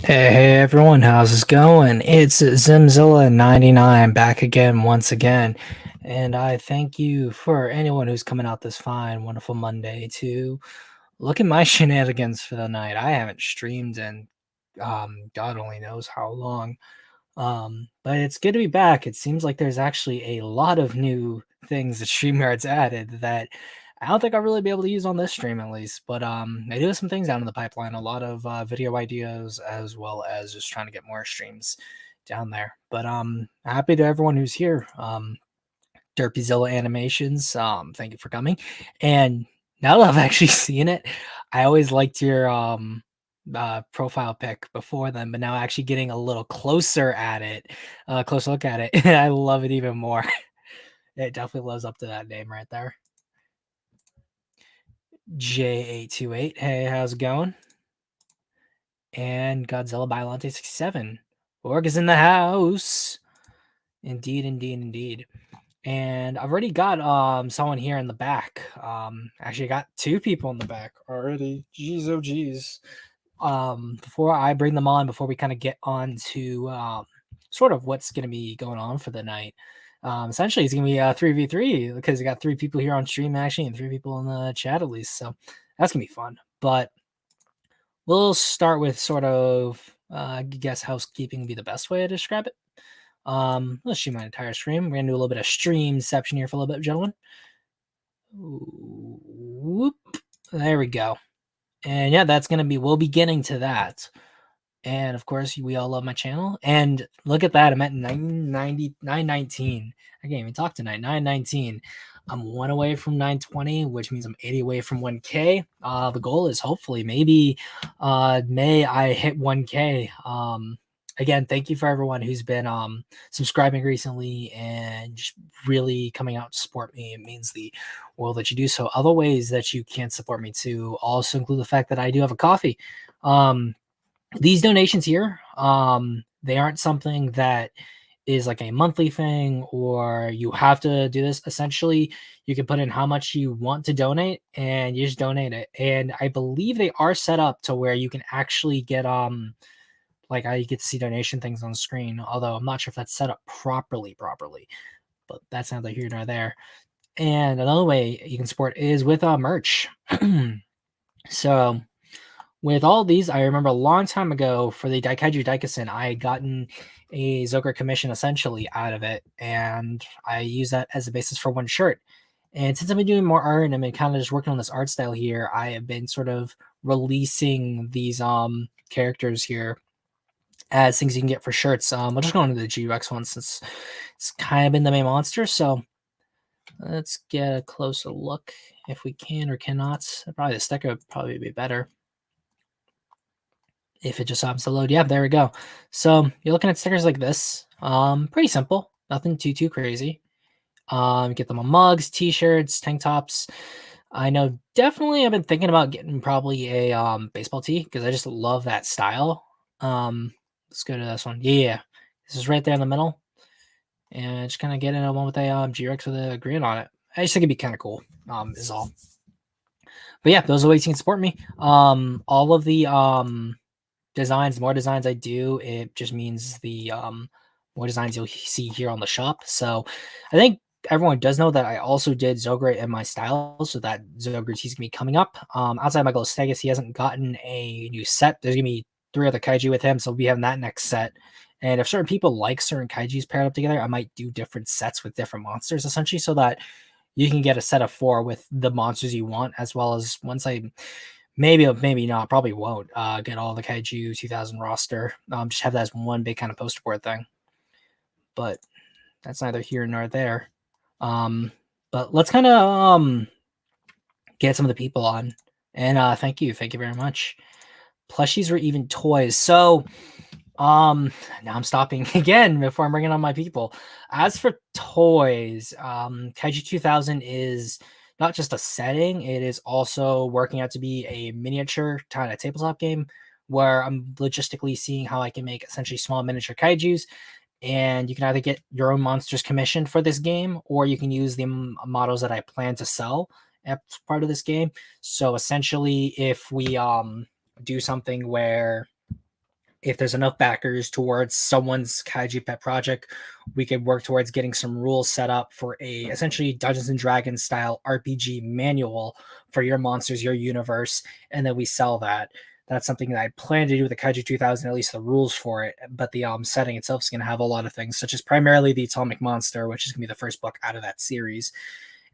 Hey everyone, how's it going? It's Zimzilla99 back again once again. And I thank you for anyone who's coming out this fine, wonderful Monday to look at my shenanigans for the night. I haven't streamed in God only knows how long. But it's good to be back. It seems like there's actually a lot of new things that StreamYard's added that I don't think I'll really be able to use on this stream at least. But I do have some things down in the pipeline, a lot of video ideas as well as just trying to get more streams down there. But happy to everyone who's here. Derpyzilla Animations, thank you for coming. And now that I've actually seen it, I always liked your profile pic before then, but now actually getting a little closer at it, closer look at it, I love it even more. It definitely lives up to that name right there. J828, hey, how's it going? And Godzilla Biolante 67. Org is in the house. Indeed, indeed, indeed. And I've already got someone here in the back. Actually got two people in the back already. Jeez, oh jeez. Before I bring them on, before we kind of get on to sort of what's going to be going on for the night. Essentially, it's going to be a 3v3 because we got three people here on stream actually and three people in the chat at least. So that's going to be fun. But we'll start with sort of, I guess housekeeping would be the best way to describe it. Let's shoot my entire stream. We're going to do a little bit of streamception here for a little bit, gentlemen. Whoop. There we go. And yeah, that's going to be, we'll be getting to that. And of course, we all love my channel. And look at that. I'm at 990, 919. I can't even talk tonight. 919. I'm one away from 920, which means I'm 80 away from 1K. The goal is hopefully maybe May I hit 1K. Again, thank you for everyone who's been subscribing recently and just really coming out to support me. It means the world that you do so. Other ways that you can support me too also include the fact that I do have a coffee. These donations here, they aren't something that is like a monthly thing or you have to do this. Essentially, you can put in how much you want to donate and you just donate it. And I believe they are set up to where you can actually get like I get to see donation things on screen, although I'm not sure if that's set up properly, but that's neither here nor there. And another way you can support is with merch. So with all these, I remember a long time ago for the Daikaiju Daikasen, I had gotten a Zogre commission essentially out of it, and I use that as a basis for one shirt. And since I've been doing more art and I've been kind of just working on this art style here, I have been sort of releasing these characters here as things you can get for shirts. I'll just go into the GUX one since it's kind of been the main monster. So let's get a closer look if we can or cannot. Probably the sticker would probably be better if it just happens to load. Yeah, there we go. So you're looking at stickers like this. Pretty simple, nothing too crazy. Get them on mugs, t-shirts, tank tops. I know definitely I've been thinking about getting probably a baseball tee because I just love that style. Let's go to this one. Yeah, this is right there in the middle. And just kind of get in a one with a G-Rex with a green on it. I just think it'd be kind of cool. Is all. But yeah, those are ways you can support me. All of the designs, more designs I do, it just means the more designs you'll see here on the shop. So I think everyone does know that I also did Zogre in my style, so that Zogre tee's gonna be coming up. Outside my Stegus, he hasn't gotten a new set. There's gonna be 3 other kaiju with him, so we'll be having that next set. And if certain people like certain kaijus paired up together, I might do different sets with different monsters essentially, so that you can get a set of 4 with the monsters you want, as well as once I maybe not, probably won't get all the Kaiju 2000 roster. Just have that as one big kind of poster board thing. But that's neither here nor there. But let's kind of get some of the people on. And thank you very much. Plushies or even toys. So now I'm stopping again before I'm bringing on my people. As for toys, Kaiju 2000 is not just a setting, it is also working out to be a miniature kind of tabletop game where I'm logistically seeing how I can make essentially small miniature kaijus. And you can either get your own monsters commissioned for this game, or you can use the models that I plan to sell as part of this game. So essentially, if we do something where if there's enough backers towards someone's kaiju pet project, we could work towards getting some rules set up for a essentially Dungeons and Dragons style RPG manual for your monsters, your universe, and then we sell that. That's something that I plan to do with the Kaiju 2000, at least the rules for it. But the setting itself is going to have a lot of things, such as primarily the Atomic Monster, which is going to be the first book out of that series.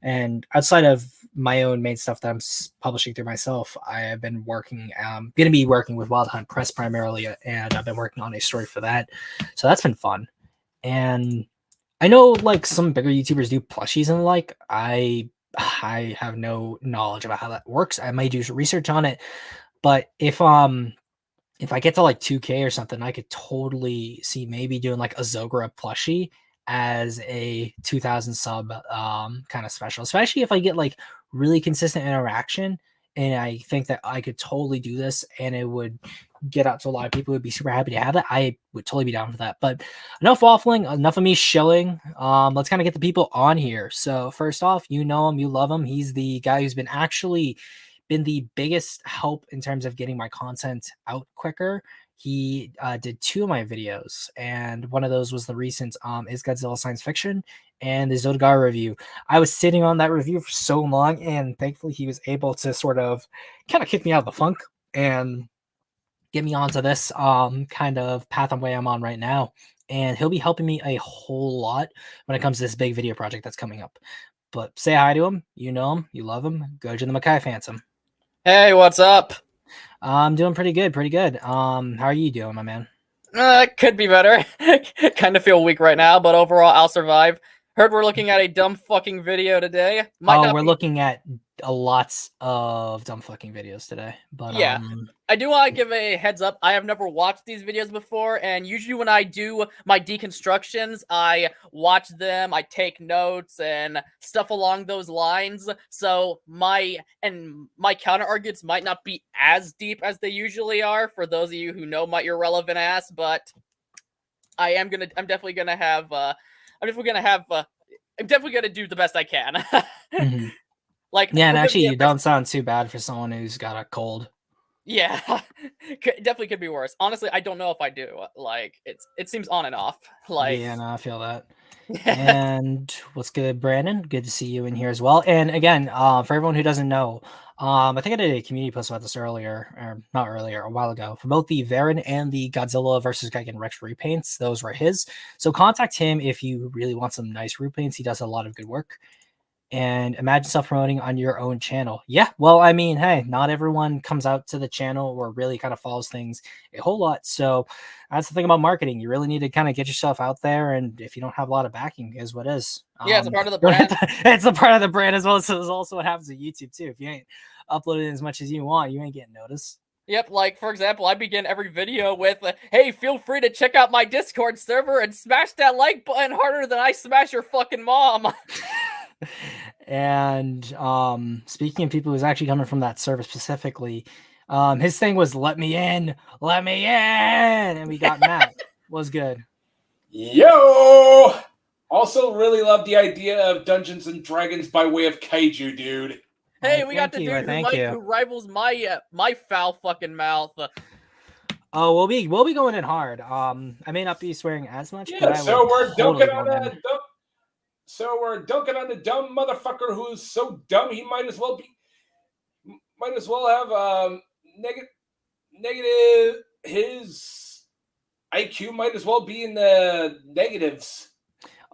And outside of my own main stuff that I'm publishing through myself, I have been working, going to be working with Wild Hunt Press primarily, and I've been working on a story for that. So that's been fun. And I know like some bigger YouTubers do plushies and like I have no knowledge about how that works. I might do some research on it, but if I get to like 2K or something, I could totally see maybe doing like a Zogra plushie as a 2000 sub kind of special, especially if I get like really consistent interaction. And I think that I could totally do this and it would get out to a lot of people who would be super happy to have that. I would totally be down for that. But enough waffling, enough of me shilling. Let's kind of get the people on here. So first off, you know him, you love him. He's the guy who's been the biggest help in terms of getting my content out quicker. He did 2 of my videos, and one of those was the recent Is Godzilla Science Fiction and the Zodagar review. I was sitting on that review for so long, and thankfully he was able to sort of kind of kick me out of the funk and get me onto this kind of path and way I'm on right now. And he'll be helping me a whole lot when it comes to this big video project that's coming up. But say hi to him. You know him. You love him. Go to the Mackay Phantom. Hey, what's up? I'm doing pretty good, pretty good. How are you doing, my man? Could be better. Kind of feel weak right now, but overall, I'll survive. Heard we're looking at a dumb fucking video today. We're looking at lots of dumb fucking videos today, but yeah. I do want to give a heads up. I have never watched these videos before, and usually when I do my deconstructions, I watch them, I take notes and stuff along those lines. So my counter arguments might not be as deep as they usually are for those of you who know my irrelevant ass, but I'm definitely gonna do the best I can. mm-hmm. Like, yeah, and actually, you don't sound too bad for someone who's got a cold. Yeah, definitely could be worse. Honestly, I don't know if I do. Like, it seems on and off. Like, yeah, no, I feel that. And what's good, Brandon? Good to see you in here as well. And again, for everyone who doesn't know, I think I did a community post about this earlier, or not earlier, a while ago, for both the Varan and the Godzilla versus Gigan Rex repaints. Those were his. So contact him if you really want some nice repaints. He does a lot of good work. And imagine self-promoting on your own channel. Yeah, well, I mean, hey, not everyone comes out to the channel or really kind of follows things a whole lot. So that's the thing about marketing. You really need to kind of get yourself out there. And if you don't have a lot of backing, is what is. Yeah, it's a part of the brand. It's a part of the brand as well. So it's also what happens at YouTube too. If you ain't uploading as much as you want, you ain't getting noticed. Yep, like, for example, I begin every video with, hey, feel free to check out my Discord server and smash that like button harder than I smash your fucking mom. And speaking of people who's actually coming from that server specifically, his thing was let me in, and we got Matt. Was good. Yo! Also really love the idea of Dungeons and Dragons by way of kaiju, dude. Hey, we got the dude who rivals my foul fucking mouth. Oh, we'll be going in hard. I may not be swearing as much, yeah, but so we're dunking on that. So we're dunking on the dumb motherfucker who's so dumb he might as well have negative. His IQ might as well be in the negatives.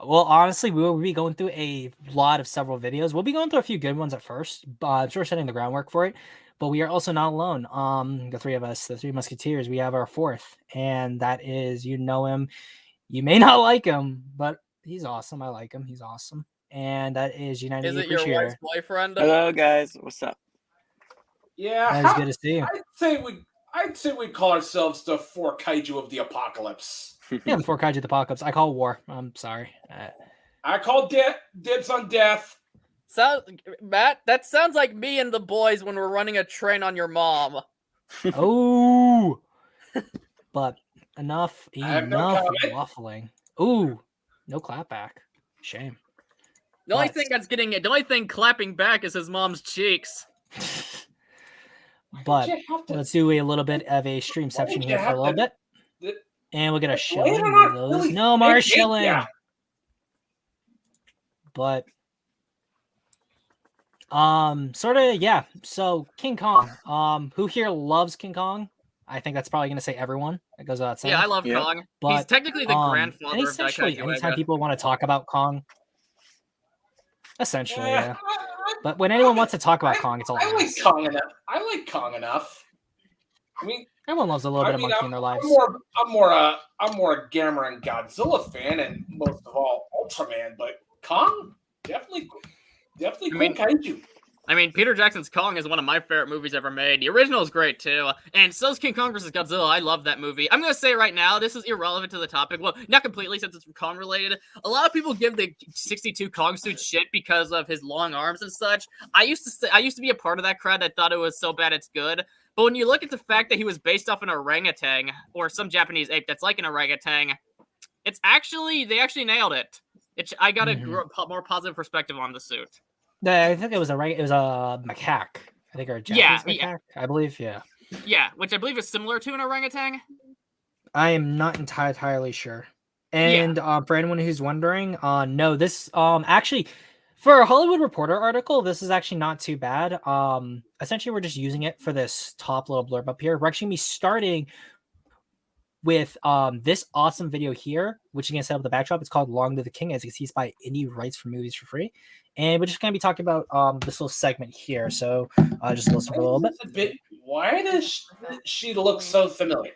Well, honestly, we will be going through a lot of several videos. We'll be going through a few good ones at first, but we're setting the groundwork for it. But we are also not alone. The three of us, the three musketeers, we have our fourth, and that is, you know him. You may not like him, but he's awesome. I like him. He's awesome. And that is United. Is it your wife's boyfriend? Hello, guys. What's up? Yeah, it's good to see you. I'd say we call ourselves the four kaiju of the apocalypse. Yeah, the four kaiju of the apocalypse. I call war. I'm sorry. I call dibs on death. Matt, that sounds like me and the boys when we're running a train on your mom. Oh, but enough waffling. Ooh, no clapback. Shame. The only thing clapping back is his mom's cheeks. But let's do a little bit of a streamception here for a little bit. And we'll get a Believe it shilling. or not, Those. really No more big shilling. yeah. But sort of, yeah. So King Kong. Who here loves King Kong? I think that's probably gonna say everyone. That goes without saying. Yeah, I love Yep. Kong. But He's technically the and grandfather of essentially, Daikaiju anytime Eiga. people want to talk about Kong, essentially, Yeah, yeah. But when anyone wants to talk about I- Kong, it's all I like ass. Kong enough. I like Kong enough. I mean, Everyone loves a little bit of monkey in their lives. I'm more a Gamera and Godzilla fan, and most of all, Ultraman. But Kong, definitely cool kaiju. I mean, Peter Jackson's Kong is one of my favorite movies ever made. The original is great too, and so's King Kong vs. Godzilla. I love that movie. I'm gonna say right now, this is irrelevant to the topic. Well, not completely since it's Kong related. A lot of people give the 62 Kong suit shit because of his long arms and such. I used to be a part of that crowd that thought it was so bad it's good. But when you look at the fact that he was based off an orangutan or some Japanese ape that's like an orangutan, they actually nailed it. I got a more positive perspective on the suit. I think it was a macaque. I think, or a Japanese macaque. I believe, yeah. Yeah, which I believe is similar to an orangutan. I am not entirely sure. And for anyone who's wondering, no, this actually for a Hollywood Reporter article, this is actually not too bad. Essentially, we're just using it for this top little blurb up here. We're actually gonna be starting with this awesome video here, which is gonna set up the backdrop. It's called "Long Live the King." As you can see, it's by Indie Rights for Movies for Free, and we're just gonna be talking about this little segment here. So just listen for a little bit. Why does she look so familiar?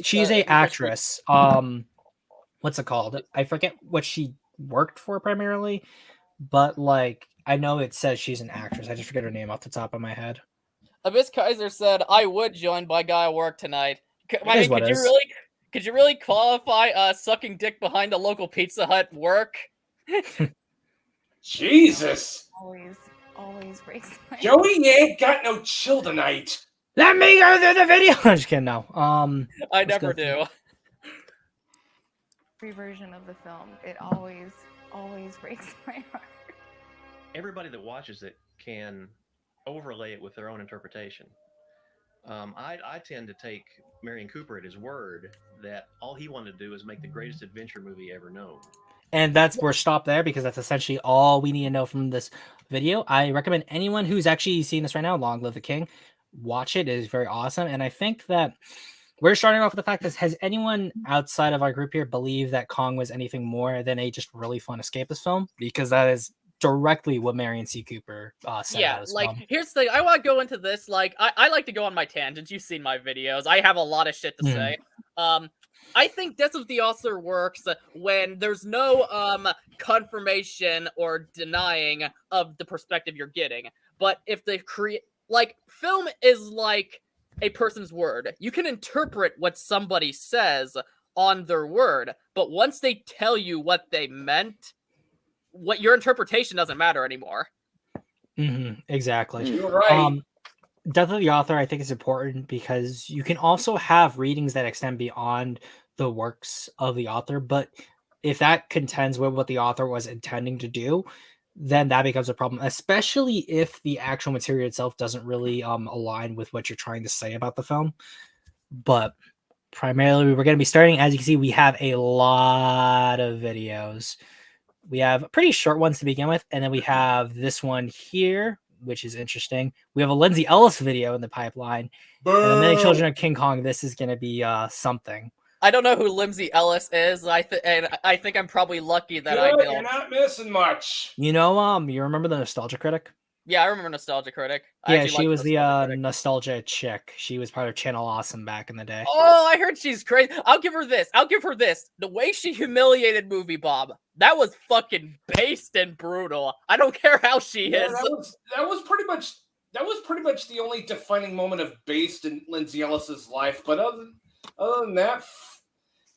She's a actress. What's it called? I forget what she worked for primarily, but like I know it says she's an actress. I just forget her name off the top of my head. Abyss Kaiser said, "I would join by guy at work tonight." I mean, could you really qualify sucking dick behind a local Pizza Hut work? Jesus. Always breaks my Joey ain't got no chill tonight. Let me go through the video. I'm just kidding. No. I never do. free version of the film. It always breaks my heart. Everybody that watches it can overlay it with their own interpretation. I tend to take Marion Cooper at his word that all he wanted to do is make the greatest adventure movie ever known. And we're stopped there because that's essentially all we need to know from this video. I recommend anyone who's actually seeing this right now, Long Live the King, watch it. It is very awesome. And I think that we're starting off with the fact that has anyone outside of our group here believe that Kong was anything more than a just really fun escapist film? Because that is directly what Marion C. Cooper said. Yeah, here's the thing. I want to go into this. I like to go on my tangents. You've seen my videos. I have a lot of shit to say. I think Death of the Author works when there's no confirmation or denying of the perspective you're getting. But if they film is like a person's word. You can interpret what somebody says on their word, but once they tell you what they meant, what your interpretation doesn't matter anymore. Exactly. You're right. Death of the Author, I think, is important because you can also have readings that extend beyond the works of the author, but if that contends with what the author was intending to do, then that becomes a problem, especially if the actual material itself doesn't really align with what you're trying to say about the film. But primarily, we're going to be starting. As you can see, we have a lot of videos. We have pretty short ones to begin with, and then we have this one here, which is interesting. We have a Lindsay Ellis video in the pipeline. And The Many Children of King Kong. This is going to be something. I don't know who Lindsay Ellis is. I think I'm probably lucky that I don't. You're not missing much. You know, you remember the Nostalgia Critic? Yeah, I remember Nostalgia Critic. Yeah, she was the Nostalgia chick. She was part of Channel Awesome back in the day. Oh, I heard she's crazy. I'll give her this. The way she humiliated Movie Bob, that was fucking based and brutal. I don't care how she is. That was pretty much the only defining moment of based in Lindsay Ellis's life. But other than that,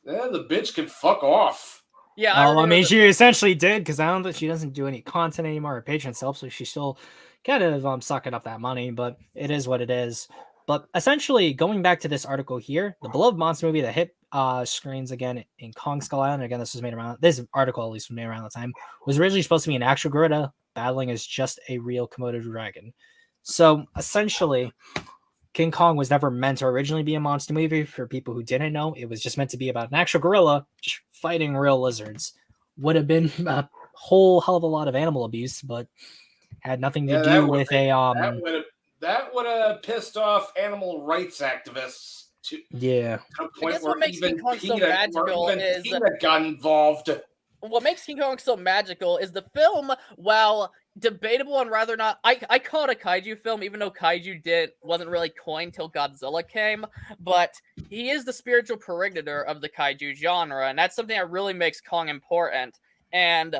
the bitch can fuck off. Yeah, I mean, she essentially did because I don't think she doesn't do any content anymore. Her Patreon self, so she's still kind of sucking up that money. But it is what it is. But essentially, going back to this article here, the beloved monster movie that hit screens again in Kong Skull Island. Again, this article at least was made around the time, was originally supposed to be an actual gorilla battling as just a real Komodo dragon. So essentially, King Kong was never meant to originally be a monster movie. For people who didn't know, it was just meant to be about an actual gorilla just fighting real lizards. Would have been a whole hell of a lot of animal abuse, but had nothing to do with that would have pissed off animal rights activists to yeah. a I point guess where what makes King even Kong so PETA, magical is got involved. what makes King Kong so magical is the film, while debatable and rather not, I call it a kaiju film, even though kaiju wasn't really coined till Godzilla came, but he is the spiritual progenitor of the kaiju genre, and that's something that really makes Kong important. And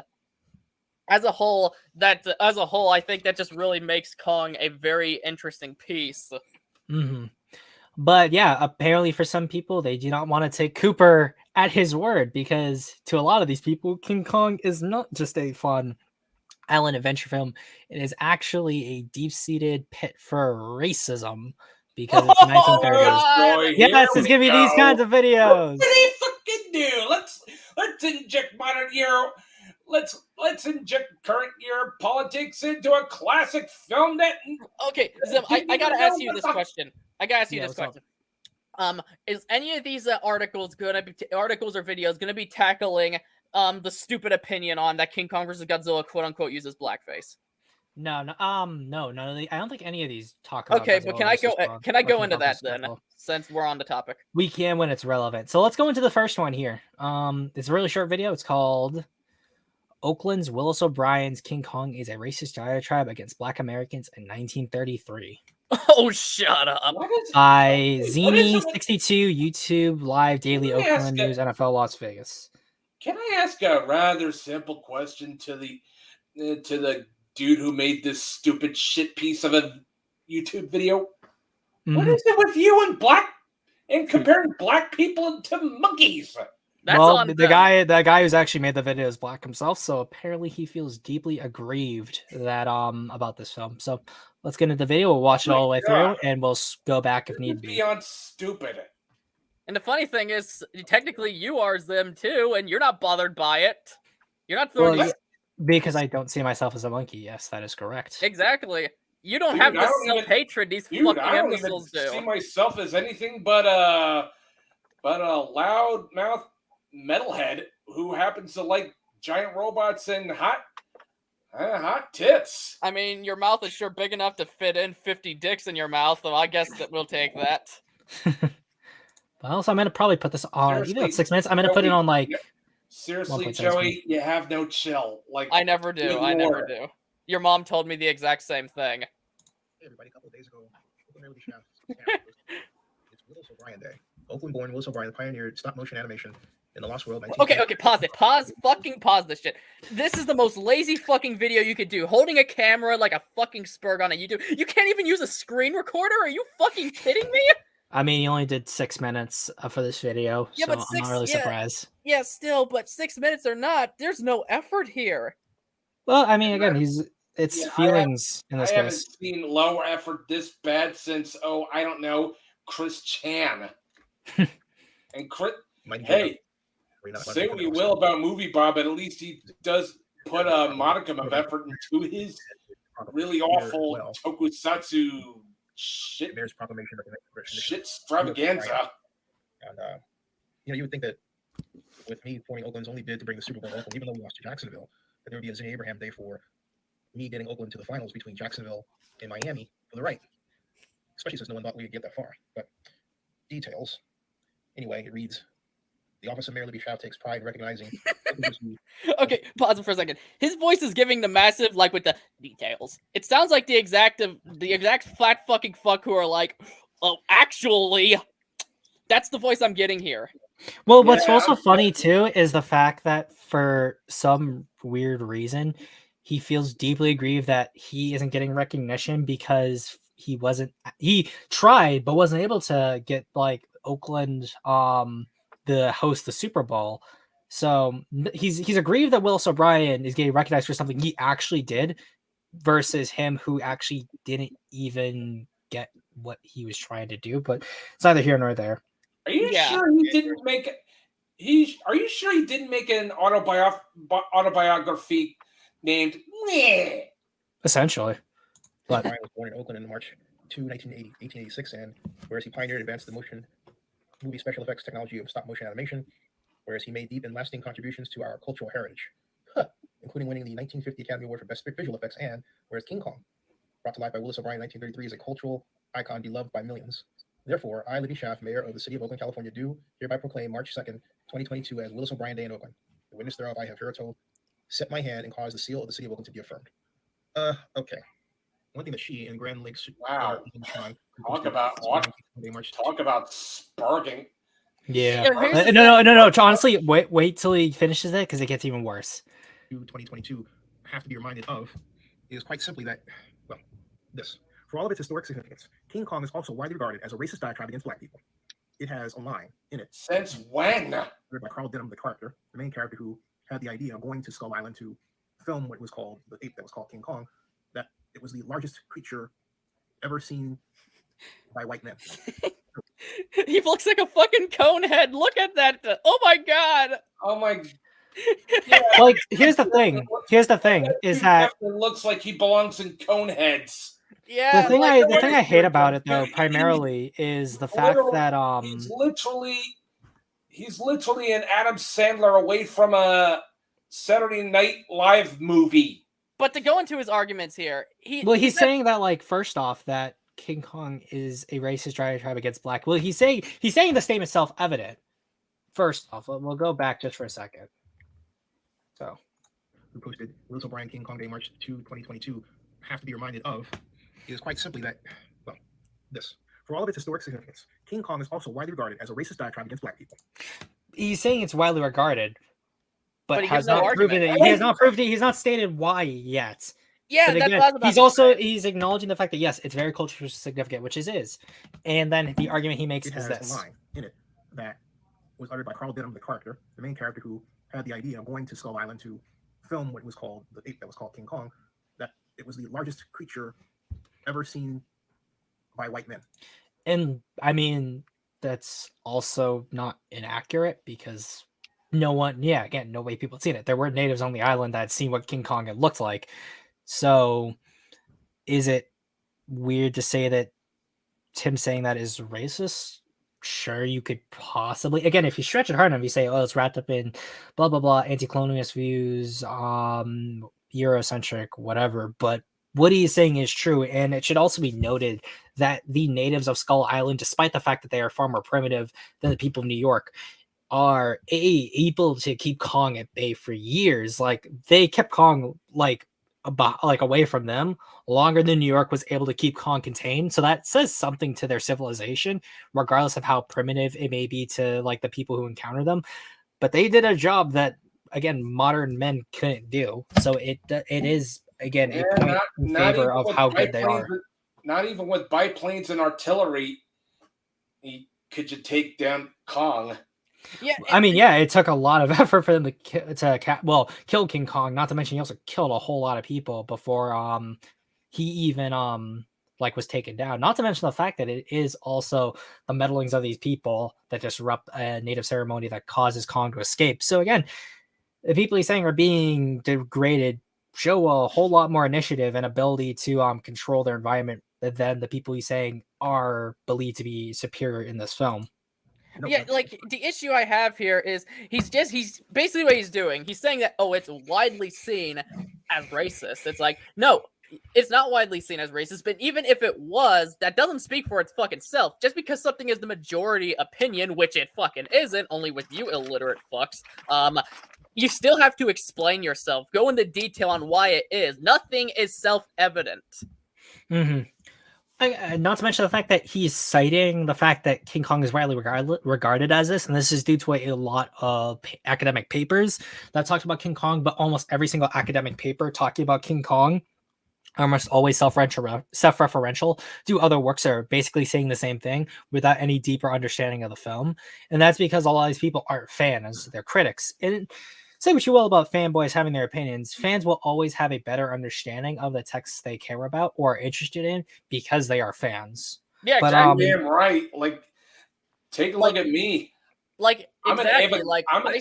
as a whole, I think that just really makes Kong a very interesting piece. Mm-hmm. But yeah, apparently for some people, they do not want to take Cooper at his word because to a lot of these people, King Kong is not just a fun island adventure film. It is actually a deep-seated pit for racism because it's 1930s. God! Yes, it's gonna be these kinds of videos. What do they fucking do? Let's inject modern year. Let's inject current year politics into a classic film that. Okay, Zim, I gotta ask you this question. Is any of these articles or videos gonna be tackling the stupid opinion on that King Kong vs. Godzilla quote unquote uses blackface? No. None of the, I don't think any of these talk about. Okay, but can I go into that then, since we're on the topic? We can when it's relevant. So let's go into the first one here. It's a really short video. It's called Oakland's Willis O'Brien's King Kong is a racist diatribe against Black Americans in 1933. Oh, shut up. By Zini62, YouTube, Live, Daily, Oakland News, NFL, Las Vegas. Can I ask a rather simple question to the dude who made this stupid shit piece of a YouTube video? Mm-hmm. What is it with you and comparing black people to monkeys? The guy who's actually made the video is black himself, so apparently he feels deeply aggrieved that about this film. So let's get into the video. We'll watch it all the way through, and we'll go back if need be. Beyond stupid. And the funny thing is, technically, you are them too, and you're not bothered by it. You're not throwing. Because I don't see myself as a monkey. Yes, that is correct. Exactly. You don't have the self-hatred these fucking imbeciles do. I don't even see myself as anything but a loudmouth metalhead who happens to like giant robots and hot tits. I mean, your mouth is sure big enough to fit in 50 dicks in your mouth, so I guess that we'll take that. Well, so I'm gonna probably put this on. Even at 6 minutes, I'm gonna put it on like. Seriously, Joey, you have no chill. Like I never do. Never do. Your mom told me the exact same thing. Hey everybody, a couple of days ago, it's Willis O'Brien Day. Oakland-born Willis O'Brien pioneered stop-motion animation in the Lost World. Okay, pause it. Pause this shit. This is the most lazy fucking video you could do. Holding a camera like a fucking spurg on a YouTube. You can't even use a screen recorder? Are you fucking kidding me? I mean, you only did 6 minutes for this video, so I'm not really surprised. Yeah, still, but 6 minutes or not, there's no effort here. Well, I mean, again, it's feelings in this case. I haven't seen lower effort this bad since, I don't know, Chris Chan. And Chris, hey, say what you will about Movie Bob, but at least he does put a modicum of effort into his really awful tokusatsu shit. Mayor's proclamation shit extravaganza. And you would think that with me forming Oakland's only bid to bring the Super Bowl to Oakland, even though we lost to Jacksonville, that there would be a Zinni Abraham Day for me getting Oakland to the finals between Jacksonville and Miami for the right. Especially since no one thought we would get that far. But details. Anyway, it reads, the office of Mayor Libby Schaaf takes pride in recognizing... Okay, pause it for a second. His voice is giving the massive, like, with the details. It sounds like the exact flat fucking fuck who are like, oh, actually, that's the voice I'm getting here. Well, what's also funny, too, is the fact that for some weird reason, he feels deeply aggrieved that he isn't getting recognition because he tried, but wasn't able to get, like, Oakland, the host the Super Bowl. So he's aggrieved that Willis O'Brien is getting recognized for something he actually did versus him who actually didn't even get what he was trying to do. But it's neither here nor there. Are you sure he didn't make Are you sure he didn't make an autobiography named Meh? Essentially. But O'Brien was born in Oakland in March to 1886, and whereas he pioneered advanced the motion movie special effects technology of stop motion animation, whereas he made deep and lasting contributions to our cultural heritage, including winning the 1950 Academy Award for Best Visual Effects, and whereas King Kong, brought to life by Willis O'Brien in 1933, is a cultural icon beloved by millions. Therefore, I, Libby Schaff, Mayor of the City of Oakland, California, do hereby proclaim March 2nd, 2022 as Willis O'Brien Day in Oakland. The witness thereof, I have hereto set my hand and caused the seal of the City of Oakland to be affirmed. Okay. One thing that she and Grand Lakes Wow. Talk about sparking. Yeah. Here's No. Honestly, wait till he finishes it because it gets even worse. 2022 have to be reminded of is quite simply that, well, this. For all of its historic significance, King Kong is also widely regarded as a racist diatribe against black people. It has a line in it. Since when? By Carl Denham, the main character who had the idea of going to Skull Island to film what was called the ape that was called King Kong, that it was the largest creature ever seen by white men. He looks like a fucking cone head. Look at that. Oh my god. Oh my. Yeah. Like, here's the thing is that it looks like he belongs in cone heads. Yeah. The thing I hate about it though, primarily, is the fact that he's literally an Adam Sandler away from a Saturday Night Live movie. But to go into his arguments here, he's saying that, like, first off, that King Kong is a racist diatribe against black. Well, he's saying the statement self-evident. First off, we'll go back just for a second. So, who posted Willis O'Brien King Kong Day March 2, 2022 have to be reminded of is quite simply that, well, this. For all of its historic significance, King Kong is also widely regarded as a racist diatribe against black people. He's saying it's widely regarded, but he has no not proven it. He has not proved it. He's not stated why yet. Yeah, but again, he's acknowledging the fact that yes, it's very culturally significant, which it is. And then the argument he makes is this. A line in it that was uttered by Carl Denham, the main character who had the idea of going to Skull Island to film what was called the ape that was called King Kong, that it was the largest creature ever seen by white men. And I mean, that's also not inaccurate because nobody people had seen it. There were natives on the island that had seen what King Kong had looked like. So is it weird to say that Tim saying that is racist? Sure, you could possibly, again, if you stretch it hard enough, you say, oh, it's wrapped up in blah blah blah, anti-colonialist views, Eurocentric, whatever. But what he is saying is true, and it should also be noted that the natives of Skull Island, despite the fact that they are far more primitive than the people of New York, are able to keep Kong at bay for years. Like, they kept Kong like away from them longer than New York was able to keep Kong contained. So that says something to their civilization, regardless of how primitive it may be to like the people who encounter them. But they did a job that, again, modern men couldn't do. So it is, again, a point in favor of how good they are. Not even with biplanes and artillery could you take down Kong. Yeah, I mean, yeah, it took a lot of effort for them to kill King Kong. Not to mention, he also killed a whole lot of people before he even was taken down. Not to mention the fact that it is also the meddlings of these people that disrupt a native ceremony that causes Kong to escape. So again, the people he's saying are being degraded show a whole lot more initiative and ability to control their environment than the people he's saying are believed to be superior in this film. Yeah, like, the issue I have here is he's basically what he's doing. He's saying that, oh, it's widely seen as racist. It's like, no, it's not widely seen as racist, but even if it was, that doesn't speak for its fucking self. Just because something is the majority opinion, which it fucking isn't, only with you illiterate fucks, you still have to explain yourself. Go into detail on why it is. Nothing is self-evident. Mm-hmm. Not to mention the fact that he's citing the fact that King Kong is widely regarded as this, and this is due to a lot of academic papers that talked about King Kong, but almost every single academic paper talking about King Kong almost always self-referential to other works that are basically saying the same thing without any deeper understanding of the film. And that's because a lot of these people aren't fans, they're critics. And say what you will about fanboys having their opinions, fans will always have a better understanding of the texts they care about or are interested in because they are fans. Yeah, but damn right. Like, take a look at me. Like, exactly. I'm an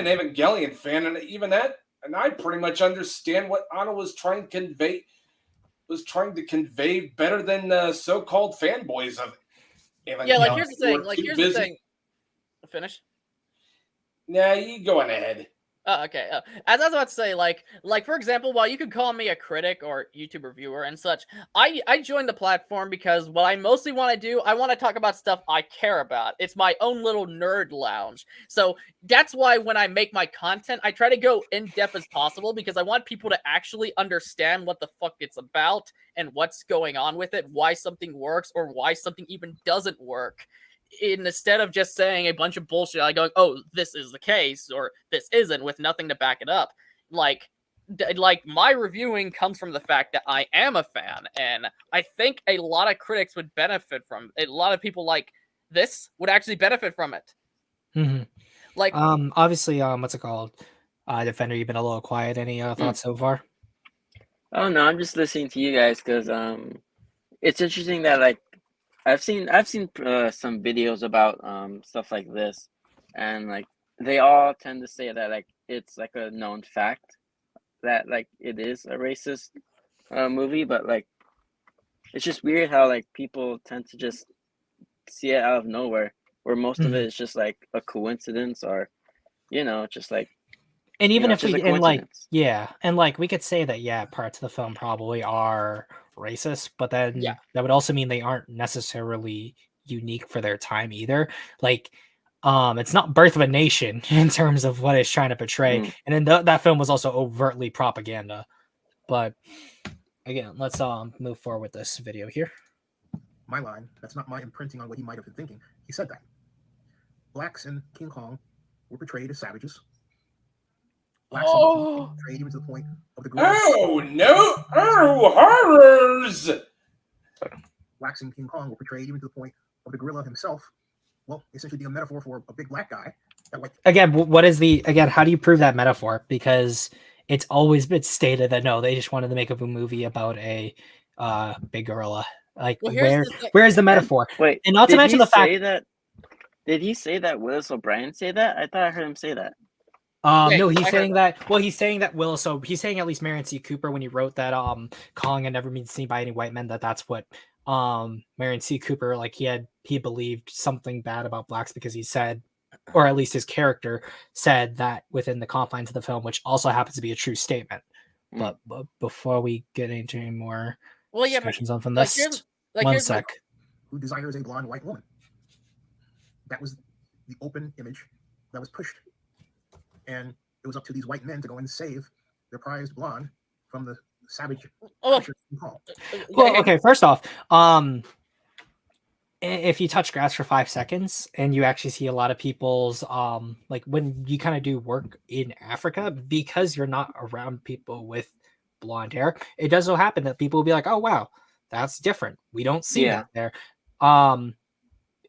Evangelion fan, and even that, and I pretty much understand what Anna was trying to convey was trying to convey better than so-called fanboys of Evangelion. Yeah, like here's the thing. Who are Like too here's busy- the thing. Finish. Nah, you go on ahead. Oh, okay. As I was about to say, like for example, while you could call me a critic or YouTube reviewer and such, I joined the platform because what I mostly want to do, I want to talk about stuff I care about. It's my own little nerd lounge. So that's why when I make my content, I try to go in depth as possible because I want people to actually understand what the fuck it's about and what's going on with it, why something works or why something even doesn't work. Instead of just saying a bunch of bullshit, like going, "Oh, this is the case," or "This isn't," with nothing to back it up. Like my reviewing comes from the fact that I am a fan, and I think a lot of critics would benefit from it. A lot of people like this would actually benefit from it. Mm-hmm. Like, obviously, what's it called? Defender, you've been a little quiet. Any thoughts so far? Oh no, I'm just listening to you guys because it's interesting that like I've seen some videos about stuff like this, and like they all tend to say that like it's like a known fact that like it is a racist movie, but like it's just weird how like people tend to just see it out of nowhere, where most of it is just like a coincidence or just like. And even if just we a and like coincidence. and like we could say that parts of the film probably are racist, but then Yeah. that would also mean they aren't necessarily unique for their time either. Like it's not Birth of a Nation in terms of what it's trying to portray. And then that film was also overtly propaganda. But again, let's move forward with this video here. My line, that's not my imprinting on what he might have been thinking. He said that blacks in King Kong were portrayed as savages. Blacks in King Kong were portrayed even to the point of the gorilla. Oh no! Oh, horrors! Blacks in King Kong were portrayed even to the point of the gorilla himself. Well, essentially being a metaphor for a big black guy. Again, how do you prove that metaphor? Because it's always been stated that no, they just wanted to make a movie about a big gorilla. Like, well, where is the metaphor? Wait, and not to mention the fact that. Did he say that Willis O'Brien say that? I thought I heard him say that. No, he's saying that. Well, he's saying that Will. So he's saying at least Marion C. Cooper when he wrote that Kong had never been seen by any white men. That's what Marion C. Cooper like he believed something bad about blacks because he said, or at least his character said that within the confines of the film, which also happens to be a true statement. But before we get into any more discussions on from this, one sec. Who desires a blonde white woman? That was the open image that was pushed. And it was up to these white men to go and save their prized blonde from the savage. Well, okay, first off, if you touch grass for 5 seconds and you actually see a lot of people's like when you kind of do work in Africa, because you're not around people with blonde hair, it does so happen that people will be like, oh wow, that's different. We don't see that there.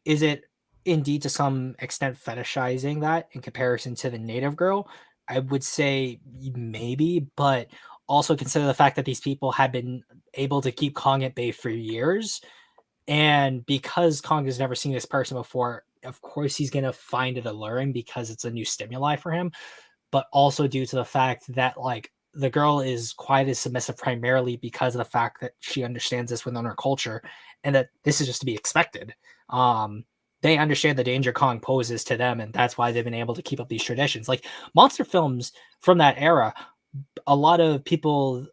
Is it indeed to some extent fetishizing that in comparison to the native girl? I would say maybe, but also consider the fact that these people have been able to keep Kong at bay for years. And because Kong has never seen this person before, of course he's going to find it alluring because it's a new stimuli for him. But also due to the fact that like the girl is quite as submissive primarily because of the fact that she understands this within her culture and that this is just to be expected. They understand the danger Kong poses to them, and that's why they've been able to keep up these traditions. Like monster films from that era, a lot of people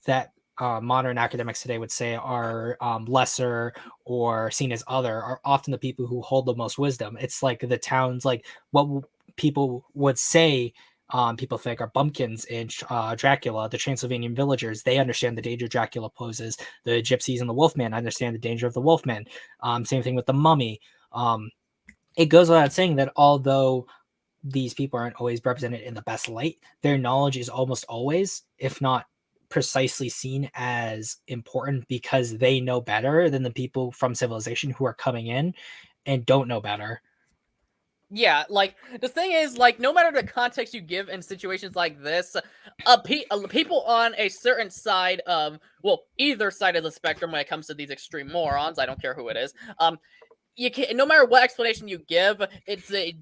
that modern academics today would say are lesser or seen as other are often the people who hold the most wisdom. It's like the towns, like what people would say people think are bumpkins in Dracula, the Transylvanian villagers. They understand the danger Dracula poses. The gypsies and the wolfman understand the danger of the wolfman. Same thing with the mummy. It goes without saying that although these people aren't always represented in the best light, their knowledge is almost always, if not precisely, seen as important because they know better than the people from civilization who are coming in and don't know better. Yeah, like the thing is, like no matter the context you give in situations like this, people on a certain side of either side of the spectrum when it comes to these extreme morons, I don't care who it is, you can't, no matter what explanation you give,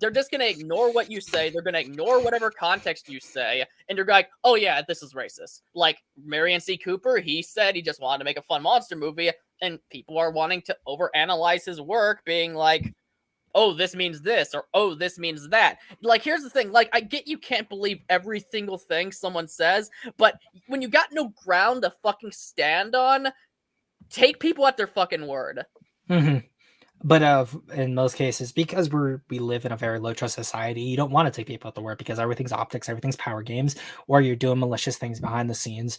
they're just gonna ignore what you say. They're gonna ignore whatever context you say, and they're like, "Oh yeah, this is racist." Like Marion C. Cooper, he said he just wanted to make a fun monster movie, and people are wanting to overanalyze his work, being like, "Oh, this means this," or "Oh, this means that." Like, here's the thing: like, I get you can't believe every single thing someone says, but when you got no ground to fucking stand on, take people at their fucking word. Mm-hmm. But in most cases, because we live in a very low trust society, you don't want to take people at the word because everything's optics, everything's power games, or you're doing malicious things behind the scenes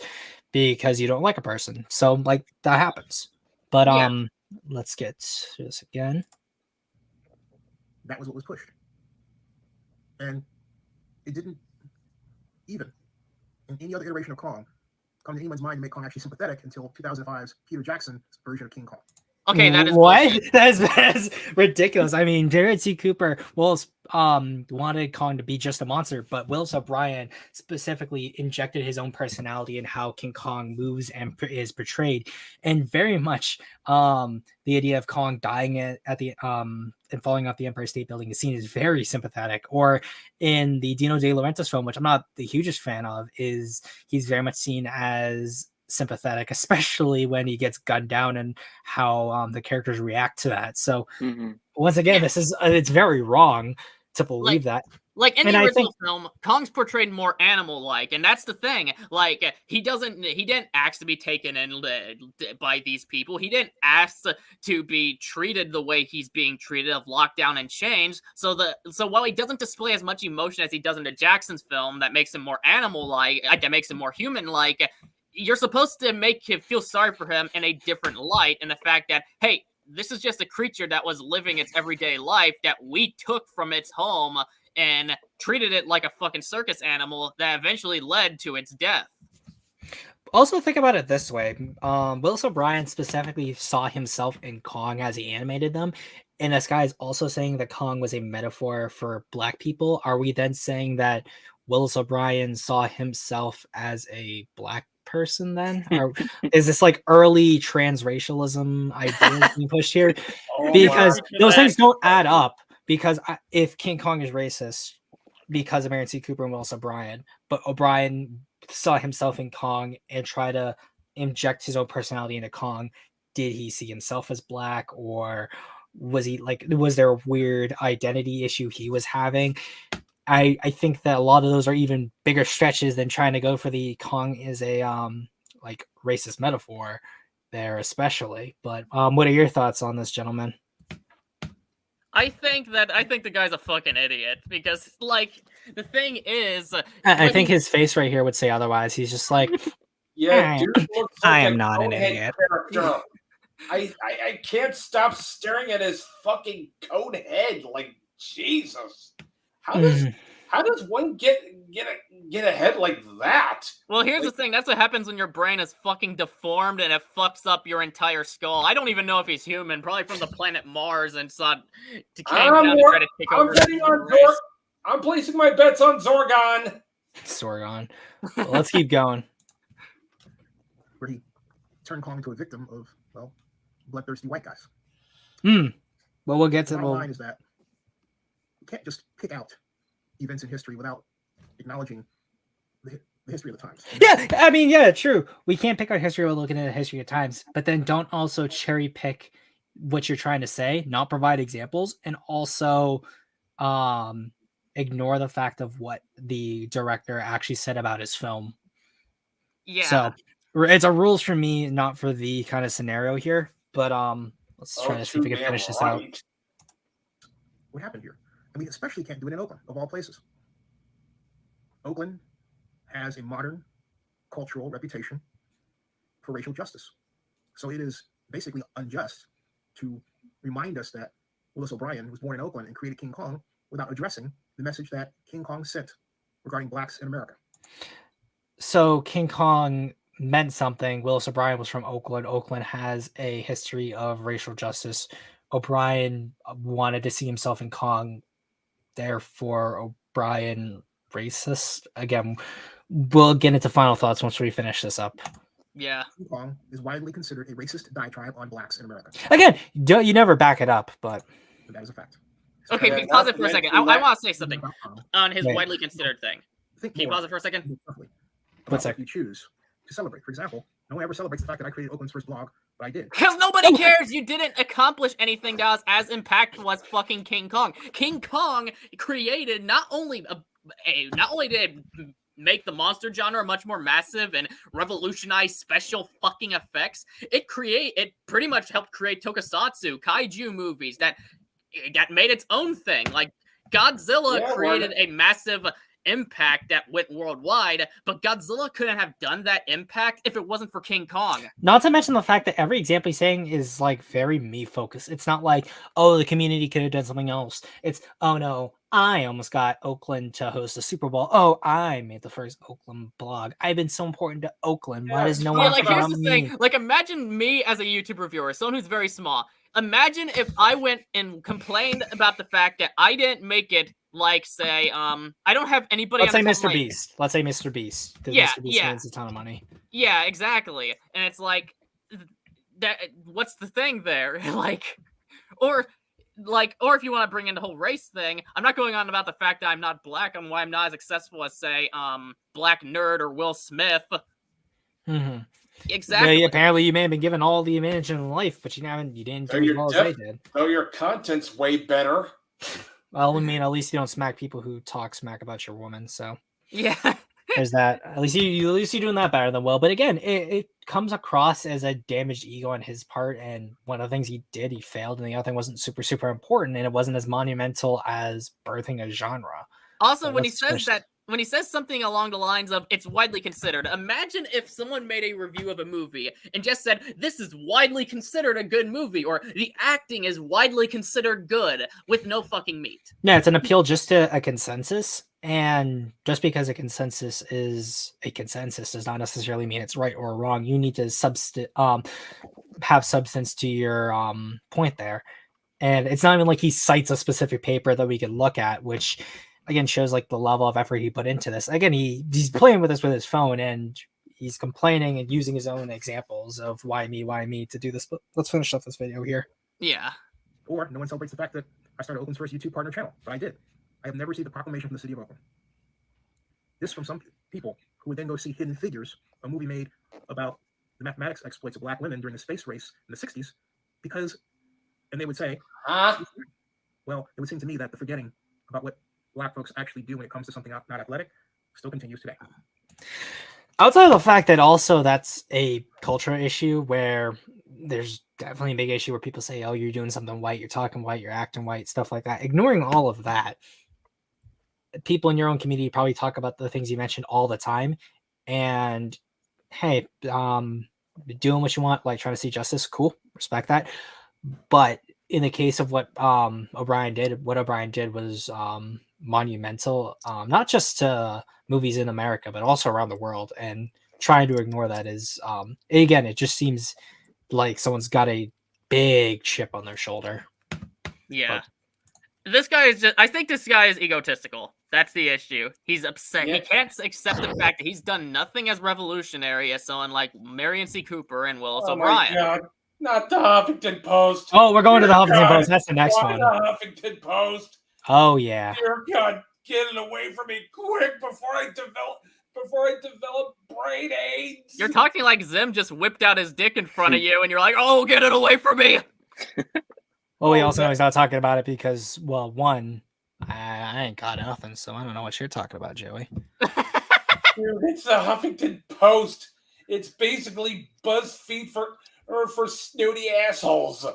because you don't like a person. So like that happens. But Yeah. let's get to this again. That was what was pushed, and it didn't even in any other iteration of Kong come to anyone's mind to make Kong actually sympathetic until 2005's Peter Jackson's version of King Kong. Okay, that is what? bullshit. That's ridiculous. I mean, Jared C. Cooper wanted Kong to be just a monster, but Willis O'Brien specifically injected his own personality in how King Kong moves and is portrayed, and very much the idea of Kong dying at the and falling off the Empire State Building is seen as very sympathetic. Or in the Dino De Laurentiis film, which I'm not the hugest fan of, he's very much seen as sympathetic, especially when he gets gunned down and how the characters react to that. So once again, this is it's very wrong to believe that. Like in the original film, Kong's portrayed more animal-like, and that's the thing. Like he didn't ask to be taken in by these people. He didn't ask to be treated the way he's being treated, of locked down and chains. So while he doesn't display as much emotion as he does in the Jackson's film, that makes him more animal-like, that makes him more human-like. You're supposed to make him feel sorry for him in a different light, and the fact that, hey, this is just a creature that was living its everyday life that we took from its home and treated it like a fucking circus animal that eventually led to its death. Also, think about it this way. Willis O'Brien specifically saw himself in Kong as he animated them. And this guy is also saying that Kong was a metaphor for Black people. Are we then saying that Willis O'Brien saw himself as a Black person then? Or is this like early transracialism ideas being pushed here? Because those things don't add up. Because if King Kong is racist because of Marion C. Cooper and Willis O'Brien, but O'Brien saw himself in Kong and try to inject his own personality into Kong, did he see himself as Black, or was there a weird identity issue he was having? I think that a lot of those are even bigger stretches than trying to go for the Kong is a like racist metaphor there, especially. But what are your thoughts on this, gentlemen? I think the guy's a fucking idiot because, like, the thing is, I think his face right here would say otherwise. He's just like, yeah, dude looks like I am not an idiot. Character. I can't stop staring at his fucking cone head. Like, Jesus, how does one get a head like that? Well, here's the thing. That's what happens when your brain is fucking deformed and it fucks up your entire skull. I don't even know if he's human. Probably from the planet Mars and came down to try to take over. I'm placing my bets on Zorgon. Zorgon. Well, let's keep going. Where he turned Kong into a victim of, well, bloodthirsty white guys. Well, we'll get to the bottom line is that you can't just pick out events in history without acknowledging the history of the times. Yeah, I mean, yeah, true. We can't pick our history without looking at the history of times, but then don't also cherry pick what you're trying to say, not provide examples, and also ignore the fact of what the director actually said about his film. Yeah. So it's a rules for me, not for the kind of scenario here. But let's try to see if we can finish this out. What happened here? I mean, especially can't do it in Oakland, of all places. Oakland has a modern cultural reputation for racial justice. So it is basically unjust to remind us that Willis O'Brien was born in Oakland and created King Kong without addressing the message that King Kong sent regarding Blacks in America. So King Kong meant something. Willis O'Brien was from Oakland. Oakland has a history of racial justice. O'Brien wanted to see himself in Kong. Therefore, O'Brien racist. Again, we'll get into final thoughts once we finish this up. Yeah. King Kong is widely considered a racist diatribe on blacks in America. Again, you never back it up, but And that is a fact. Okay, And pause not it for a to second. mention I that- want to say something About Kong. on his Wait. widely considered thing. Think Can you more pause it for a second? roughly about What's what that? you choose to celebrate. For example, no one ever celebrates the fact that I created Oakland's first blog, but I did. Because nobody cares. You didn't accomplish anything that was as impactful as fucking King Kong. King Kong created not only did it make the monster genre much more massive and revolutionize special fucking effects, it pretty much helped create tokusatsu, kaiju movies that made its own thing. Like Godzilla Yeah, created a massive impact that went worldwide, but Godzilla couldn't have done that impact if it wasn't for King Kong. not to mention the fact that every example he's saying is like very me focused. It's not like, oh, the community could have done something else. It's, oh no, I almost got Oakland to host a Super Bowl. Oh, I made the first Oakland blog. I've been so important to Oakland. Why Yeah, does no it's one Yeah, like think here's about the me? thing. Like imagine me as a YouTube reviewer, someone who's very small. Imagine if I went and complained about the fact that I didn't make it. Like say, I don't have anybody. Let's say on the top of Mr. my- Beast. Let's say Mr. Beast. Because Yeah, Mr. Beast yeah. makes a ton of money. Yeah, exactly. And it's like that. What's the thing there? Or if you want to bring in the whole race thing, I'm not going on about the fact that I'm not black and why I'm not as successful as say, Black Nerd or Will Smith. Mm-hmm. Exactly. Yeah, apparently you may have been given all the advantage in life, but you didn't So do as you're well as they did. So your content's way better. Well, I mean, at least you don't smack people who talk smack about your woman. So Yeah. there's that. At least you're doing that better than Will. But again, it comes across as a damaged ego on his part. And one of the things he did, he failed, and the other thing wasn't super, super important, and it wasn't as monumental as birthing a genre. Also, So when he let's says finish that, when he says something along the lines of "it's widely considered," imagine if someone made a review of a movie and just said, "This is widely considered a good movie," or "The acting is widely considered good," with no fucking meat. Yeah, it's an appeal just to a consensus, and just because a consensus does not necessarily mean it's right or wrong. You need to have substance to your point there, and it's not even like he cites a specific paper that we can look at, which again shows like the level of effort he put into this. Again, he's playing with this with his phone, and he's complaining and using his own examples of why me to do this. But let's finish up this video here. Yeah. Or no one celebrates the fact that I started Oakland's first YouTube partner channel, but I did. I have never received a proclamation from the city of Oakland. This from some people who would then go see Hidden Figures, a movie made about the mathematics exploits of black women during the space race in the 60s, and they would say, well, it would seem to me that the forgetting about what black folks actually do when it comes to something not athletic still continues today. Outside of the fact that also that's a cultural issue where there's definitely a big issue where people say, oh, you're doing something white, you're talking white, you're acting white, stuff like that. Ignoring all of that, people in your own community probably talk about the things you mentioned all the time. And hey, doing what you want, like trying to see justice, cool, respect that. But in the case of what O'Brien did was monumental, not just to movies in America, but also around the world. And trying to ignore that is, again, it just seems like someone's got a big chip on their shoulder. Yeah. This guy is I think this guy is egotistical. That's the issue. He's upset. Yeah. He can't accept the fact that he's done nothing as revolutionary as someone like Marion C. Cooper and Willis Oh my O'Brien. God. Not the Huffington Post. Oh, we're going to the Dear Huffington God, Post. That's the next why one. the Huffington Post? Oh yeah. Dear God, get it away from me quick before I develop brain AIDS. You're talking like Zim just whipped out his dick in front of you, and you're like, "Oh, get it away from me!" Well, we also know he's not talking about it because, well, one, I ain't got nothing, so I don't know what you're talking about, Joey. Dude, it's the Huffington Post. It's basically BuzzFeed for snooty assholes.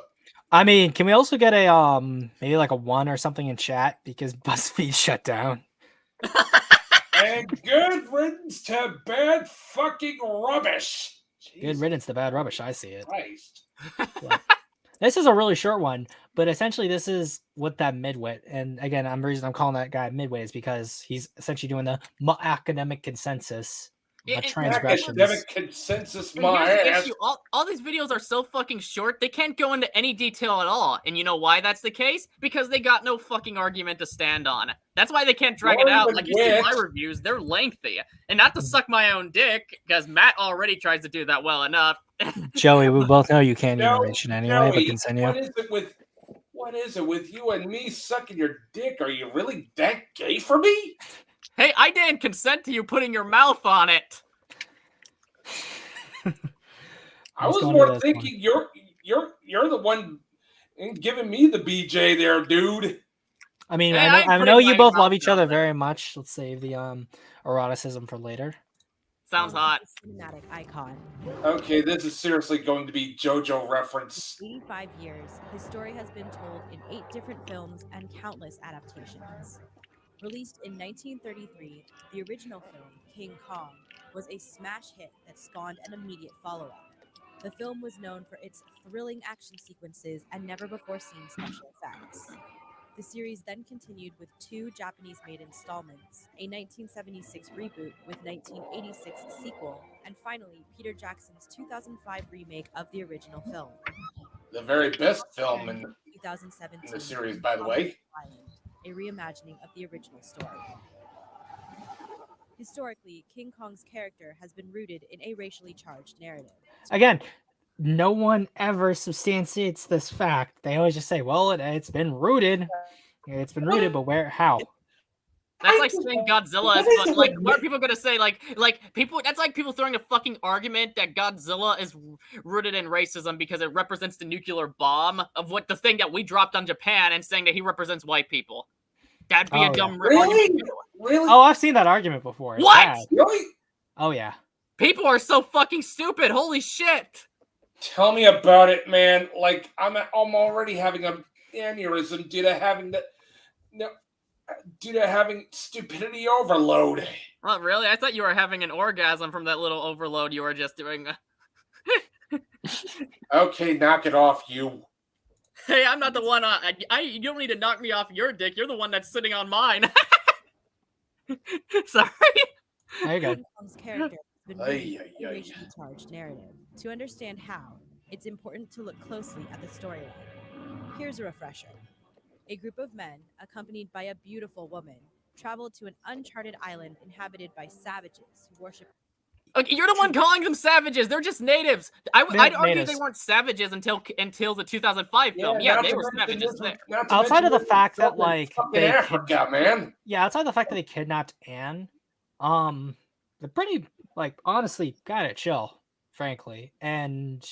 I mean, can we also get a maybe like a 1 or something in chat because BuzzFeed shut down? And good riddance to bad fucking rubbish. Good riddance to bad rubbish. I see it. Christ. This is a really short one, but essentially this is what that midwit. And again, the reason I'm calling that guy midwit is because he's essentially doing the academic consensus Yeah, The and transgressions. Academic consensus, And here's my the ass. issue. All these videos are so fucking short, they can't go into any detail at all. And you know why that's the case? Because they got no fucking argument to stand on. That's why they can't drag it Or out. even Like, you see my wit. reviews, they're lengthy. And not to suck my own dick, because Matt already tries to do that well enough. Joey, we both know you can't even Joey, reach it anyway, but Joey, continue. what is it with you and me sucking your dick? Are you really that gay for me? Hey, I didn't consent to you putting your mouth on it. I was more thinking you're the one giving me the BJ there, dude. I mean, Hey, I putting know you my both mouth love each out other there. very much. Let's save the eroticism for later. Sounds hot. Cinematic icon. Okay, this is seriously going to be JoJo reference. 85 years, his story has been told in 8 different films and countless adaptations. Released in 1933, the original film, King Kong, was a smash hit that spawned an immediate follow-up. The film was known for its thrilling action sequences and never-before-seen special effects. The series then continued with 2 Japanese-made installments, a 1976 reboot with 1986 sequel, and finally Peter Jackson's 2005 remake of the original film. The very best film in 2017 the series, by the way. Island, a reimagining of the original story. Historically, King Kong's character has been rooted in a racially charged narrative. Again, no one ever substantiates this fact. They always just say, well, it's been rooted. It's been rooted, but where? How? That's like saying Godzilla is, but like, what are people gonna say? Like people. That's like people throwing a fucking argument that Godzilla is rooted in racism because it represents the nuclear bomb of what the thing that we dropped on Japan, and saying that he represents white people. That'd be a dumb argument. Really? Oh, I've seen that argument before. It's What? bad. Really? Oh yeah. People are so fucking stupid. Holy shit. Tell me about it, man. Like I'm already having an aneurysm due to having stupidity overload. Oh, really? I thought you were having an orgasm from that little overload you were just doing. Okay, knock it off, you. Hey, I'm not the one. You don't need to knock me off your dick. You're the one that's sitting on mine. Sorry. There you go. King Kong's character has been rooted in a racially charged narrative. To understand how, it's important to look closely at the storyline. Here's a refresher. A group of men, accompanied by a beautiful woman, traveled to an uncharted island inhabited by savages who worship. Okay, you're the one calling them savages. They're just natives. I'd argue natives. they weren't savages until the 2005 film. Yeah, they were savages there. Outside of the fact that like fucking Africa, man. Yeah, outside of the fact that they kidnapped Anne, they're pretty like honestly kind of chill, frankly. And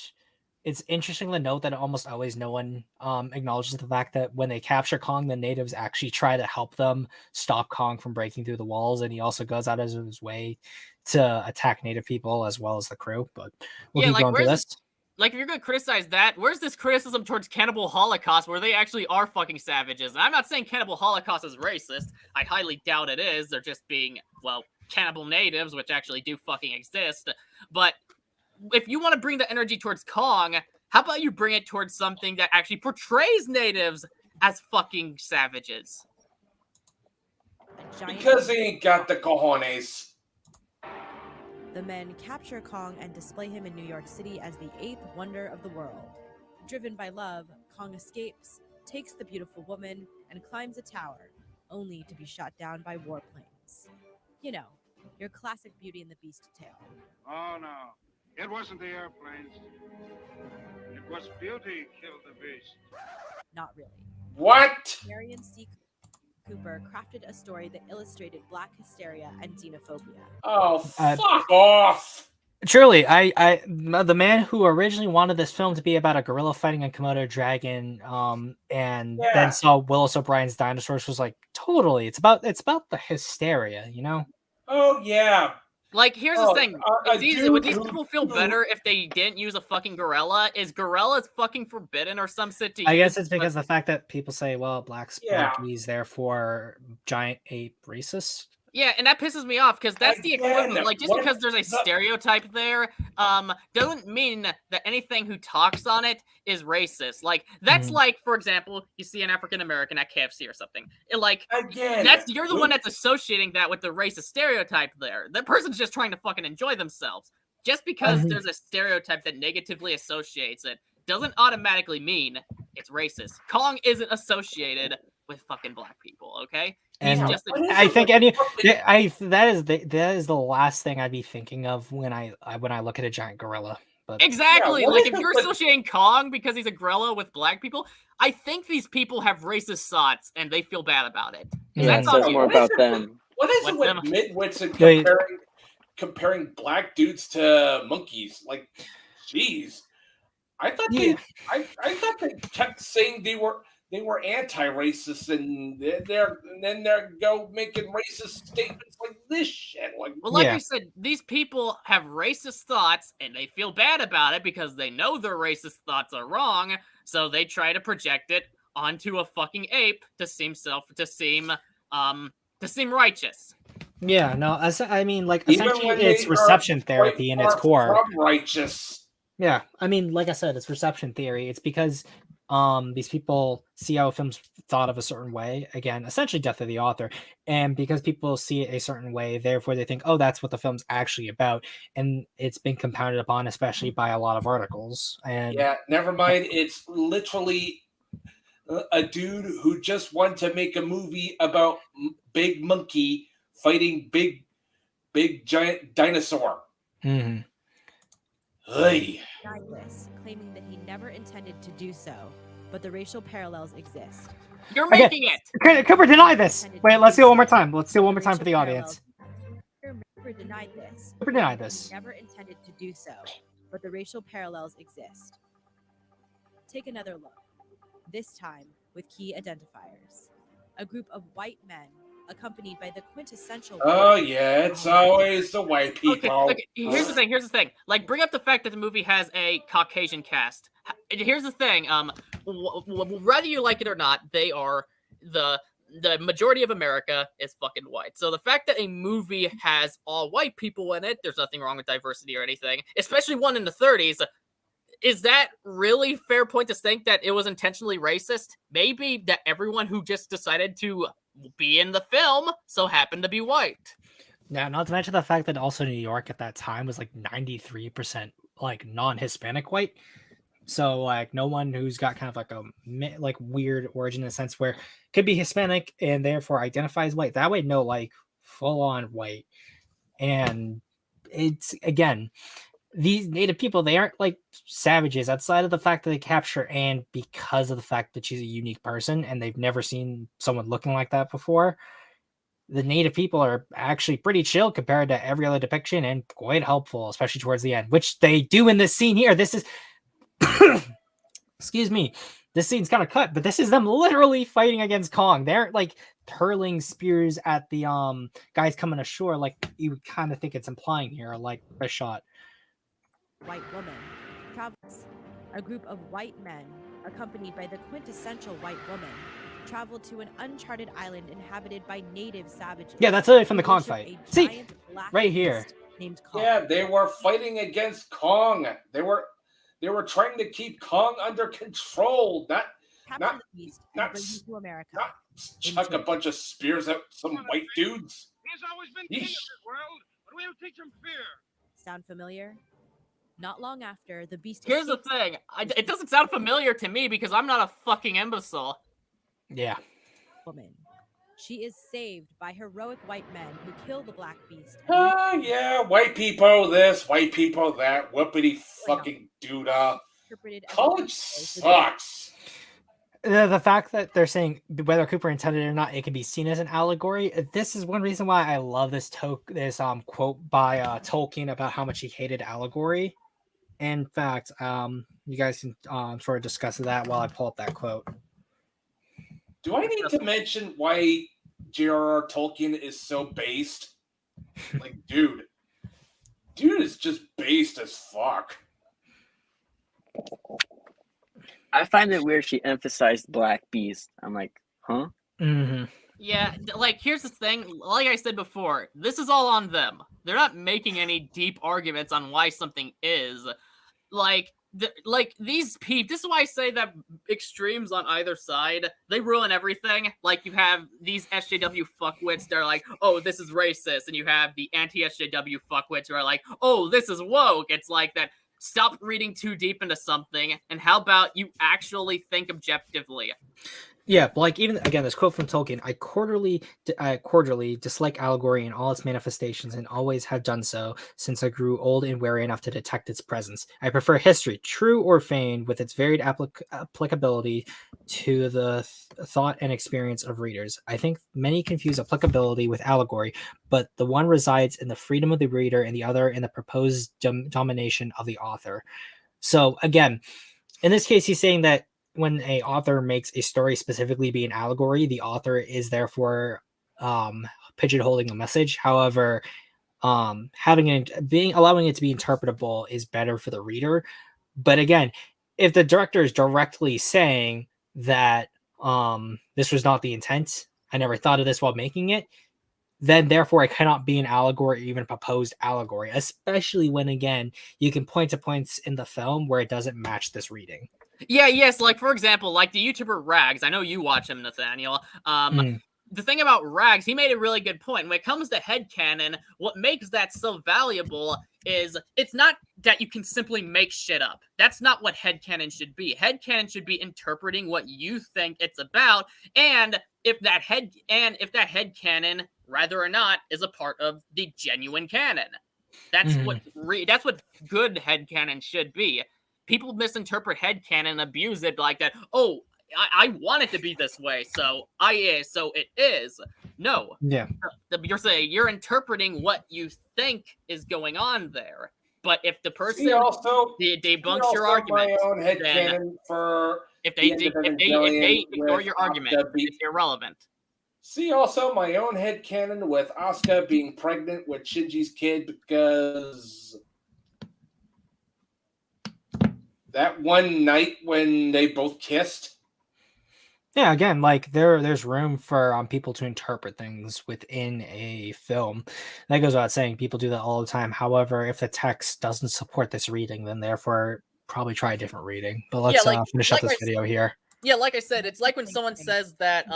it's interesting to note that almost always no one acknowledges the fact that when they capture Kong, the natives actually try to help them stop Kong from breaking through the walls, and he also goes out of his way to attack native people as well as the crew. But we'll keep going through this. Like, if you're gonna criticize that, where's this criticism towards Cannibal Holocaust where they actually are fucking savages? And I'm not saying Cannibal Holocaust is racist. I highly doubt it is. They're just being, well, cannibal natives, which actually do fucking exist. But if you want to bring the energy towards Kong, how about you bring it towards something that actually portrays natives as fucking savages? Because they ain't got the cojones. The men capture Kong and display him in New York City as the 8th wonder of the world. Driven by love, Kong escapes, takes the beautiful woman, and climbs a tower, only to be shot down by warplanes. You know, your classic Beauty and the Beast tale. Oh, no. It wasn't the airplanes. It was Beauty killed the beast. Not really. What? Marion C. Cooper crafted a story that illustrated Black hysteria and xenophobia. Oh, fuck off! Truly, the man who originally wanted this film to be about a gorilla fighting a Komodo dragon, and then saw Willis O'Brien's Dinosaurs was like, totally, it's about the hysteria, you know? Oh yeah. Like, here's the thing. Would these people feel better if they didn't use a fucking gorilla? Is gorillas fucking forbidden or some shit to use? I guess it's because the fact that people say, well, black's monkeys, therefore giant ape racist. Yeah, and that pisses me off because that's the equivalent. Like, just because there's a stereotype there, doesn't mean that anything who talks on it is racist. Like, that's like, for example, you see an African American at KFC or something. You're the one that's associating that with the racist stereotype there. That person's just trying to fucking enjoy themselves. Just because there's a stereotype that negatively associates it doesn't automatically mean it's racist. Kong isn't associated with fucking black people, okay? And I think that is the last thing I'd be thinking of when I look at a giant gorilla. But exactly, like if you're associating Kong because he's a gorilla with black people, I think these people have racist thoughts and they feel bad about it. Yeah, it says more about them. What is it with midwits and comparing black dudes to monkeys? Like, jeez, I thought they kept saying they were anti-racist, and then they're go making racist statements like this shit. Like, I said, these people have racist thoughts, and they feel bad about it because they know their racist thoughts are wrong. So they try to project it onto a fucking ape to seem righteous. Yeah, no, I mean, like, essentially, it's reception therapy in its core. Righteous. Yeah, I mean, like I said, it's reception theory. It's because these people see how a film's thought of a certain way. Again, essentially death of the author. And because people see it a certain way, therefore they think, oh, that's what the film's actually about. And it's been compounded upon, especially by a lot of articles. And yeah, never mind. It's literally a dude who just wanted to make a movie about big monkey fighting big giant dinosaur. Mm-hmm. Hey. This, claiming that he never intended to do so, but the racial parallels exist. You're making it. Cooper, deny this. Wait, let's do it one more time. Let's do it one more time for the audience. Cooper denied this. Cooper denied this. He never intended to do so, but the racial parallels exist. Take another look. This time with key identifiers. A group of white men accompanied by the quintessential. Oh yeah, it's always the white people. Okay. Here's the thing. Like, bring up the fact that the movie has a Caucasian cast. Here's the thing. Whether you like it or not, they are the majority of America is fucking white. So the fact that a movie has all white people in it, there's nothing wrong with diversity or anything, especially one in the 30s. Is that really fair point to think that it was intentionally racist? Maybe that everyone who just decided to be in the film so happened to be white. Yeah, not to mention the fact that also New York at that time was like 93% like non-Hispanic white. So like no one who's got kind of like a like weird origin in a sense where could be Hispanic and therefore identifies white. That way, no, like full on white. And it's again, these native people, they aren't like savages outside of the fact that they capture Anne because of the fact that she's a unique person and they've never seen someone looking like that before. The native people are actually pretty chill compared to every other depiction and quite helpful, especially towards the end, which they do in this scene here. This is, excuse me, this scene's kind of cut, but this is them literally fighting against Kong. They're like hurling spears at the guys coming ashore, like you would kind of think it's implying here, like a shot. White woman travels. A group of white men, accompanied by the quintessential white woman, traveled to an uncharted island inhabited by native savages. Yeah, that's it from the Kong fight. See, right here. Named Kong. Yeah, they were fighting against Kong. They were trying to keep Kong under control. Not to America. Not chuck a bunch of spears at some white dudes. He's always been king of this world, but we'll teach him fear. Sound familiar? Not long after, the beast. Here's the thing. It doesn't sound familiar to me because I'm not a fucking imbecile. Yeah. Woman. She is saved by heroic white men who kill the black beast. Yeah, white people this, white people that, whoopity fucking doodah. College sucks. The fact that they're saying whether Cooper intended it or not, it can be seen as an allegory. This is one reason why I love this quote by Tolkien about how much he hated allegory. In fact, you guys can sort of discuss that while I pull up that quote. Do I need to mention why J.R.R. Tolkien is so based? Like, dude is just based as fuck. I find it weird she emphasized Black Beast. I'm like, huh? Mm-hmm. Yeah, like, here's the thing. Like I said before, this is all on them. They're not making any deep arguments on why something is. Like, these people. This is why I say that extremes on either side, they ruin everything. Like, you have these SJW fuckwits that are like, oh, this is racist. And you have the anti-SJW fuckwits who are like, oh, this is woke. It's like that. Stop reading too deep into something, and how about you actually think objectively? Yeah, but like even again, this quote from Tolkien: "I cordially dislike allegory in all its manifestations, and always have done so since I grew old and wary enough to detect its presence. I prefer history, true or feigned, with its varied applicability to the thought and experience of readers. I think many confuse applicability with allegory, but the one resides in the freedom of the reader, and the other in the proposed domination of the author." So again, in this case, he's saying that when a author makes a story specifically be an allegory, the author is therefore pigeonholing a message. However, having it being allowing it to be interpretable is better for the reader. But again, if the director is directly saying that this was not the intent, I never thought of this while making it, then therefore it cannot be an allegory or even a proposed allegory, especially when again you can point to points in the film where it doesn't match this reading. Yeah, yes, like, for example, like the YouTuber Rags. I know you watch him, Nathaniel. The thing about Rags, he made a really good point. When it comes to headcanon, what makes that so valuable is it's not that you can simply make shit up. That's not what headcanon should be. Headcanon should be interpreting what you think it's about, and if that headcanon, rather or not, is a part of the genuine canon. That's what good headcanon should be. People misinterpret headcanon and abuse it like that. Oh, I want it to be this way, so it is. No. Yeah. You're saying you're interpreting what you think is going on there. But if the person debunks your argument, my own then headcanon for if they ignore your argument, it's irrelevant. See also my own headcanon with Asuka being pregnant with Shinji's kid because that one night when they both kissed. Yeah, again, like there's room for people to interpret things within a film. That goes without saying. People do that all the time. However, if the text doesn't support this reading, then therefore probably try a different reading. But let's finish up this video here. Yeah, like I said, it's like when someone says that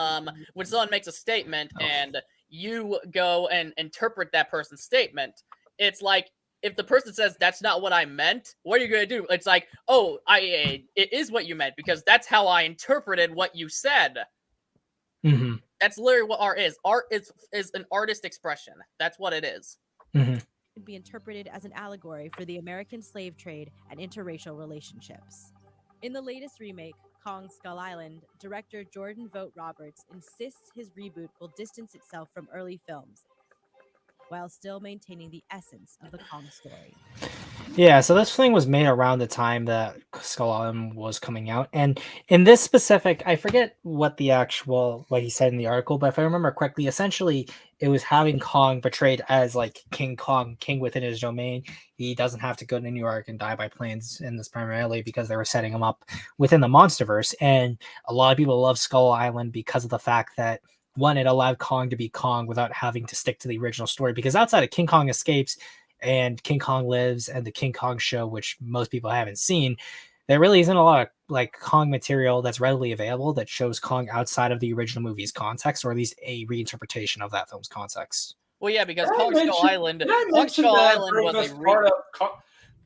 when someone makes a statement and you go and interpret that person's statement, it's like, if the person says that's not what I meant, what are you gonna do? It's like, oh, it is what you meant because that's how I interpreted what you said. Mm-hmm. That's literally what art is. Art is an artist expression. That's what it is. Mm-hmm. Could be interpreted as an allegory for the American slave trade and interracial relationships. In the latest remake, Kong Skull Island, director Jordan Vogt Roberts insists his reboot will distance itself from early films, while still maintaining the essence of the Kong story. Yeah, so this thing was made around the time that Skull Island was coming out, and in this specific, I forget what he said in the article, but if I remember correctly, essentially it was having Kong portrayed as like King Kong, king within his domain. He doesn't have to go to New York and die by planes in this primarily because they were setting him up within the MonsterVerse, and a lot of people love Skull Island because of the fact that one, it allowed Kong to be Kong without having to stick to the original story, because outside of King Kong Escapes and King Kong Lives and the King Kong show, which most people haven't seen, there really isn't a lot of like Kong material that's readily available that shows Kong outside of the original movie's context, or at least a reinterpretation of that film's context. Well, yeah, because Kong Skull Island was a part of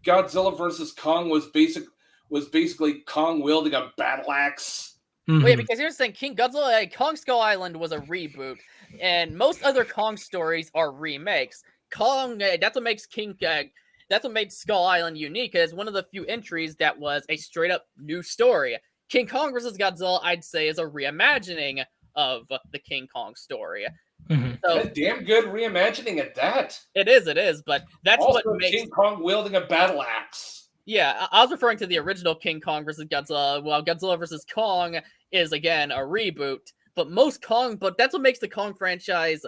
Godzilla versus Kong was basically Kong wielding a battle axe. Mm-hmm. Wait, because here's the thing: Kong Skull Island was a reboot, and most other Kong stories are remakes. That's what made Skull Island unique. Is one of the few entries that was a straight up new story. King Kong vs. Godzilla, I'd say, is a reimagining of the King Kong story. Mm-hmm. So, a damn good reimagining at that. It is, but that's also what makes King Kong wielding a battle axe. Yeah, I was referring to the original King Kong vs. Godzilla. Well, Godzilla vs. Kong is again a reboot, but that's what makes the Kong franchise.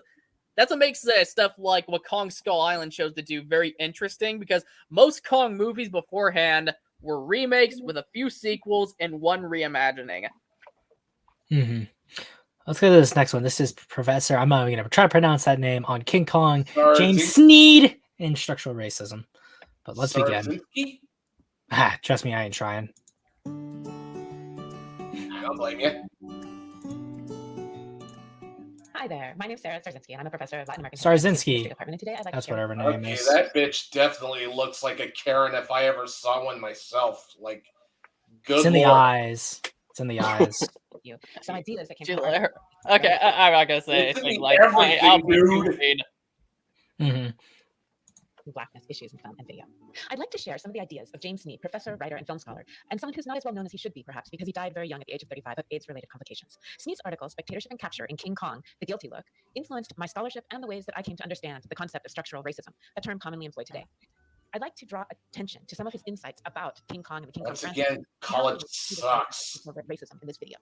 That's what makes stuff like what Kong Skull Island chose to do very interesting, because most Kong movies beforehand were remakes with a few sequels and one reimagining. Mm-hmm. Let's go to this next one. This is Professor. I'm not even going to try to pronounce that name on King Kong. James Sneed in Structural Racism. But let's begin. Trust me, I ain't trying. I don't blame you. Hi there, my name is Sarah Starzinski, and I'm a professor of Latin American Starzinski. Department. And today I'd like That's to share whatever her name is. That bitch definitely looks like a Karen if I ever saw one myself. Like, good It's in the Lord. eyes. It's in the eyes. you. Some ideas that came She from let Okay, I'm not gonna say It's in anything the like everything, dude. Mm-hmm. Blackness, issues in film and video. I'd like to share some of the ideas of James Sneed, professor, writer, and film scholar, and someone who's not as well known as he should be, perhaps, because he died very young at the age of 35 of AIDS-related complications. Sneed's article, Spectatorship and Capture in King Kong, The Guilty Look, influenced my scholarship and the ways that I came to understand the concept of structural racism, a term commonly employed today. I'd like to draw attention to some of his insights about King Kong and the King Kong franchise. Again, college sucks. Racism in this video.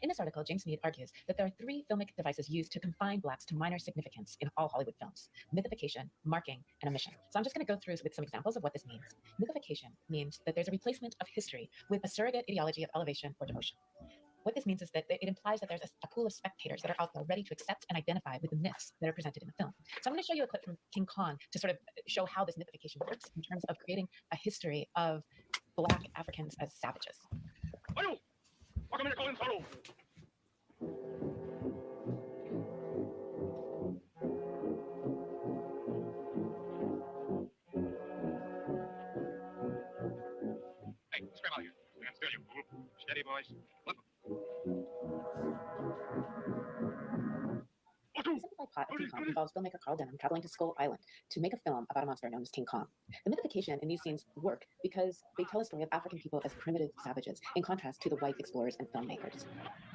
In this article, James Sneed argues that there are three filmic devices used to confine blacks to minor significance in all Hollywood films: mythification, marking, and omission. So I'm just going to go through with some examples of what this means. Mythification means that there's a replacement of history with a surrogate ideology of elevation or devotion. What this means is that it implies that there's a pool of spectators that are out there ready to accept and identify with the myths that are presented in the film. So I'm going to show you a clip from King Kong to sort of show how this mythification works in terms of creating a history of Black Africans as savages. Hey, scram out of here. I can steal you. Steady, boys. The simplified plot of King Kong involves filmmaker Carl Denham traveling to Skull Island to make a film about a monster known as King Kong. The mythification in these scenes work because they tell a story of African people as primitive savages, in contrast to the white explorers and filmmakers.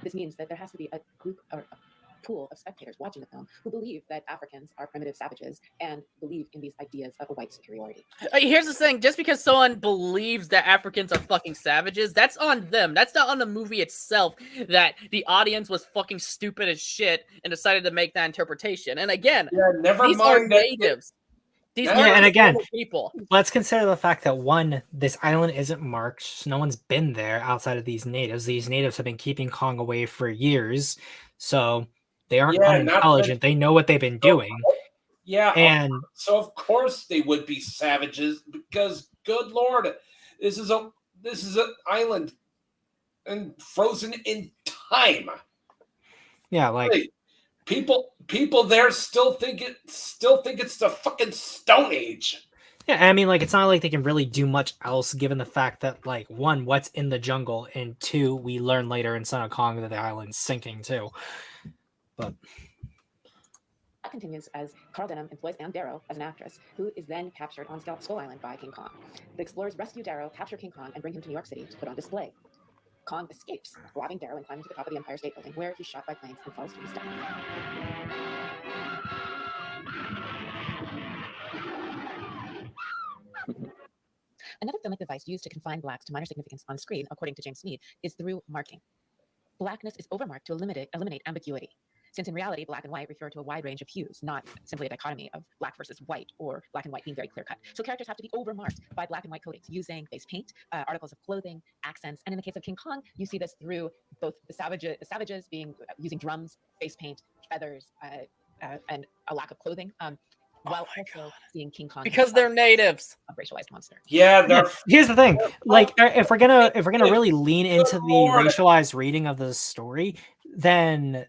This means that there has to be a group or a pool of spectators watching the film who believe that Africans are primitive savages and believe in these ideas of a white superiority. Here's the thing, just because someone believes that Africans are fucking savages, that's on them. That's not on the movie itself, that the audience was fucking stupid as shit and decided to make that interpretation. And again, these are natives. These are and again, people. Let's consider the fact that one, this island isn't marked. No one's been there outside of these natives. These natives have been keeping Kong away for years. So they aren't unintelligent. They know what they've been doing. Yeah, and so of course they would be savages because, good Lord, this is an island and frozen in time. Yeah, like people there still think it's the fucking Stone Age. Yeah, I mean, like, it's not like they can really do much else given the fact that, like, one, what's in the jungle, and two, we learn later in Son of Kong that the island's sinking too. But that continues as Carl Denham employs Anne Darrow as an actress, who is then captured on Skull Island by King Kong. The explorers rescue Darrow, capture King Kong, and bring him to New York City to put on display. Kong escapes, robbing Darrow and climbing to the top of the Empire State Building, where he's shot by planes and falls to his death. Another filmic device used to confine blacks to minor significance on screen, according to James Sneed, is through marking. Blackness is overmarked to eliminate ambiguity, since in reality, black and white refer to a wide range of hues, not simply a dichotomy of black versus white, or black and white being very clear-cut. So characters have to be overmarked by black and white coatings using face paint, articles of clothing, accents, and in the case of King Kong, you see this through both the savages using drums, face paint, feathers, and a lack of clothing. While also seeing King Kong because they're natives, a racialized monster. Yeah, here's the thing: like, if we're gonna really lean into the racialized reading of the story, then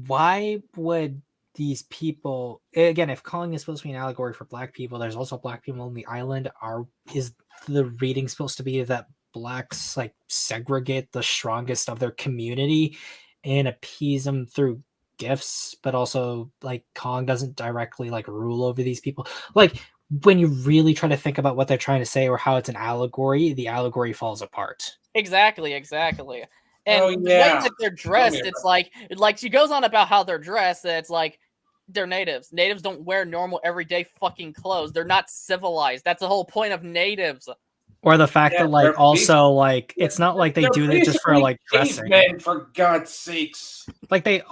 why would these people, again, if Kong is supposed to be an allegory for black people, there's also black people on the island. Is the reading supposed to be that blacks like segregate the strongest of their community and appease them through gifts, but also like Kong doesn't directly like rule over these people? Like, when you really try to think about what they're trying to say or how it's an allegory, the allegory falls apart. Exactly. And the way that they're dressed, it's like she goes on about how they're dressed. It's like they're natives. Natives don't wear normal everyday fucking clothes. They're not civilized. That's the whole point of natives. Or the fact that like also like it's not like they do it just for like dressing. Men, for God's sakes. Like they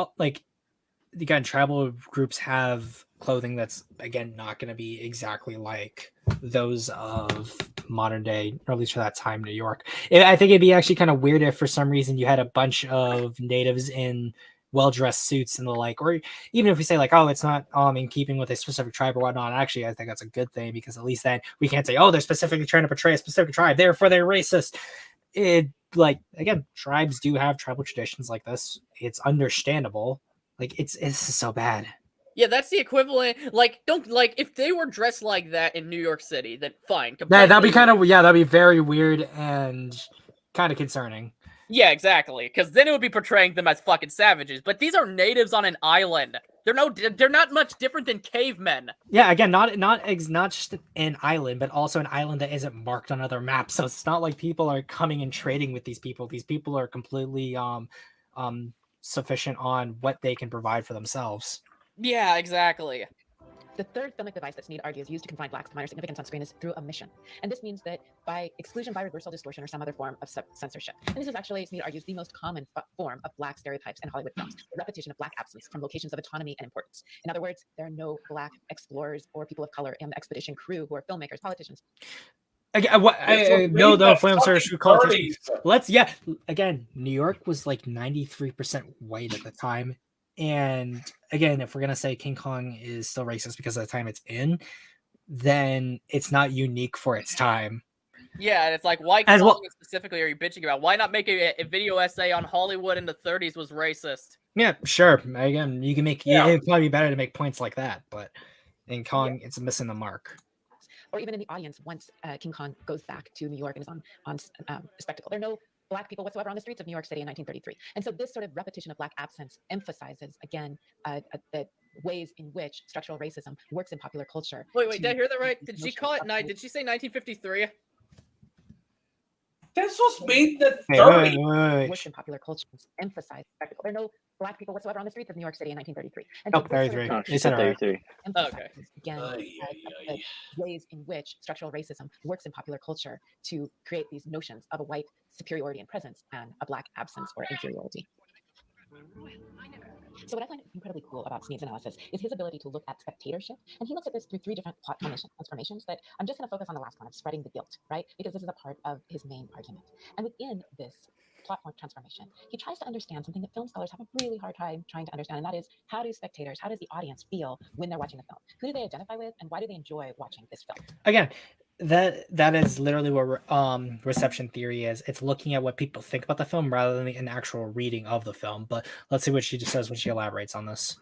again, tribal groups have clothing that's again not going to be exactly like those of modern day, or at least for that time, New York. I think it'd be actually kind of weird if for some reason you had a bunch of natives in well-dressed suits and the like, or even if we say like, oh, it's not in keeping with a specific tribe or whatnot, actually I think that's a good thing, because at least then we can't say, oh, they're specifically trying to portray a specific tribe, therefore they're racist. It, like, again, tribes do have tribal traditions like this. It's understandable. Like, it's so bad. Yeah, that's the equivalent. Like, don't like if they were dressed like that in New York City, then fine. That'd be kind of, yeah, that'd be very weird and kind of concerning. Yeah, exactly. Because then it would be portraying them as fucking savages. But these are natives on an island. They're not much different than cavemen. Yeah, again, not just an island, but also an island that isn't marked on other maps. So it's not like people are coming and trading with these people. These people are completely sufficient on what they can provide for themselves. Yeah, exactly. The third filmic device that Snead argues used to confine blacks to minor significance on screen is through omission. And this means that by exclusion, by reversal, distortion, or some other form of censorship. And this is actually, Snead argues, the most common form of black stereotypes in Hollywood films, the repetition of black absence from locations of autonomy and importance. In other words, there are no black explorers or people of color in the expedition crew who are filmmakers, politicians. Again, no film stars who call it. Let's, again, New York was like 93% white at the time. And again, if we're gonna say King Kong is still racist because of the time it's in, then it's not unique for its time. Yeah, and it's like, why Kong specifically are you bitching about? Why not make a video essay on Hollywood in the 30s was racist? Yeah, sure. Again, you can make it'd probably be better to make points like that, but in Kong, it's missing the mark. Or even in the audience, once King Kong goes back to New York and is on spectacle, there are no black people whatsoever on the streets of New York City in 1933. And so this sort of repetition of black absence emphasizes, again, the ways in which structural racism works in popular culture. Wait, did I hear that right? Did she call it did she say 1953? This was made in the 30s. Works in popular culture emphasize spectacle. There are no black people whatsoever on the streets of New York City in 1933. And so 33. They said 33. Okay. Again, the ways in which structural racism works in popular culture to create these notions of a white superiority and presence and a black absence or inferiority. So what I find incredibly cool about Snead's analysis is his ability to look at spectatorship. And he looks at this through three different plot transformations that I'm just going to focus on the last one of spreading the guilt, right? Because this is a part of his main argument. And within this plot transformation, he tries to understand something that film scholars have a really hard time trying to understand, and that is, how do spectators, how does the audience feel when they're watching the film? Who do they identify with, and why do they enjoy watching this film? Again, that is literally what reception theory is. It's looking at what people think about the film rather than an actual reading of the film. But let's see what she just says when she elaborates on this.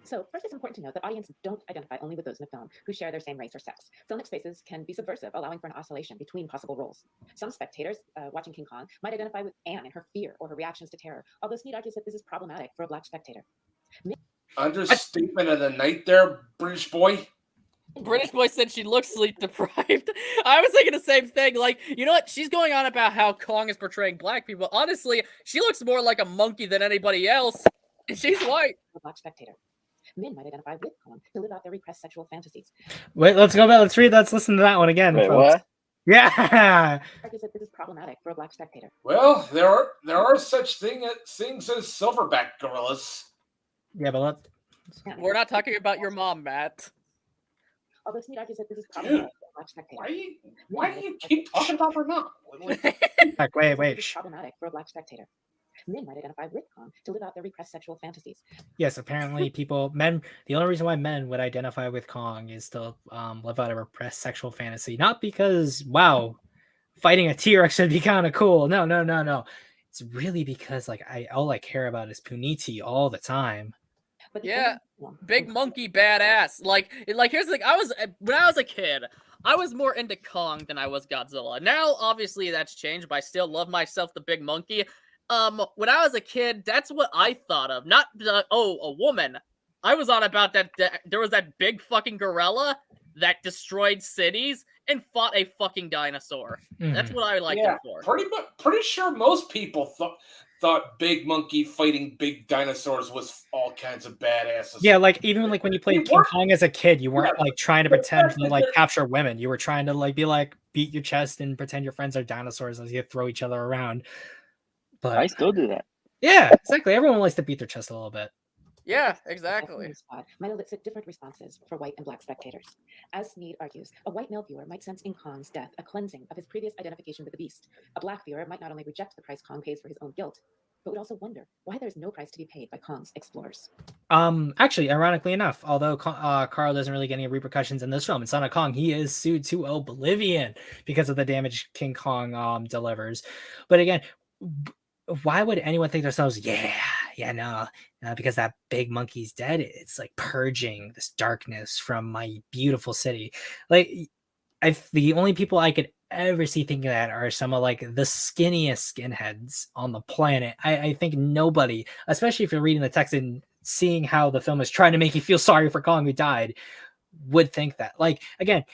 So first, it's important to note that audiences don't identify only with those in the film who share their same race or sex. Filmic spaces can be subversive, allowing for an oscillation between possible roles. Some spectators watching King Kong might identify with Anne and her fear or her reactions to terror, although Snead argues that this is problematic for a black spectator. Understatement of the night there, British boy. British boy said she looks sleep deprived. I was thinking the same thing. Like, you know what? She's going on about how Kong is portraying black people. Honestly, she looks more like a monkey than anybody else. She's white. A black spectator. Men might identify with Kong to live out their repressed sexual fantasies. Wait, let's go back. Let's read. Let's listen to that one again. Wait, folks. what? Yeah. Argues that this is problematic for a black spectator. Well, there are such things as silverback gorillas. Yeah, but we're not talking about your mom, Matt. Although Snead argues that this is problematic for a black spectator. Why do you keep talking about her now? Wait. Problematic for a black spectator. Men might identify with Kong to live out their repressed sexual fantasies. Yes, apparently men, the only reason why men would identify with Kong is to live out a repressed sexual fantasy. Not because, wow, fighting a T-Rex would be kind of cool. No. It's really because, like, all I care about is Puniti all the time. But yeah, big monkey badass. Like here's the thing. When I was a kid, I was more into Kong than I was Godzilla. Now, obviously, that's changed, but I still love myself the big monkey. When I was a kid, that's what I thought of. Not a woman. I was on about that there was that big fucking gorilla that destroyed cities and fought a fucking dinosaur. Mm-hmm. That's what I liked it for. Pretty sure most people thought big monkey fighting big dinosaurs was all kinds of badasses. Yeah, like even like when you played King Kong as a kid, you weren't like trying to pretend to like capture women. You were trying to like be like beat your chest and pretend your friends are dinosaurs as you throw each other around. But I still do that. Yeah, exactly. Everyone likes to beat their chest a little bit. Yeah, exactly. Might elicit different responses for white and black spectators. As Snead argues, a white male viewer might sense in Kong's death a cleansing of his previous identification with the beast. A black viewer might not only reject the price Kong pays for his own guilt, but would also wonder why there is no price to be paid by Kong's explorers. Actually, ironically enough, although Carl doesn't really get any repercussions in this film, in Son of Kong, he is sued to oblivion because of the damage King Kong delivers. But again, why would anyone think to themselves, no, because that big monkey's dead, it's like purging this darkness from my beautiful city. Like, the only people I could ever see thinking that are some of like the skinniest skinheads on the planet. I think nobody, especially if you're reading the text and seeing how the film is trying to make you feel sorry for Kong who died, would think that. Like, again,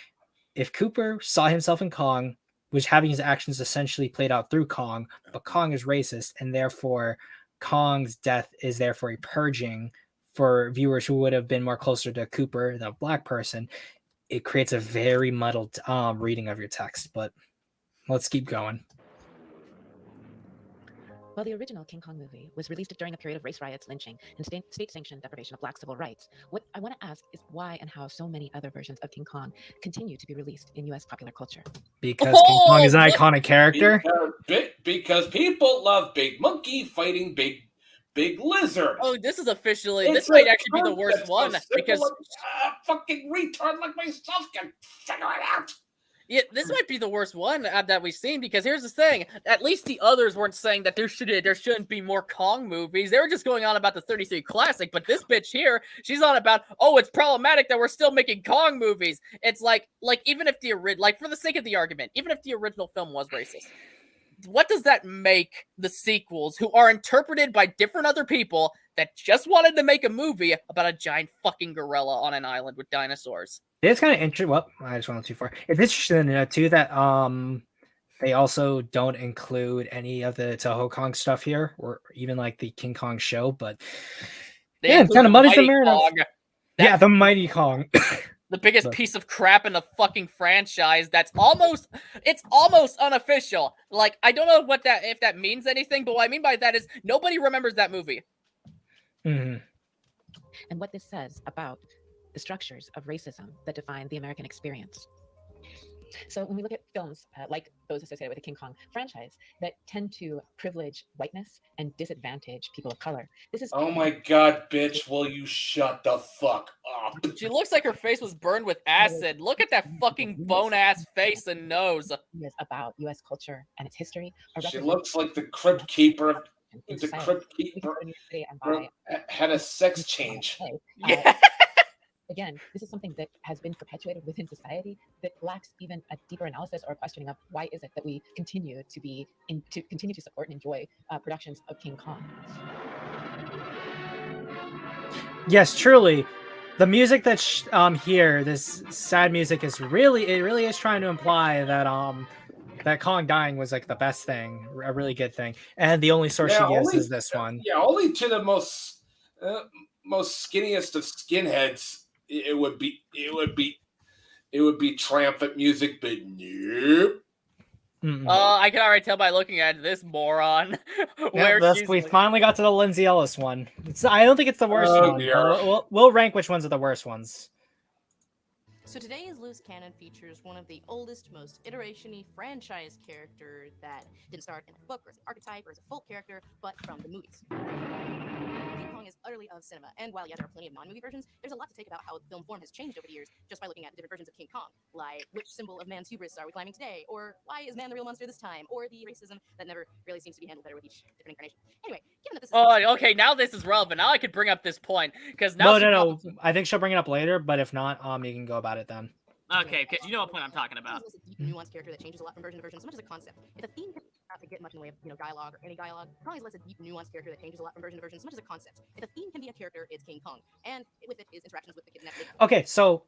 if Cooper saw himself in Kong, was having his actions essentially played out through Kong, but Kong is racist, and therefore Kong's death is therefore a purging for viewers who would have been more closer to Cooper, the black person, it creates a very muddled reading of your text. But let's keep going. While the original King Kong movie was released during a period of race riots, lynching, and state-sanctioned deprivation of black civil rights, what I want to ask is why and how so many other versions of King Kong continue to be released in U.S. popular culture. Because King Kong is an iconic character. Because people love big monkey fighting big lizard. Oh, this is officially. This might actually be the worst one because fucking retard like myself can figure it out. Yeah, this might be the worst one that we've seen, because here's the thing. At least the others weren't saying that there shouldn't be more Kong movies. They were just going on about the 33 classic, but this bitch here, she's on about, oh, it's problematic that we're still making Kong movies. It's like even if for the sake of the argument, even if the original film was racist, what does that make the sequels, who are interpreted by different other people that just wanted to make a movie about a giant fucking gorilla on an island with dinosaurs? It's kind of interesting. Well, I just went too far. It's interesting to know too that they also don't include any of the Toho Kong stuff here, or even like the King Kong show. But yeah, kind of muddies the narrative. Yeah, the Mighty Kong. The biggest piece of crap in the fucking franchise. It's almost unofficial. Like, I don't know if that means anything, but what I mean by that is nobody remembers that movie. Mm-hmm. And what this says about the structures of racism that define the American experience. So when we look at films like those associated with the King Kong franchise that tend to privilege whiteness and disadvantage people of color, this is— Oh my god, bitch, will you shut the fuck up? She looks like her face was burned with acid. Look at that fucking bone-ass face and nose. About U.S. culture and its history. She looks like the Crypt Keeper. The Crypt Keeper had a sex change. Yeah. Again, this is something that has been perpetuated within society that lacks even a deeper analysis or questioning of why is it that we continue to support and enjoy productions of King Kong. Yes, truly. The music that's here, this sad music, is really is trying to imply that that Kong dying was like the best thing, a really good thing, and the only source she gives is this one. Yeah, only to the most skinniest of skinheads. It would be triumphant music, but nope. I can already tell by looking at this moron. We finally got to the Lindsay Ellis one. I don't think it's the worst one. We'll rank which ones are the worst ones. So today's Loose Cannon features one of the oldest, most iteration-y franchise character that didn't start in a book or as an archetype or as a folk character, but from the movies. King Kong is utterly of cinema, and while there are plenty of non-movie versions, there's a lot to take about how the film form has changed over the years just by looking at the different versions of King Kong, like which symbol of man's hubris are we climbing today, or why is man the real monster this time, or the racism that never really seems to be handled better with each different incarnation. Anyway, given that this is— okay, now this is relevant. Now I could bring up this point, because now— No. I think she'll bring it up later, but if not, you can go about it then. Okay, because you know what point I'm talking about. Kong is a deep, nuanced character that changes a lot from version to version, so much as a concept. If a theme can get much in the way of dialogue or any dialogue, Kong is less a deep, nuanced character that changes a lot from version to version, so much as a concept. If a theme can be a character, it's King Kong, and with it is interactions with the kidnapped. Okay, so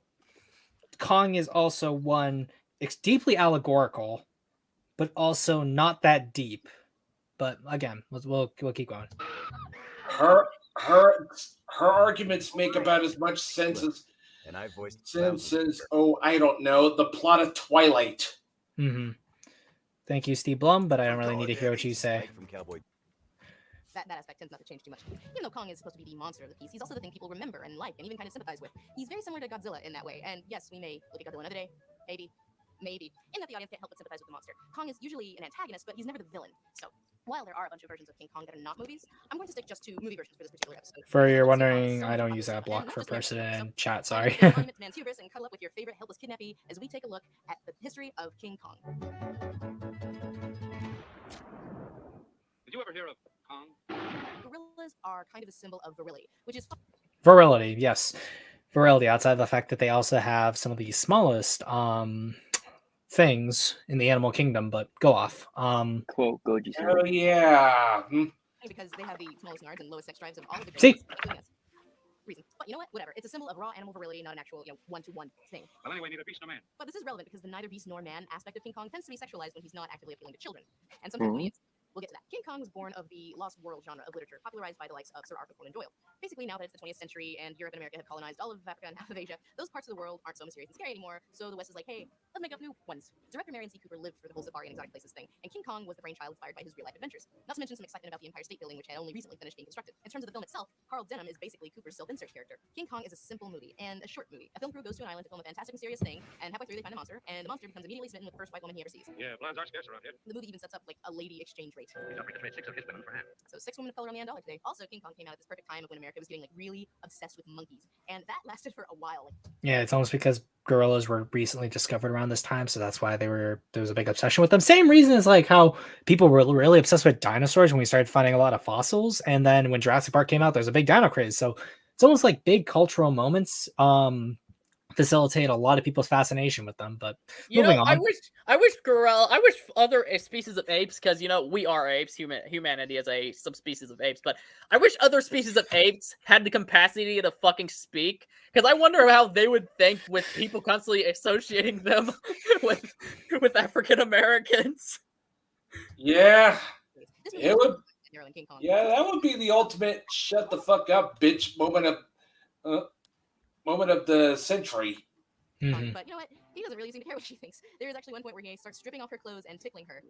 Kong is also one. It's deeply allegorical, but also not that deep. But again, we'll keep going. Her arguments make about as much sense as. And I voiced says, I don't know, the plot of Twilight. Mm-hmm. Thank you, Steve Blum, but I don't really need to hear what you say. That aspect tends not to change too much. Even though Kong is supposed to be the monster of the piece, he's also the thing people remember and like and even kind of sympathize with. He's very similar to Godzilla in that way. And yes, we may look at Godzilla another day. Maybe. In that the audience can't help but sympathize with the monster. Kong is usually an antagonist, but he's never the villain. So While there are a bunch of versions of King Kong that are not movies, I'm going to stick just to movie versions for this particular episode. For because you're let's see, Kong is wondering, so I don't much use fun that to watch, and block not for just weird. person So in chat. let's Sorry. take a monument to man's hubris and cuddle up with your favorite helpless kidnappee as we take a look at the history of King Kong. Did you ever hear of Kong? Gorillas are kind of a symbol of virility, which is fun. Virility, yes. Virility, outside of the fact that they also have some of the smallest things in the animal kingdom, but go off. Quote Goji. Oh yeah. Because they have the smallest nards and lowest sex drives of all of the See? gorillas, including us. Reason. But you know what? Whatever. It's a symbol of raw animal virility, not an actual, one-to-one thing. Well, anyway, neither beast nor man. But this is relevant because the neither beast nor man aspect of King Kong tends to be sexualized when he's not actively appealing to children. And sometimes when he is. We'll get to that. King Kong was born of the lost world genre of literature, popularized by the likes of Sir Arthur Conan Doyle. Basically, now that it's the 20th century and Europe and America have colonized all of Africa and half of Asia, those parts of the world aren't so mysterious and scary anymore, so the West is like, hey, let's make up new ones. Director Marion C. Cooper lived for the whole safari and exotic places thing, and King Kong was the brainchild inspired by his real-life adventures. Not to mention some excitement about the Empire State Building, which had only recently finished being constructed. In terms of the film itself, Carl Denham is basically Cooper's self-insert character. King Kong is a simple movie, and a short movie. A film crew goes to an island to film a fantastic mysterious thing, and halfway through they find a monster, and the monster becomes immediately smitten with the first white woman he ever sees. Yeah, blondes are scarce around here. The movie even sets up like a lady exchange rate. He's offering to trade 6 of his women for half. So 6 women of color on the $1 today. Also, King Kong came out at this perfect time of when America was getting like really obsessed with monkeys, and that lasted for a while. Yeah, it's almost because gorillas were recently discovered around this time, so that's why there was a big obsession with them. Same reason as like how people were really obsessed with dinosaurs when we started finding a lot of fossils, and then when Jurassic Park came out, there's a big dino craze. So it's almost like big cultural moments facilitate a lot of people's fascination with them. But moving on. I wish other species of apes, because we are apes. Humanity is a subspecies of apes, but I wish other species of apes had the capacity to fucking speak, because I wonder how they would think with people constantly associating them with African Americans. Yeah, it would. Yeah, that would be the ultimate shut the fuck up, bitch moment of the century. Mm-hmm. But you know what? He doesn't really seem to care what she thinks. There is actually one point where he starts stripping off her clothes and tickling her.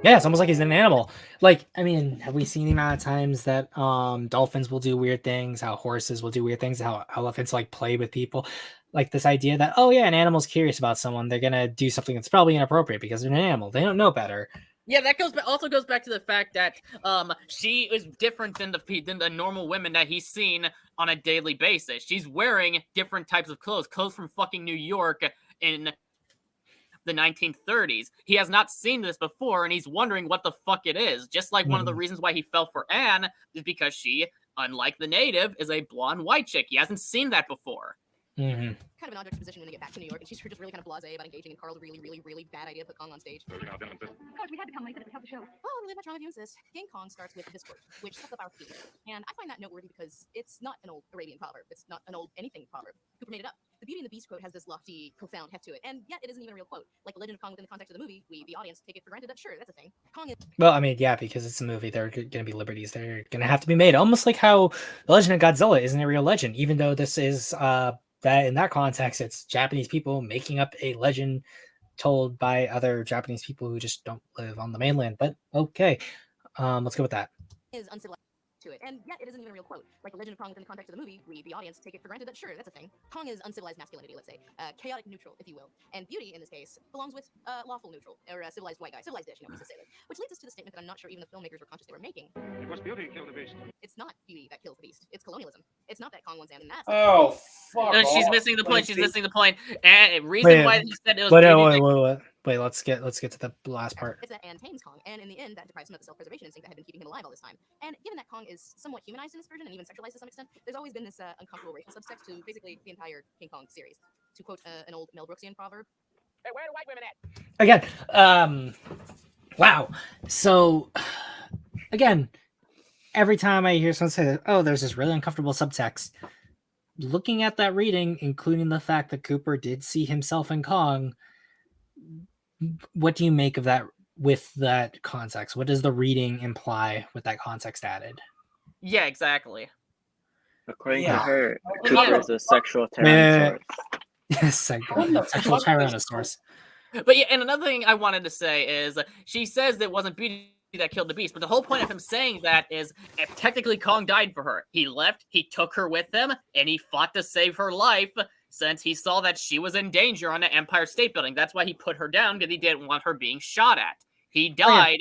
Yeah, it's almost like he's an animal. Like, I mean, have we seen the amount of times that dolphins will do weird things, how horses will do weird things, how elephants like play with people? Like this idea that, oh yeah, an animal's curious about someone, they're gonna do something that's probably inappropriate because they're an animal. They don't know better. Yeah, that also goes back to the fact that she is different than the normal women that he's seen on a daily basis. She's wearing different types of clothes from fucking New York in the 1930s. He has not seen this before, and he's wondering what the fuck it is. Just like one of the reasons why he fell for Anne is because she, unlike the native, is a blonde white chick. He hasn't seen that before. Mm-hmm. Kind of an odd juxtaposition when they get back to New York, and she's just really kind of blasé about engaging in Carl's really, really, really bad idea to put Kong on stage. Of course, we had to come late to help the show. Oh, relive my trauma if you insist. King Kong starts with this quote, which sets up our theme. And I find that noteworthy because it's not an old Arabian proverb. It's not an old anything proverb. Cooper made it up. The Beauty and the Beast quote has this lofty, profound heft to it, and yet it isn't even a real quote. Like the Legend of Kong within the context of the movie, we, the audience, take it for granted that sure, that's a thing. Kong is... Well, I mean, yeah, because it's a movie, there are going to be liberties that are going to have to be made. Almost like how the Legend of Godzilla isn't a real legend, even though this is that in that context, it's Japanese people making up a legend told by other Japanese people who just don't live on the mainland. But okay, let's go with that. Is uncivilized to it, and yet it isn't even a real quote. Like the Legend of Kong within the context of the movie, we, the audience, take it for granted that sure, that's a thing. Kong is uncivilized masculinity, let's say, chaotic neutral, if you will, and beauty in this case belongs with lawful neutral, or civilized white guy, civilized-ish, piece of sailor. Which leads us to the statement that I'm not sure even the filmmakers were conscious they were making. It was beauty killed the beast. It's not beauty that kills the beast. It's colonialism. It's not that Kong wants Anne, and that's... Oh, fuck No, she's off. missing the point. She's missing the point. And reason why he said it was Wait, let's get to the last part. It's that Anne tames Kong, and in the end, that deprives him of the self-preservation instinct that had been keeping him alive all this time. And given that Kong is somewhat humanized in this version, and even sexualized to some extent, there's always been this uncomfortable racial subtext to basically the entire King Kong series. To quote an old Mel Brooksian proverb, "Hey, where are the white women at?" Again, wow. So, again, every time I hear someone say, "Oh, there's this really uncomfortable subtext," looking at that reading, including the fact that Cooper did see himself in Kong, what do you make of that with that context? What does the reading imply with that context added? Yeah, exactly. According to her, Cooper is a sexual tyrannosaurus. Sexual tyrannosaurus. But yeah, and another thing I wanted to say is she says that it wasn't beauty that killed the beast, but the whole point of him saying that is if technically Kong died for her. He left, he took her with him, and he fought to save her life since he saw that she was in danger on the Empire State Building. That's why he put her down, because he didn't want her being shot at. He died.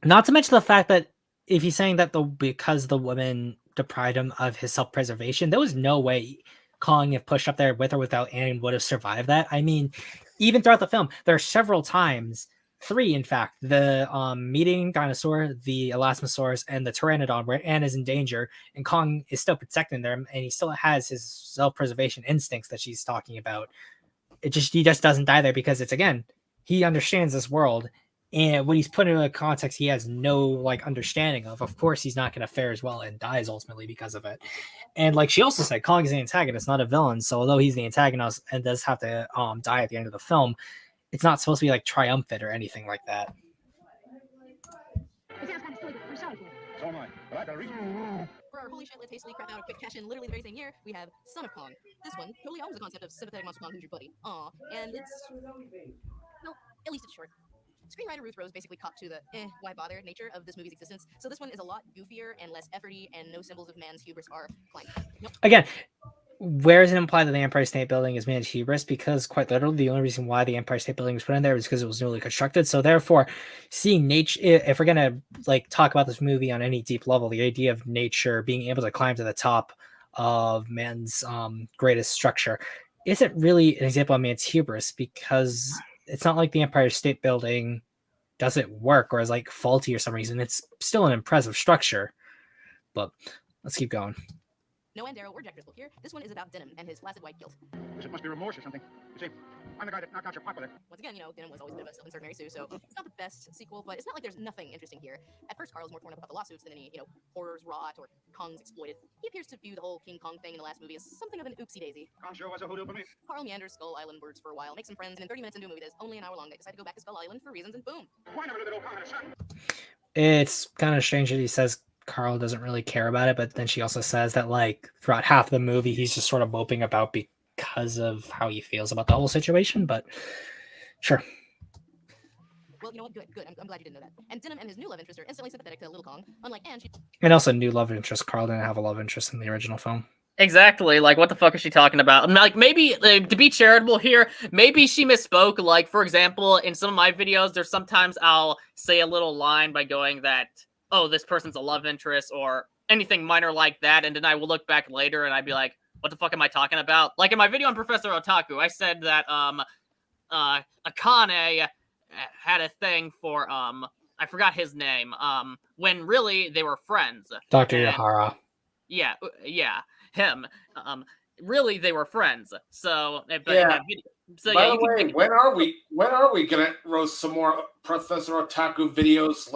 Not to mention the fact that if he's saying that because the woman deprived him of his self-preservation, there was no way Kong, if pushed up there with or without Annie, would have survived that. I mean, even throughout the film, there are several times, 3 in fact, the meeting dinosaur, the Elasmosaurus, and the Pteranodon, where Anne is in danger, and Kong is still protecting them, and he still has his self-preservation instincts that she's talking about. He just doesn't die there because it's, again, he understands this world, and when he's put into a context he has no understanding of course he's not going to fare as well and dies ultimately because of it. And like she also said, Kong is the antagonist, not a villain. So although he's the antagonist and does have to die at the end of the film, it's not supposed to be triumphant or anything like that. For our holy shit, let's hastily crap out a quick cash in literally the very same year, we have Son of Kong. This one totally owns the concept of sympathetic monster Kong who's your buddy. Aw, and it's, well, at least it's short. Screenwriter Ruth Rose basically caught to the why bother nature of this movie's existence, so this one is a lot goofier and less efforty, and no symbols of man's hubris are climbed. Nope. Again, where is it implied that the Empire State Building is man's hubris? Because quite literally, the only reason why the Empire State Building was put in there was because it was newly constructed. So therefore, seeing nature, if we're gonna talk about this movie on any deep level, the idea of nature being able to climb to the top of man's greatest structure isn't really an example of man's hubris, because it's not like the Empire State Building doesn't work or is faulty or some reason. It's still an impressive structure. But let's keep going. No Andero or Jack Driscoll here. This one is about Denim and his flaccid white guilt. It must be remorse or something. You see, I'm the guy that knocked out your popular. Once again, Denim was always a bit of a self-insert Mary Sue, so it's not the best sequel, but it's not like there's nothing interesting here. At first, Carl's more torn up about the lawsuits than any, horrors wrought or Kong's exploited. He appears to view the whole King Kong thing in the last movie as something of an oopsie-daisy. Kong sure was a hoodoo for me. Carl meanders Skull Island words for a while, makes some friends, and in 30 minutes into a movie that's only an hour long, they decide to go back to Skull Island for reasons, and boom. Why never let old Kong have a son? It's kind of strange that he says Carl doesn't really care about it, but then she also says that throughout half the movie he's just sort of moping about because of how he feels about the whole situation. But sure. Well, you know what? Good. I'm glad you didn't know that. And Denim and his new love interest are instantly sympathetic to Little Kong. Unlike Anne, And also new love interest. Carl didn't have a love interest in the original film. Exactly. What the fuck is she talking about? Maybe, to be charitable here, maybe she misspoke. For example, in some of my videos, there's sometimes I'll say a little line by going that, oh, this person's a love interest or anything minor like that, and then I will look back later and I'd be like, what the fuck am I talking about? In my video on Professor Otaku, I said that, Akane had a thing for, I forgot his name, when really they were friends. Dr. Yahara. Yeah, him. Really, they were friends. So, By the way, when are we gonna roast some more Professor Otaku videos?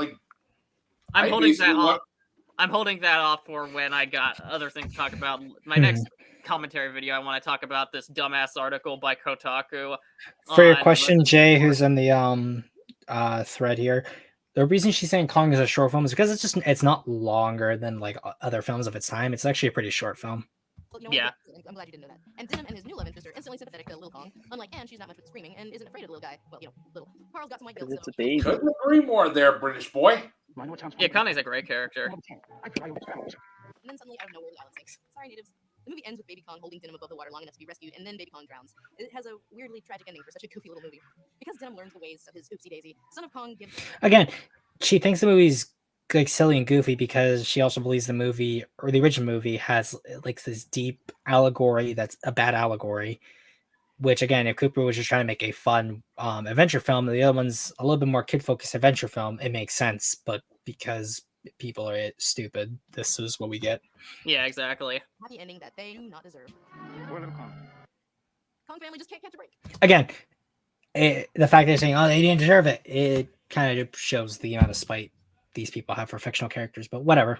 I'm holding that off. I'm holding that off for when I got other things to talk about. My next commentary video, I want to talk about this dumbass article by Kotaku. For your question, Jay, who's in the thread here, the reason she's saying Kong is a short film is because it's not longer than other films of its time. It's actually a pretty short film. Yeah. I'm glad you didn't know that. And Denim and his new love interest are instantly sympathetic to Little Kong. Unlike Anne, she's not much with screaming and isn't afraid of the little guy. Well, little. Carl's got some white guilt. It's a baby. Couldn't agree more there, British boy. Yeah, Kane's a great character. And then suddenly, out of nowhere, the island sinks. Sorry, natives. The movie ends with Baby Kong holding Denim above the water long enough to be rescued, and then Baby Kong drowns. It has a weirdly tragic ending for such a goofy little movie. Because Denim learns the ways of his oopsie-daisy, Son of Kong gives... Again, she thinks the movie's silly and goofy because she also believes the movie, or the original movie, has this deep allegory that's a bad allegory. Which, again, if Cooper was just trying to make a fun adventure film, the other one's a little bit more kid-focused adventure film, it makes sense. But because people are stupid, this is what we get. Yeah, exactly. Happy ending that they do not deserve. Poor little Kong. Kong family just can't catch a break. Again, the fact they're saying, oh, they didn't deserve it, it kind of shows the amount of spite these people have for fictional characters, but whatever.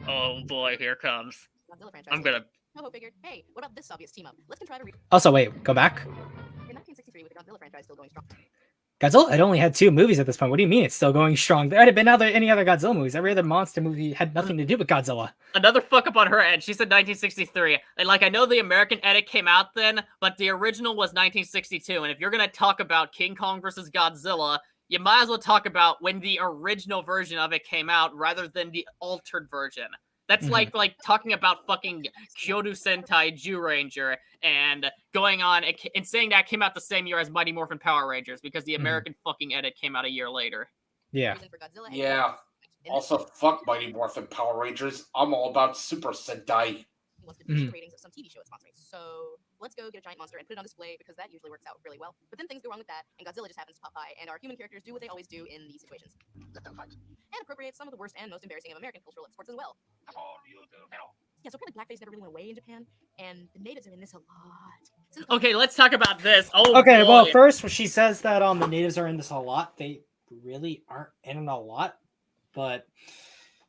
Oh boy, here comes. I'm gonna... Toho figured, hey, what about this obvious team up? Let's try to Also, wait, go back. In 1963, with the Godzilla franchise still going strong. Godzilla had only had 2 movies at this point. What do you mean it's still going strong? There had been any other Godzilla movies. Every other monster movie had nothing to do with Godzilla. Another fuck up on her end. She said 1963. And I know the American edit came out then, but the original was 1962. And if you're gonna talk about King Kong versus Godzilla, you might as well talk about when the original version of it came out rather than the altered version. That's like talking about fucking Kyoto Sentai Jew Ranger and going on and saying that came out the same year as Mighty Morphin Power Rangers because the American fucking edit came out a year later. Yeah. Yeah. Also, fuck Mighty Morphin Power Rangers. I'm all about Super Sentai. Wants to boost the ratings of some TV show it's sponsoring. So let's go get a giant monster and put it on display because that usually works out really well. But then things go wrong with that, and Godzilla just happens to pop by, and our human characters do what they always do in these situations. And appropriate some of the worst and most embarrassing of American cultural exports as well. Yeah, so apparently blackface never really went away in Japan, and the natives are in this a lot. Okay, let's talk about this. Oh, okay, boy. well, first, when she says that the natives are in this a lot, they really aren't in it a lot, but...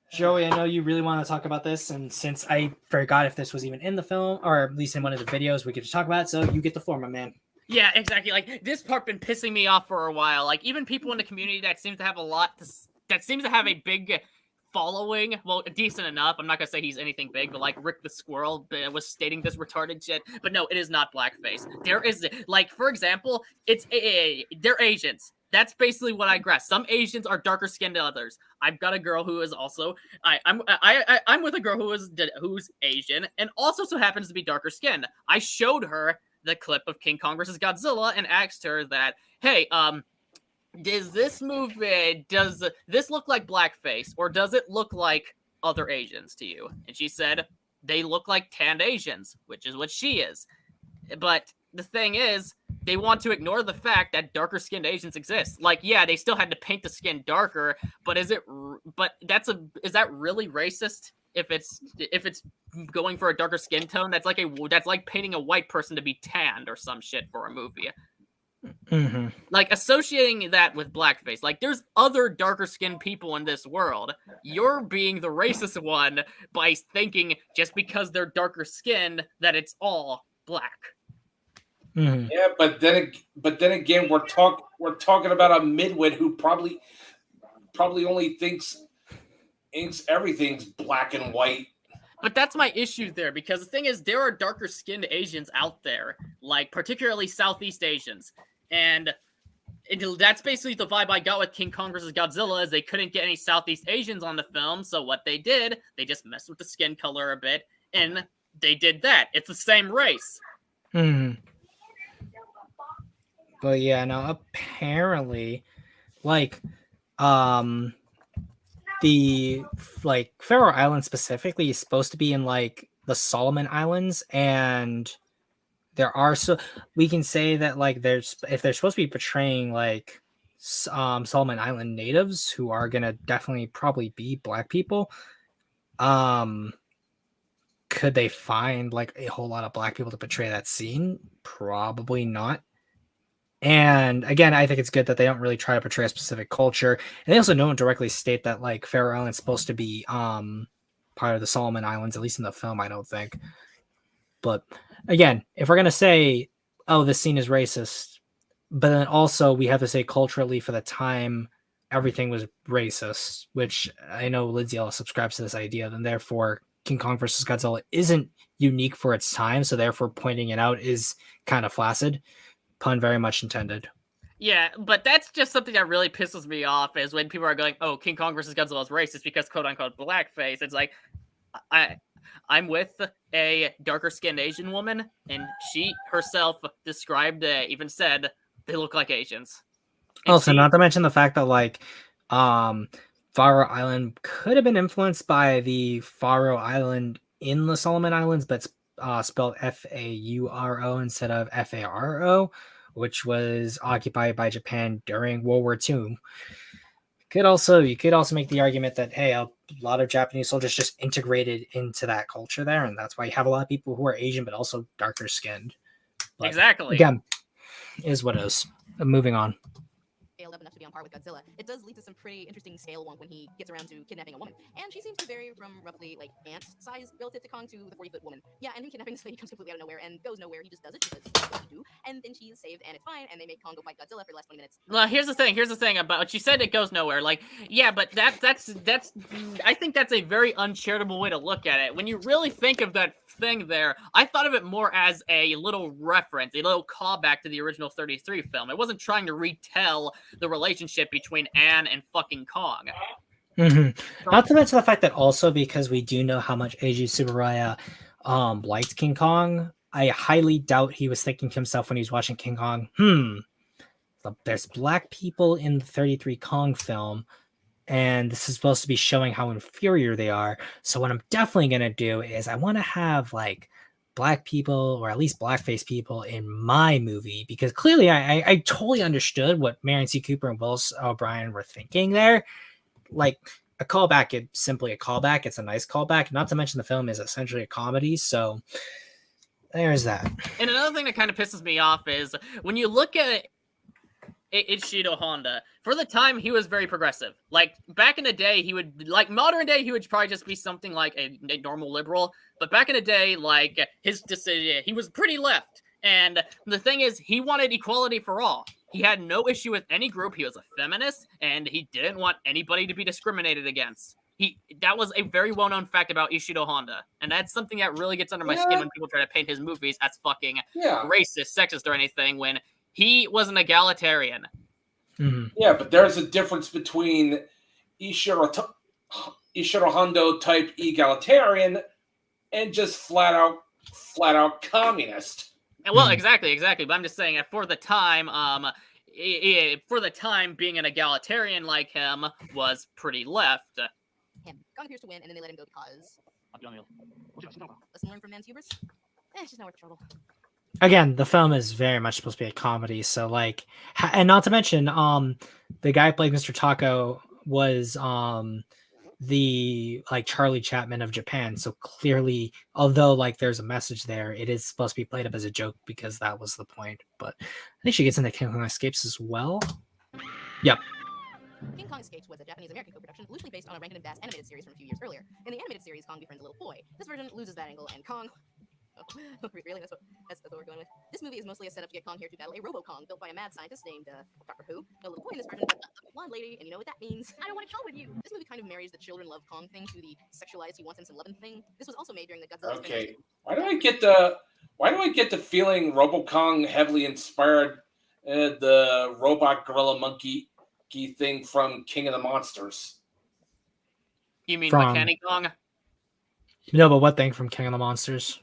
Joey, I know you really want to talk about this, and since I forgot if this was even in the film, or at least in one of the videos, we could just talk about it, so you get the floor, my man. Yeah, exactly. Like, this part been pissing me off for a while. Like, even people in the community that seems to have that seems to have a big following, well, decent enough. I'm not gonna say he's anything big, but like Rick the Squirrel was stating this retarded shit. But no, it is not blackface. There is, like, for example, they're Asians. That's basically what I grasp. Some Asians are darker skinned than others. I've got a girl who is also I'm with a girl who's Asian and also so happens to be darker skinned. I showed her the clip of King Kong vs. Godzilla and asked her that, hey, does this look like blackface or does it look like other Asians to you? And she said they look like tanned Asians, which is what she is. But the thing is, they want to ignore the fact that darker skinned Asians exist. Like, yeah, they still had to paint the skin darker, but is that really racist? If it's going for a darker skin tone, that's like painting a white person to be tanned or some shit for a movie. Mm-hmm. Like, associating that with blackface, like, there's other darker skinned people in this world. You're being the racist one by thinking just because they're darker skinned that it's all black. Mm-hmm. Yeah, but then again, we're talking about a midwit who probably only thinks everything's black and white. But that's my issue there, because the thing is, there are darker skinned Asians out there, like particularly Southeast Asians, and that's basically the vibe I got with King Kong vs. Godzilla, is they couldn't get any Southeast Asians on the film, so what they did, they just messed with the skin color a bit, and they did that. It's the same race. Mm-hmm. But yeah, no, apparently, like, the, like, Faroe Islands specifically is supposed to be in, like, the Solomon Islands, and there are, so we can say that, like, if they're supposed to be portraying, like, Solomon Island natives, who are gonna definitely probably be black people, could they find, like, a whole lot of black people to portray that scene? Probably not. And again, I think it's good that they don't really try to portray a specific culture. And they also don't directly state that, like, Faroe Island's supposed to be part of the Solomon Islands, at least in the film, I don't think. But again, if we're going to say, oh, this scene is racist, but then also we have to say culturally for the time, everything was racist, which I know Lindsay Ellis subscribes to this idea, then therefore King Kong vs. Godzilla isn't unique for its time, so therefore pointing it out is kind of flaccid. Pun very much intended. Yeah, but that's just something that really pisses me off, is when people are going, oh, King Kong vs. Godzilla is racist because quote-unquote blackface. It's like, I'm with a darker-skinned Asian woman, and she herself described, even said, they look like Asians. And also, not to mention the fact that, like, Faroe Island could have been influenced by the Faroe Island in the Solomon Islands, but spelled F-A-U-R-O instead of F-A-R-O, which was occupied by Japan during World War II. You could also make the argument that, hey, a lot of Japanese soldiers just integrated into that culture there, and that's why you have a lot of people who are Asian but also darker skinned. But exactly. Again, is what it is. Moving on. Scaled up enough to be on par with Godzilla. It does lead to some pretty interesting scale wonk when he gets around to kidnapping a woman. And she seems to vary from roughly, like, ant size relative to Kong to the 40-foot woman. Yeah, and him kidnapping this lady comes completely out of nowhere and goes nowhere. He just does it because that's what you do. And then she's saved and it's fine, and they make Kong go fight Godzilla for the last 20 minutes. Well, here's the thing about, she said it goes nowhere. Like, yeah, but that's I think that's a very uncharitable way to look at it. When you really think of that thing there, I thought of it more as a little reference, a little callback to the original 33 film. It wasn't trying to retell the relationship between Anne and fucking Kong. Not to mention the fact that also because we do know how much Eiji Tsuburaya liked King Kong, I highly doubt he was thinking to himself when he was watching King Kong, there's black people in the 33 Kong film, and this is supposed to be showing how inferior they are. So what I'm definitely going to do is I want to have like black people or at least blackface people in my movie, because clearly I totally understood what Marion C. Cooper and Will O'Brien were thinking there. Like a callback, it's simply a callback. It's a nice callback. Not to mention the film is essentially a comedy. So there's that. And another thing that kind of pisses me off is when you look at Ichido Honda, for the time, he was very progressive. Like, back in the day, he would, like, modern day, he would probably just be something like a normal liberal. But back in the day, like, his decision, he was pretty left. And the thing is, he wanted equality for all. He had no issue with any group. He was a feminist, and he didn't want anybody to be discriminated against. That was a very well-known fact about Ishido Honda, and that's something that really gets under my skin when people try to paint his movies as fucking racist, sexist, or anything, when he was an egalitarian. Yeah, but there's a difference between Ishiro Hondo type egalitarian and just flat out communist. Well, exactly. But I'm just saying that for the time, being an egalitarian like him was pretty left. Kong appears to win, and then they let him go because. Lesson learned from man's hubris? It's just not worth the trouble. Again, the film is very much supposed to be a comedy, so like, and not to mention, the guy who played Mr. Taco was the like Charlie Chaplin of Japan. So clearly, although like there's a message there, it is supposed to be played up as a joke because that was the point. But I think she gets into King Kong Escapes as well. Yep. King Kong Escapes was a Japanese-American co-production loosely based on a Rankin and Bass animated series from a few years earlier. In the animated series, Kong befriends a little boy. This version loses that angle, and Kong... Oh, really? That's what we're going with. This movie is mostly a setup to get Kong here to battle a Robo-Kong built by a mad scientist named Doctor Who. A little boy in this version, a blonde lady, and you know what that means. I don't want to go with you. This movie kind of marries the children love Kong thing to the sexualized he wants him loving thing. This was also made during the Godzilla. Okay, why do I get the feeling Robo-Kong heavily inspired the robot gorilla monkey thing from King of the Monsters? You mean Mechanic Kong? No, but what thing from King of the Monsters?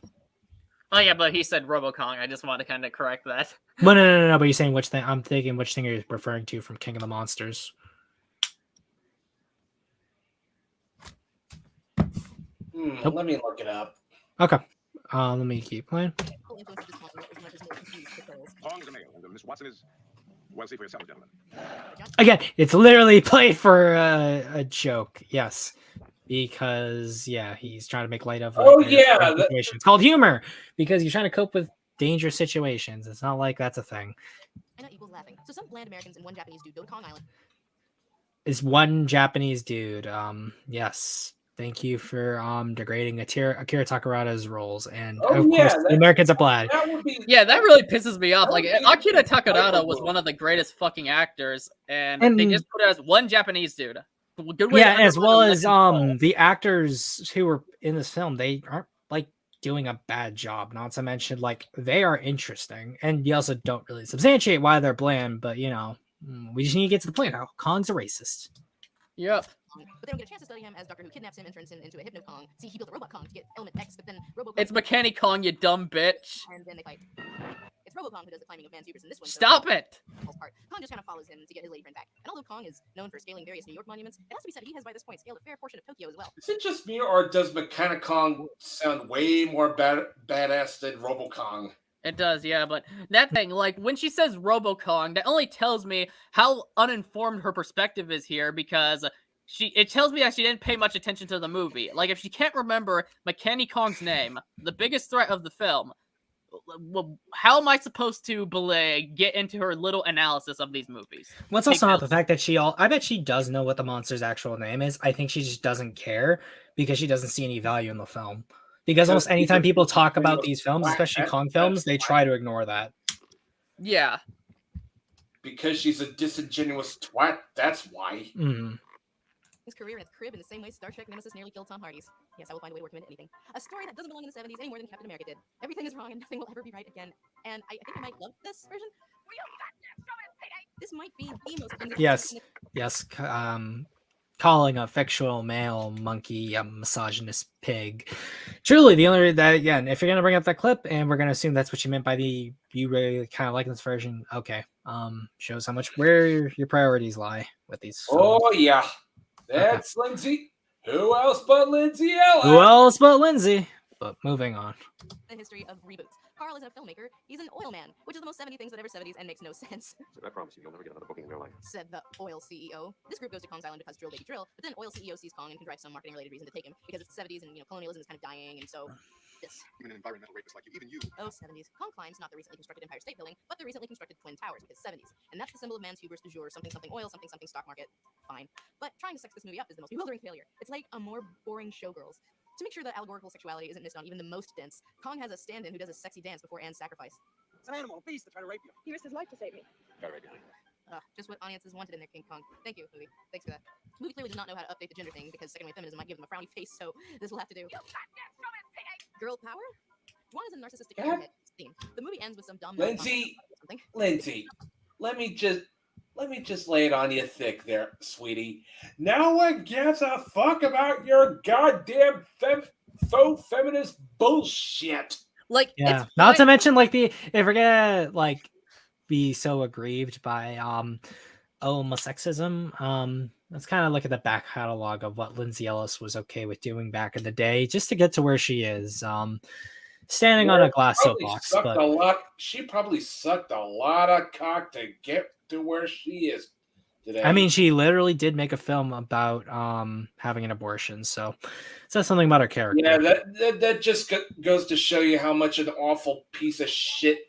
Oh yeah, but he said Robo-Kong. I just want to kind of correct that. No. But you're saying which thing? I'm thinking which thing you're referring to from King of the Monsters. Let me look it up. Okay. Let me keep playing. Miss Watson is. Well, see for yourself, gentlemen. Again, it's literally played for a joke. Yes. Because he's trying to make light of situation. It's called humor because you're trying to cope with dangerous situations. It's not like that's a thing. I know equals laughing. So some bland Americans and one Japanese dude go to Kong Island. Is one Japanese dude. Yes. Thank you for degrading Akira Takarada's roles, and of course the Americans are bland. That really pisses me off. Like Akira Takarada was one of the greatest fucking actors, and they just put it as one Japanese dude. Good way as well as the actors who were in this film, they aren't like doing a bad job. Not to mention, like they are interesting, and you also don't really substantiate why they're bland. But we just need to get to the point. How Kong's a racist. Yep. But they don't get a chance to study him as Doctor Who kidnaps him and turns him into a Hypno Kong. See, he built a Robot Kong to get Element X, but then Robo-Kong... It's Mechanic Kong, you dumb bitch. And then they fight. It's Robo-Kong who does the climbing of man's hubris in this one. Stop it! Kong just kind of follows him to get his lady friend back. And although Kong is known for scaling various New York monuments, it has to be said he has by this point scaled a fair portion of Tokyo as well. Is it just me, or does Mechanic Kong sound way more badass than Robo-Kong? It does, yeah, but that thing, like, when she says Robo-Kong, that only tells me how uninformed her perspective is here, because... It tells me that she didn't pay much attention to the movie. Like, if she can't remember Mechanic Kong's name, the biggest threat of the film, how am I supposed to get into her little analysis of these movies? What's also not the fact that I bet she does know what the monster's actual name is. I think she just doesn't care because she doesn't see any value in the film. Because almost anytime people talk about these films, especially Kong films, they try to ignore that. Yeah. Because she's a disingenuous twat, that's why. Mm-hmm. His career in its crib in the same way Star Trek Nemesis nearly killed Tom Hardy's. Yes, I will find a way to work him into anything. A story that doesn't belong in the 70s any more than Captain America did. Everything is wrong and nothing will ever be right again. And I think I might love this version. This might be the most... Yes. calling a fictional male monkey a misogynist pig. Truly, the only that again, if you're gonna bring up that clip and we're gonna assume that's what you meant by the you really kind of like this version, okay. Shows how much where your priorities lie with these films. Oh yeah, that's Lindsay. Who else but Lindsay Ella? Who else but Lindsay? But moving on. The history of reboots. Carl isn't a filmmaker, he's an oil man, which is the most 70 things that ever 70s and makes no sense. I promise you, you'll never get another booking in your life. Said the oil CEO. This group goes to Kong's island because drill baby drill, but then oil CEO sees Kong and can drive some marketing related reason to take him because it's the 70s and colonialism is kind of dying, and so this. Even an environmental rapist like you, even you. Oh, 70s. Kong climbs not the recently constructed Empire State Building, but the recently constructed Twin Towers because 70s. And that's the symbol of man's hubris du jour, something something oil, something something stock market. Fine. But trying to sex this movie up is the most bewildering failure. It's like a more boring Showgirls. To make sure that allegorical sexuality isn't missed on even the most dense, Kong has a stand-in who does a sexy dance before Anne's sacrifice. It's an animal, a beast to try to rape you. He risked his life to save me. Try to rape you. Just what audiences wanted in their King Kong. Thank you, movie. Thanks for that. The movie clearly does not know how to update the gender thing because second-wave feminism might give them a frowny face, so this will have to do. Girl power? Juan is a narcissistic airhead theme. The movie ends with some dumb Lindsay, let me just lay it on you thick there, sweetie. No one gives a fuck about your goddamn faux feminist bullshit. Like, yeah, not to mention like if we're gonna like be so aggrieved by homosexism, let's kind of look at the back catalog of what Lindsay Ellis was okay with doing back in the day, just to get to where she is. Standing on a glass soapbox. She probably sucked a lot of cock to get to where she is today. I mean, she literally did make a film about having an abortion, so says something about her character. Yeah, that just goes to show you how much an awful piece of shit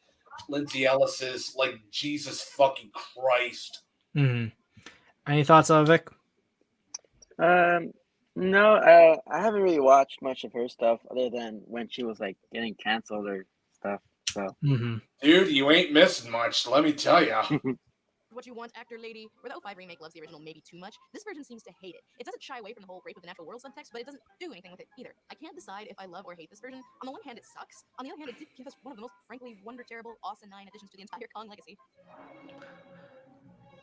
Lindsay Ellis is. Like, Jesus fucking Christ. Mm-hmm. Any thoughts on Vic? No, I haven't really watched much of her stuff other than when she was like getting canceled or stuff. So, dude, you ain't missing much. Let me tell you. What you want, actor lady? Where the 05 remake loves the original maybe too much, this version seems to hate it. It doesn't shy away from the whole rape of the natural world subtext, but it doesn't do anything with it either. I can't decide if I love or hate this version. On the one hand, it sucks. On the other hand, it did give us one of the most, frankly, wonder-terrible, asinine additions to the entire Kong legacy.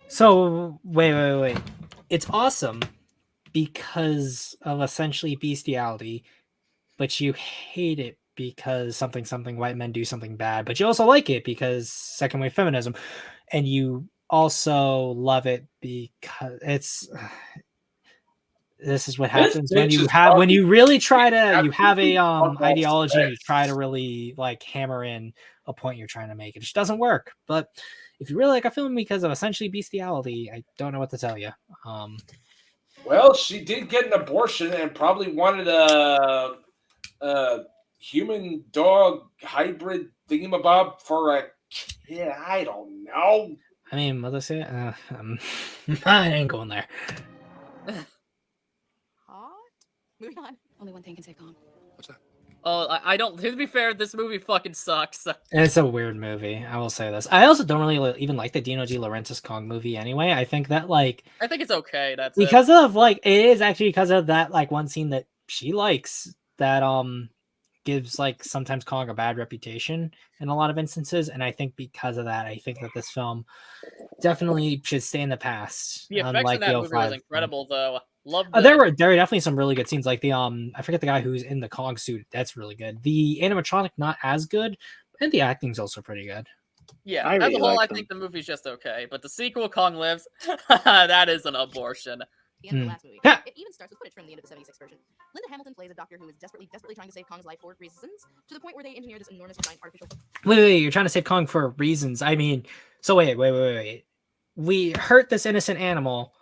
So, wait. It's awesome because of essentially bestiality, but you hate it because something white men do something bad, but you also like it because second wave feminism, and you also love it because it's this is what happens when you really try to you have a ideology and you try to really like hammer in a point you're trying to make. It just doesn't work. But if you really like a film because of essentially bestiality, I don't know what to tell you. Well, she did get an abortion and probably wanted a human dog hybrid thingamabob for a kid. I don't know. I mean, mother say I ain't going there. Moving on. Only one thing can save Kong. What's that? Oh, I don't. To be fair, this movie fucking sucks. It's a weird movie. I will say this. I also don't really even like the Dino De Laurentiis Kong movie anyway. I think that I think it's okay. That's because of it is actually because of that one scene that she likes that gives sometimes Kong a bad reputation in a lot of instances, and I think because of that, I think that this film definitely should stay in the past. The effects in that movie was incredible, though. There were definitely some really good scenes, like the I forget the guy who's in the Kong suit. That's really good. The animatronic not as good, and the acting's also pretty good. Yeah, as a whole, I think the movie's just okay. But the sequel, Kong Lives, that is an abortion. The end of the last movie. It even starts with footage from the end of the 76 version. Linda Hamilton plays a doctor who is desperately trying to save Kong's life for reasons, to the point where they engineer this enormous giant artificial. Wait, you're trying to save Kong for reasons. I mean, so wait. We hurt this innocent animal,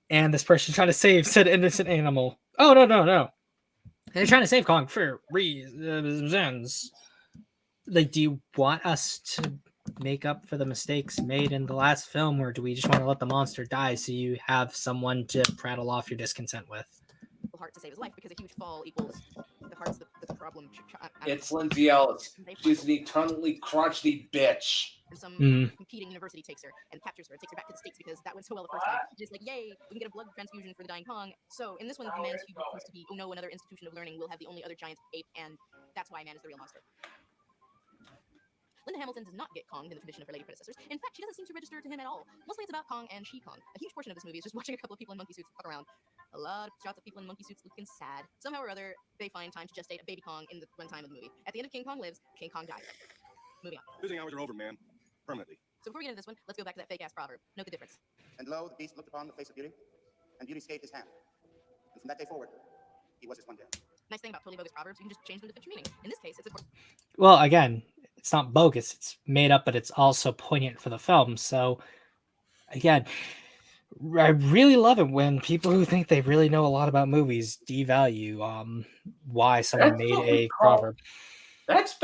and this person trying to save said innocent animal. Oh, no. They're trying to save Kong for reasons. Like, do you want us to make up for the mistakes made in the last film, or do we just want to let the monster die so you have someone to prattle off your discontent with? Heart to save his life because a huge fall equals the heart's the problem. It's Lindsay Ellis. She's an eternally crotchety bitch. And some competing university takes her and captures her, takes her back to the States because that went so well the first time. Just like, yay, we can get a blood transfusion for the dying Kong. So in this one, the man's hubris seems to be, oh no, another institution of learning will have the only other giant ape, and that's why man is the real monster. Linda Hamilton does not get Kong in the tradition of her lady predecessors. In fact, she doesn't seem to register to him at all. Mostly it's about Kong and She-Kong. A huge portion of this movie is just watching a couple of people in monkey suits fuck around. A lot of shots of people in monkey suits looking sad. Somehow or other, they find time to gestate a baby Kong in the runtime of the movie. At the end of King Kong Lives, King Kong dies. Moving on. Visiting hours are over, ma'am. Permanently. So before we get into this one, let's go back to that fake-ass proverb. Note the difference. And lo, the beast looked upon the face of beauty, and beauty stayed his hand. And from that day forward, he was his one day. Nice thing about totally bogus proverbs, you can just change them to fit your meaning. In this case, it's important. Well, again, it's not bogus. It's made up, but it's also poignant for the film. So, again, I really love it when people who think they really know a lot about movies devalue why someone made a proverb. That's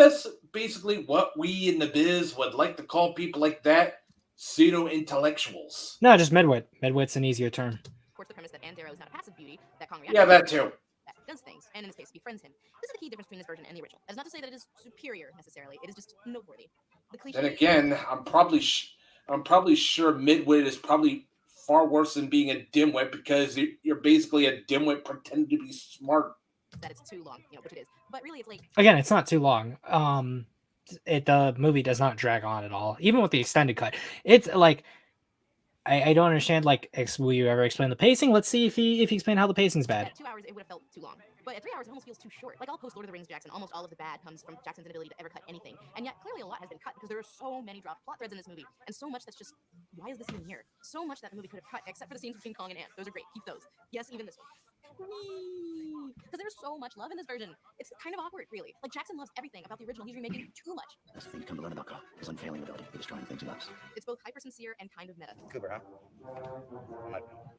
basically what we in the biz would like to call people like that pseudo-intellectuals. No, just midwit. Midwit's an easier term. Supports the premise that Anne Darrow is not a passive beauty, that Kong Yeah, that too. That does things, and in this case, befriends him. This is the key difference between this version and the original. That's not to say that it is superior necessarily. It is just noteworthy. The cliche. Then again, I'm probably sure midwit is probably far worse than being a dimwit because you're basically a dimwit pretending to be smart. That it's too long, which it is. But really, it's like Again, it's not too long. The movie does not drag on at all, even with the extended cut. It's like I don't understand. Like, will you ever explain the pacing? Let's see if he explained how the pacing's bad. At 2 hours, it would have felt too long. But at 3 hours, it almost feels too short. Like all post Lord of the Rings Jackson, almost all of the bad comes from Jackson's inability to ever cut anything. And yet, clearly, a lot has been cut because there are so many dropped plot threads in this movie, and so much that's just, why is this even here? So much that the movie could have cut, except for the scenes between Kong and Ant. Those are great. Keep those. Yes, even this one. Because there's so much love in this version. It's kind of awkward, really. Like, Jackson loves everything about the original. He's remaking too much. That's the thing you come to learn about Kong, his unfailing ability to destroy things he loves. It's both hyper sincere and kind of meta. Cooper, huh?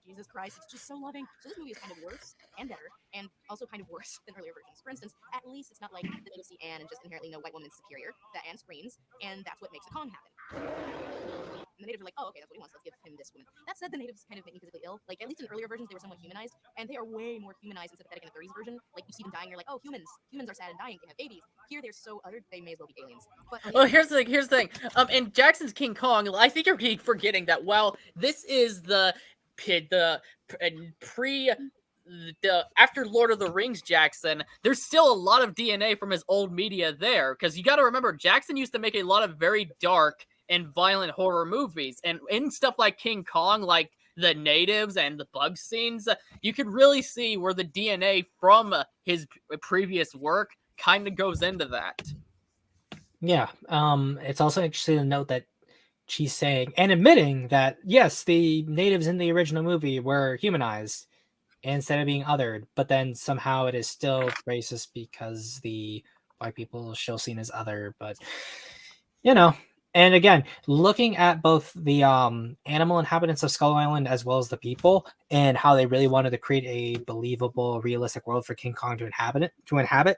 Jesus Christ, it's just so loving. So this movie is kind of worse and better, and also kind of worse than earlier versions. For instance, at least it's not like the natives see Anne and just inherently know white woman is superior. That Anne screams, and that's what makes the Kong happen. And the natives are like, oh, okay, that's what he wants. Let's give him this woman. That said, the natives kind of make me physically ill. Like, at least in earlier versions, they were somewhat humanized, and they are way more humanized and sympathetic in the 30s version. Like, you see them dying, you're like, oh, humans are sad and dying. They have babies. Here, they're so other, they may as well be aliens. But well, here's the thing. In Jackson's King Kong, I think you're forgetting that while this is after Lord of the Rings Jackson, there's still a lot of DNA from his old media there, because you got to remember Jackson used to make a lot of very dark and violent horror movies, and in stuff like King Kong, like the natives and the bug scenes, you can really see where the DNA from his previous work kind of goes into that. Yeah, it's also interesting to note that she's saying and admitting that yes, the natives in the original movie were humanized instead of being othered, but then somehow it is still racist because the white people are still seen as other. But and again, looking at both the animal inhabitants of Skull Island as well as the people and how they really wanted to create a believable, realistic world for King Kong to inhabit,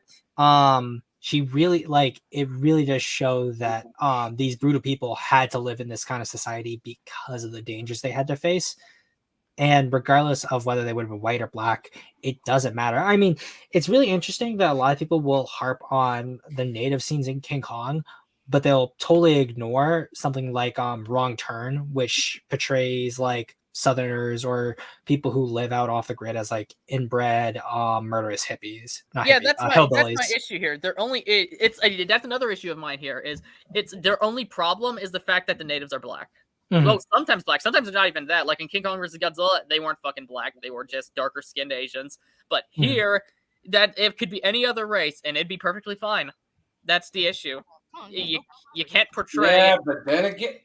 she really it really does show that these brutal people had to live in this kind of society because of the dangers they had to face. And regardless of whether they would have been white or black, it doesn't matter. I mean, it's really interesting that a lot of people will harp on the native scenes in King Kong, but they'll totally ignore something like Wrong Turn, which portrays like Southerners or people who live out off the grid as like inbred, murderous hippies. That's my issue here. That's another issue of mine here. Is it's their only problem is the fact that the natives are black. Mm-hmm. Well, sometimes black, sometimes they're not even that. Like in King Kong vs. Godzilla, they weren't fucking black; they were just darker skinned Asians. But here, that it could be any other race, and it'd be perfectly fine. That's the issue. You can't portray. Yeah, but then again,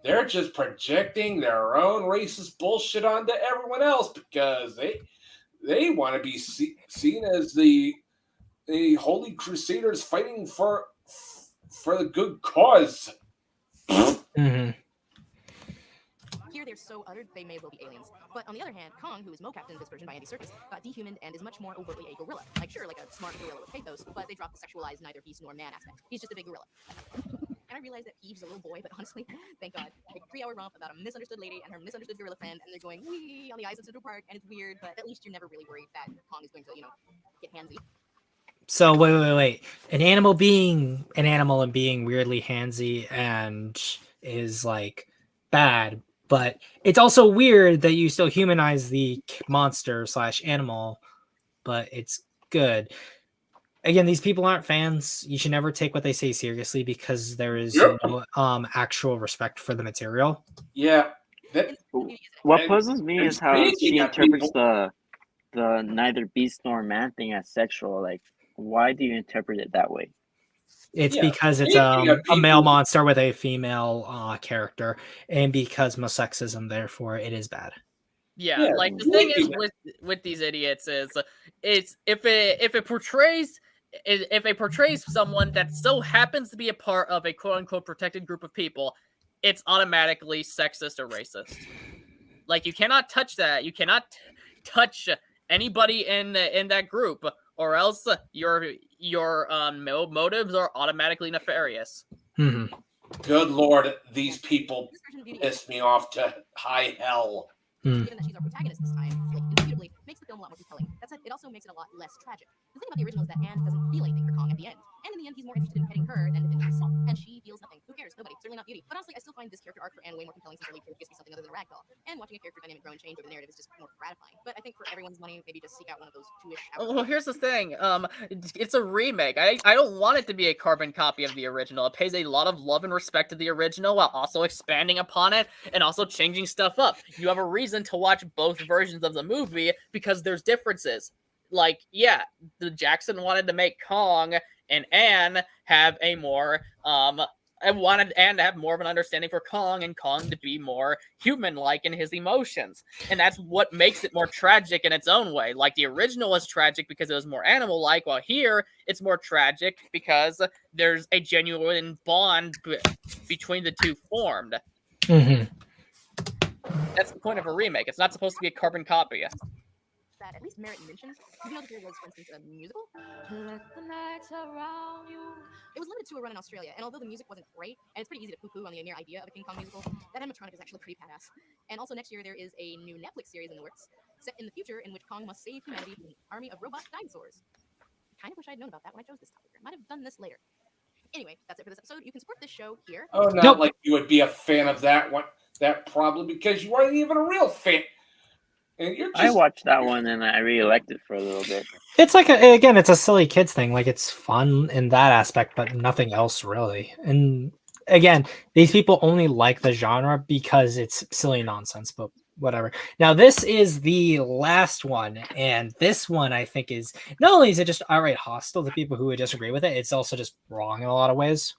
they're just projecting their own racist bullshit onto everyone else because they want to be seen as the holy crusaders fighting for the good cause. Mm-hmm. Here they're so uttered, they may as well be aliens. But on the other hand, Kong, who is mocaped in this version by Andy Serkis, got dehumaned and is much more overtly a gorilla. Like, sure, like a smart gorilla with pathos, but they dropped the sexualized neither beast nor man aspect. He's just a big gorilla. And I realized that Peeves is a little boy, but honestly, thank God. Like a 3-hour romp about a misunderstood lady and her misunderstood gorilla friend, and they're going wee on the ice of Central Park, and it's weird, but at least you're never really worried that Kong is going to, get handsy. So wait. An animal being an animal and being weirdly handsy and is like bad, but it's also weird that you still humanize the monster / animal, but it's good. again, these people aren't fans. You should never take what they say seriously because there is no actual respect for the material. Yeah. What puzzles me is how speaking she of interprets people- the neither beast nor man thing as sexual. Like, why do you interpret it that way? It's Yeah, because it's speaking of a male people- monster with a female character, and because most sexism, therefore, it is bad. Yeah, Yeah, like the thing is speaking with these idiots is it's if it portrays someone that so happens to be a part of a quote unquote protected group of people, it's automatically sexist or racist. Like you cannot touch that. You cannot touch anybody in that group, or else your motives are automatically nefarious. Mm-hmm. Good Lord, these people piss me off to high hell. Given that she's our protagonist this time, like indubitably makes the film a lot more compelling. That said, it also makes it a lot less tragic. The thing about the original is that Anne doesn't feel anything for Kong at the end. And in the end, he's more interested in petting her than defending his son. And she feels nothing. Who cares? Nobody. Certainly not Beauty. But honestly, I still find this character arc for Anne way more compelling since her lead character gives me something other than a ragdoll. And watching a character dynamic grow and change over the narrative is just more gratifying. But I think for everyone's money, maybe just seek out one of those two-ish hours. Well, here's the thing. It's a remake. I don't want it to be a carbon copy of the original. It pays a lot of love and respect to the original while also expanding upon it and also changing stuff up. You have a reason to watch both versions of the movie because there's differences. Like, yeah, the Jackson wanted to make Kong and Anne have a more I wanted Anne to have more of an understanding for Kong and Kong to be more human-like in his emotions. And that's what makes it more tragic in its own way. Like, the original was tragic because it was more animal-like, while here, it's more tragic because there's a genuine bond between the two formed. Mm-hmm. That's the point of a remake. It's not supposed to be a carbon copy. That at least merit mention, even though there was, for instance, a musical. Let the night surround you. It was limited to a run in Australia, and although the music wasn't great, and it's pretty easy to poo-poo on the mere idea of a King Kong musical, that animatronic is actually pretty badass. And also next year there is a new Netflix series in the works, set in the future in which Kong must save humanity from an army of robot dinosaurs. I kind of wish I'd known about that when I chose this topic. I might have done this later. Anyway, that's it for this episode. You can support this show here. Oh, not like you would be a fan of that one, that probably because you aren't even a real fan. And you're just... I watched that one and I really liked it for a little bit. It's like again, it's a silly kids thing. Like it's fun in that aspect, but nothing else really. And again, these people only like the genre because it's silly nonsense. But whatever. Now this is the last one, and this one I think is not only is it just outright hostile to people who would disagree with it, it's also just wrong in a lot of ways.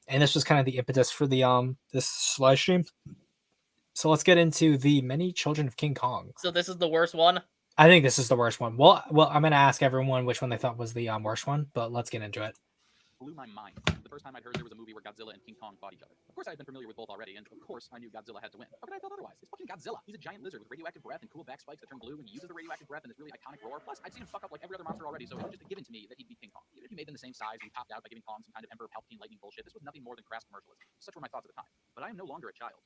And this was kind of the impetus for the this live stream. So let's get into the Many Children of King Kong. So this is the worst one? I think this is the worst one. Well, I'm going to ask everyone which one they thought was the worst one, but let's get into it. Blew my mind. The first time I'd heard there was a movie where Godzilla and King Kong fought each other. Of course, I had been familiar with both already, and of course, I knew Godzilla had to win. How could I have felt otherwise? It's fucking Godzilla. He's a giant lizard with radioactive breath and cool back spikes that turn blue, and he uses the radioactive breath in this really iconic roar. Plus, I'd seen him fuck up like every other monster already, so it was just a given to me that he'd beat King Kong. Even if he made them the same size and he topped out by giving Kong some kind of Emperor Palpatine lightning bullshit, this was nothing more than crass commercialism. Such were my thoughts at the time. But I am no longer a child.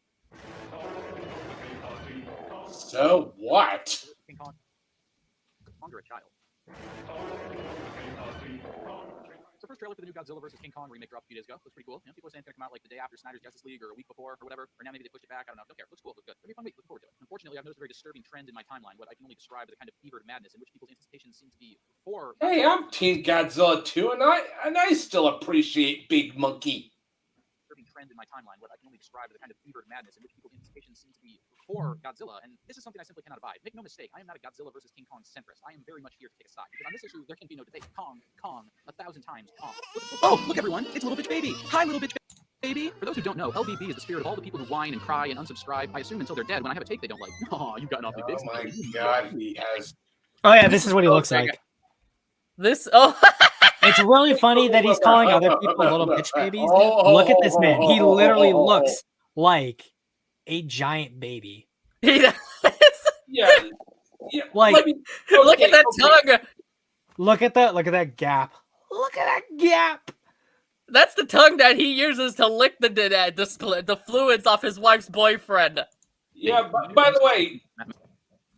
So what? King Kong. No longer a child. So first trailer for the new Godzilla vs. King Kong remake dropped a few days ago. Looks pretty cool. You know, people are saying it's gonna come out like the day after Snyder's Justice League or a week before or whatever. Or now maybe they pushed it back. I don't know. Don't care. Looks cool. Looks good. It'll be a fun week. Look forward to it. Unfortunately, I've noticed a very disturbing trend in my timeline, what I can only describe as a kind of fevered madness in which people's anticipations seem to be for. Hey, I'm Team Godzilla too, and I still appreciate Big Monkey. Trend in my timeline, what I can only describe as a kind of fevered madness in which people's anticipations seem to be for Godzilla, and this is something I simply cannot abide. Make no mistake, I am not a Godzilla versus King Kong centrist. I am very much here to take a side, because on this issue, there can be no debate. Kong, 1,000 times Kong. Oh, look everyone, it's Little Bitch Baby. Hi, Little Bitch Baby. For those who don't know, LBB is the spirit of all the people who whine and cry and unsubscribe, I assume until they're dead when I have a take they don't like. Oh, you've gotten awfully big. Oh my god, he has... Oh yeah, this is what he looks like. This, oh... It's really funny that he's calling other people little bitch babies. Look at this man. He literally looks like a giant baby. Yeah. Like, look at that tongue. Look at that gap. Look at that gap. That's the tongue that he uses to lick the fluids off his wife's boyfriend. Yeah, by the way,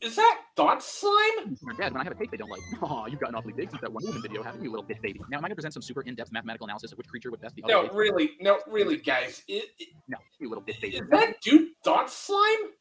is that thought slime? They're dead when I have a take they don't like. Oh, you've gotten awfully big since that Wonder Woman video, haven't you, little bitch baby? Now, am I gonna present some super in-depth mathematical analysis of which creature would best be? No, really, guys. No, you little bitch baby. Is that dude thought slime?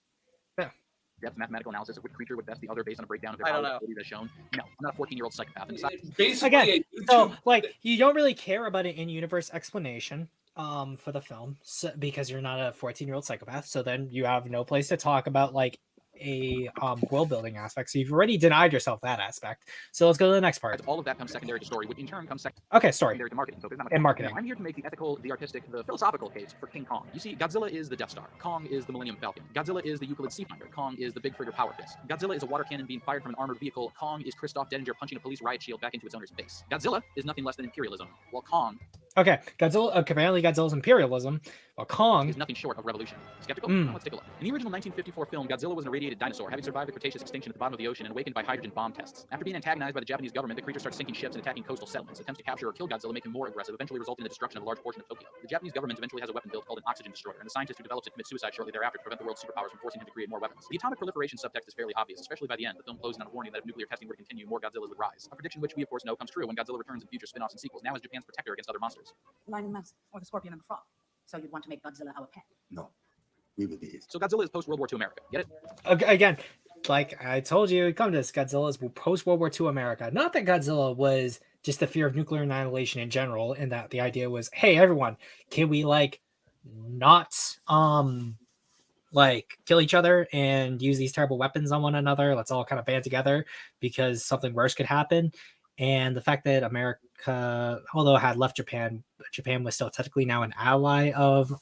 Yeah. depth mathematical analysis of which creature would best be other based on a breakdown of their I don't power know. ability that's shown. No, I'm not a 14-year-old psychopath. And Basically, Again, a so YouTube- like you don't really care about an in-universe explanation for the film because you're not a 14-year-old psychopath. So then you have no place to talk about like a world building aspect. So you've already denied yourself that aspect. So let's go to the next part. all of that comes secondary to story, which in turn comes Okay, story secondary to marketing. So there's not much and point. marketing. Now, I'm here to make the ethical, the artistic, the philosophical case for King Kong. You see, Godzilla is the Death Star. Kong is the Millennium Falcon. Godzilla is the Euclid Sea Finder. Kong is the Big Trigger Power Fist. Godzilla is a water cannon being fired from an armored vehicle. Kong is Christoph Denninger punching a police riot shield back into its owner's face. Godzilla is nothing less than imperialism, while Kong Okay, Godzilla. Apparently, Godzilla's imperialism, while Kong is nothing short of revolution. Skeptical? Mm. Well, let's take a look. In the original 1954 film, Godzilla was an irradiated dinosaur, having survived the Cretaceous extinction at the bottom of the ocean and awakened by hydrogen bomb tests. After being antagonized by the Japanese government, the creature starts sinking ships and attacking coastal settlements. Attempts to capture or kill Godzilla make him more aggressive, eventually resulting in the destruction of a large portion of Tokyo. The Japanese government eventually has a weapon built called an oxygen destroyer, and the scientist who develops it commits suicide shortly thereafter to prevent the world's superpowers from forcing him to create more weapons. The atomic proliferation subtext is fairly obvious, especially by the end. The film closed on a warning that if nuclear testing were to continue, more Godzillas would rise. A prediction which we of course know comes true when Godzilla returns in future spin-offs and sequels, now as Japan's protector against other monsters. Lion and mouse, or the scorpion and the frog. So you'd want to make Godzilla our pet? No. We would be. So Godzilla is post-World War II America. Get it? again, like I told you, come to this. Godzilla is post World War II America. Not that Godzilla was just the fear of nuclear annihilation in general, and that the idea was, hey, everyone, can we like not like kill each other and use these terrible weapons on one another? Let's all kind of band together because something worse could happen. And the fact that America, although it had left Japan, Japan was still technically now an ally of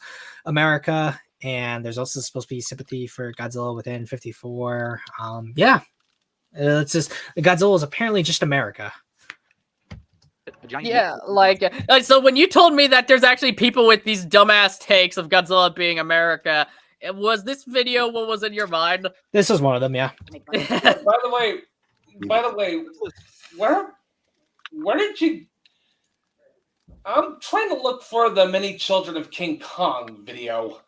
America. And there's also supposed to be sympathy for Godzilla within 54. Yeah, it's just Godzilla is apparently just America. Yeah, like so when you told me that there's actually people with these dumbass takes of Godzilla being America, was this video what was in your mind? This was one of them, yeah. By the way, where did you? I'm trying to look for the Many Children of King Kong video.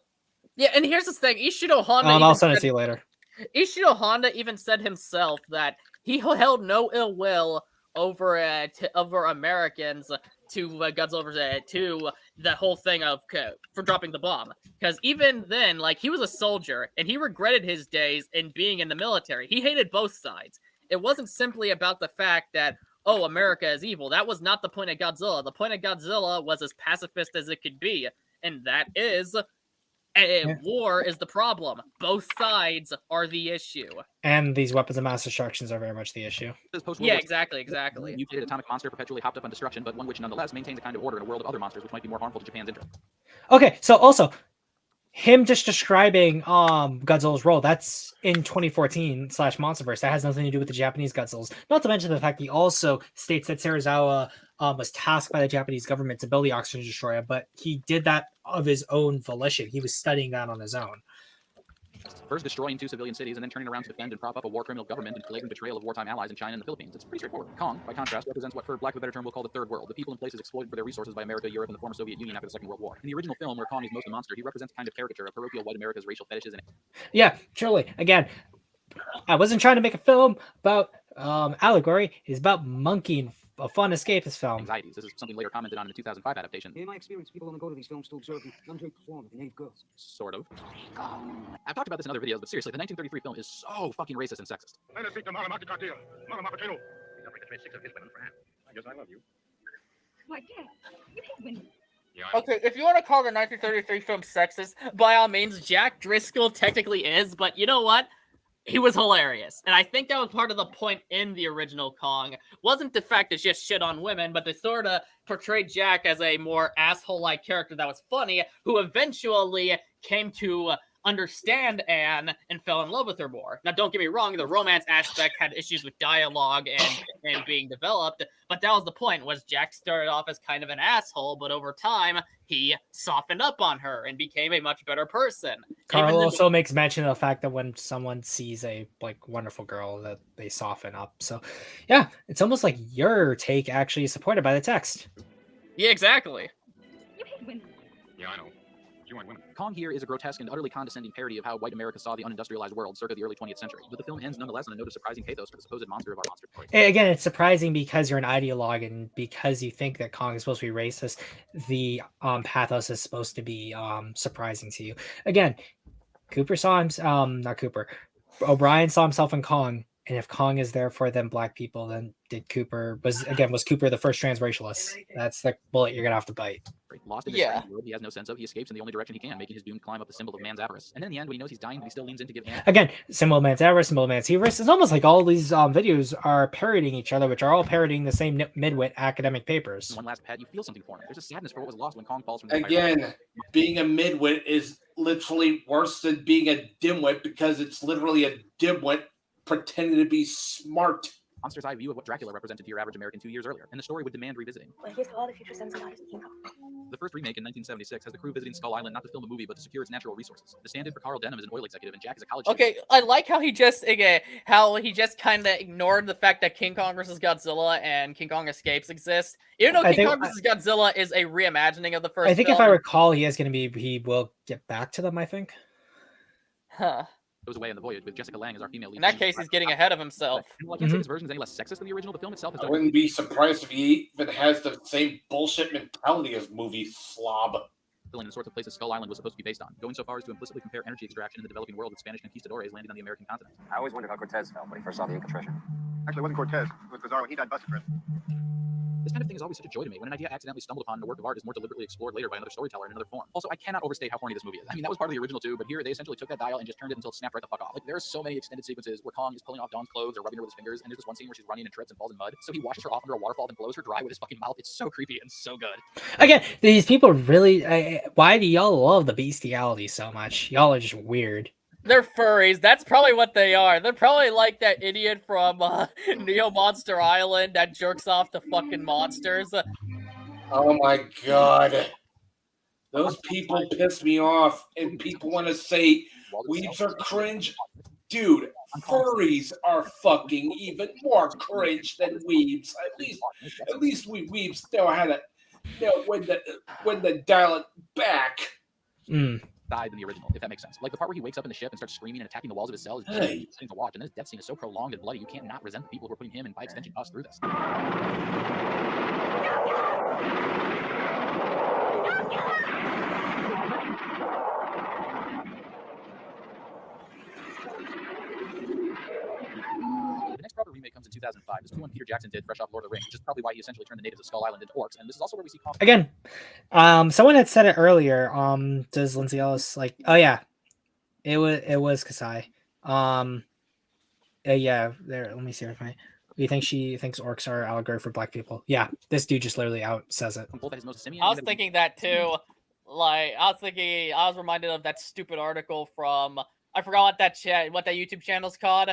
Yeah, and here's the thing: Ishido Honda. I'll send it to you later. Ishido Honda even said himself that he held no ill will over Americans to Godzilla to the whole thing of for dropping the bomb, because even then, like, he was a soldier and he regretted his days in being in the military. He hated both sides. It wasn't simply about the fact that, oh, America is evil. That was not the point of Godzilla. The point of Godzilla was as pacifist as it could be, and that is war is the problem. Both sides are the issue. And these weapons of mass destructions are very much the issue. Yeah, exactly. Mutated atomic monster perpetually hopped up on destruction, but one which nonetheless maintains a kind of order in a world of other monsters which might be more harmful to Japan's interest. Okay, so also him just describing Godzilla's role, that's in 2014 / Monsterverse. That has nothing to do with the Japanese Godzillas. Not to mention the fact he also states that Serizawa was tasked by the Japanese government to build the oxygen destroyer, but he did that of his own volition. He was studying that on his own. First destroying 2 civilian cities and then turning around to defend and prop up a war criminal government and flagrant betrayal of wartime allies in China and the Philippines. It's pretty straightforward. Kong, by contrast, represents what, for lack of a better term, we'll call the Third World, the people and places exploited for their resources by America, Europe, and the former Soviet Union after the Second World War. In the original film, where Kong is most a monster, he represents a kind of caricature of parochial white America's racial fetishes and... Yeah, truly. Again, I wasn't trying to make a film about allegory. It's about monkeying, a fun escapist film. Anxieties. This is something later commented on in the 2005 adaptation. In my experience, people only go to these films to observe the lingerie perform with native girls. Sort of. I've talked about this in other videos, but seriously, the 1933 film is so fucking racist and sexist. Let us seek the Malamati cartel. Malamati. He's offering to trade 6 of his women for half. I guess I love you. Why, Dad, you hate women. Yeah, Okay, if you want to call the 1933 film sexist, by all means, Jack Driscoll technically is, but you know what? He was hilarious. And I think that was part of the point in the original Kong. Wasn't the fact to just shit on women, but to sort of portray Jack as a more asshole-like character that was funny, who eventually came to understand Anne and fell in love with her more. Now, don't get me wrong, the romance aspect had issues with dialogue and being developed, but that was the point, was Jack started off as kind of an asshole, but over time, he softened up on her and became a much better person. Carl also makes mention of the fact that when someone sees a like wonderful girl, that they soften up. So, yeah, it's almost like your take actually is supported by the text. Yeah, exactly. You hate women. Yeah, I know. You want women. Kong here is a grotesque and utterly condescending parody of how white America saw the unindustrialized world circa the early 20th century. But the film ends nonetheless on a note of surprising pathos for the supposed monster of our monster story. Again, it's surprising because you're an ideologue and because you think that Kong is supposed to be racist, the pathos is supposed to be surprising to you. Again, Cooper saw him, not Cooper. O'Brien saw himself in Kong, and if Kong is therefore then black people, then was Cooper the first transracialist? That's the bullet you're gonna have to bite. Lost in this strange world he has no sense of, he escapes in the only direction he can, making his doomed climb up the symbol of man's avarice. And then in the end, when he knows he's dying, but he still leans in to give Again, symbol of man's avarice, symbol of man's hubris. It's almost like all these videos are parodying each other, which are all parodying the same midwit academic papers. one last pet, you feel something for him. There's a sadness for what was lost when Kong falls from the Again, being a midwit is literally worse than being a dimwit, because it's literally a dimwit pretending to be smart. Monster's eye view of what Dracula represented to your average American 2 years earlier, and the story would demand revisiting. Well, here's to all the future sons and daughters of King Kong. The first remake in 1976 has the crew visiting Skull Island not to film a movie, but to secure its natural resources. The stand-in for Carl Denham is an oil executive, and Jack is a college Okay, I like how he just kind of ignored the fact that King Kong vs. Godzilla and King Kong Escapes exist. Even though King Kong vs. Godzilla is a reimagining of the first I think film. if I recall, he will get back to them, I think. Huh. Goes away on the voyage with Jessica Lange as our female lead. In that case, he's getting ahead of himself. And while I can't say this version is any less sexist than the original, the film itself is I wouldn't be surprised if he even has the same bullshit mentality as movie slob. In the sorts of places Skull Island was supposed to be based on, going so far as to implicitly compare energy extraction in the developing world with Spanish conquistadores landing on the American continent. I always wondered how Cortez felt when he first saw the Inca treasure. Actually, it wasn't Cortez. It was Pizarro. He died busted for it. This kind of thing is always such a joy to me. When an idea accidentally stumbled upon in a work of art is more deliberately explored later by another storyteller in another form. Also, I cannot overstate how corny this movie is. I mean, that was part of the original too, but here they essentially took that dial and just turned it until it snapped right the fuck off. Like, there are so many extended sequences where Kong is pulling off Dawn's clothes or rubbing her with his fingers, and there's this one scene where she's running and trips and falls in mud. So he washes her off under a waterfall and blows her dry with his fucking mouth. It's so creepy and so good. Again, these people really. Why do y'all love the bestiality so much? Y'all are just weird. They're furries. That's probably what they are. They're probably like that idiot from Neo Monster Island that jerks off to fucking monsters. Oh my god. Those people piss me off, and people want to say weebs are cringe. Dude, furries are fucking even more cringe than weebs. At least we weebs know how to when to dial it back. Died in the original, if that makes sense. Like the part where he wakes up in the ship and starts screaming and attacking the walls of his cell is something to watch, and this death scene is so prolonged and bloody you can't not resent the people who are putting him and by extension us through this. The next proper remake comes in 2005. This was one Peter Jackson did fresh off Lord of the Rings, which is probably why he essentially turned the natives of Skull Island into orcs. And this is also where we see Kong. Again, someone had said it earlier. Does Lindsay Ellis like? Oh yeah, it was Kasai. Yeah. There. Let me see if I. You think she thinks orcs are allegory for black people? Yeah, this dude just literally out says it. I was thinking that too. Like, I was reminded of that stupid article from, I forgot what that YouTube channel's called.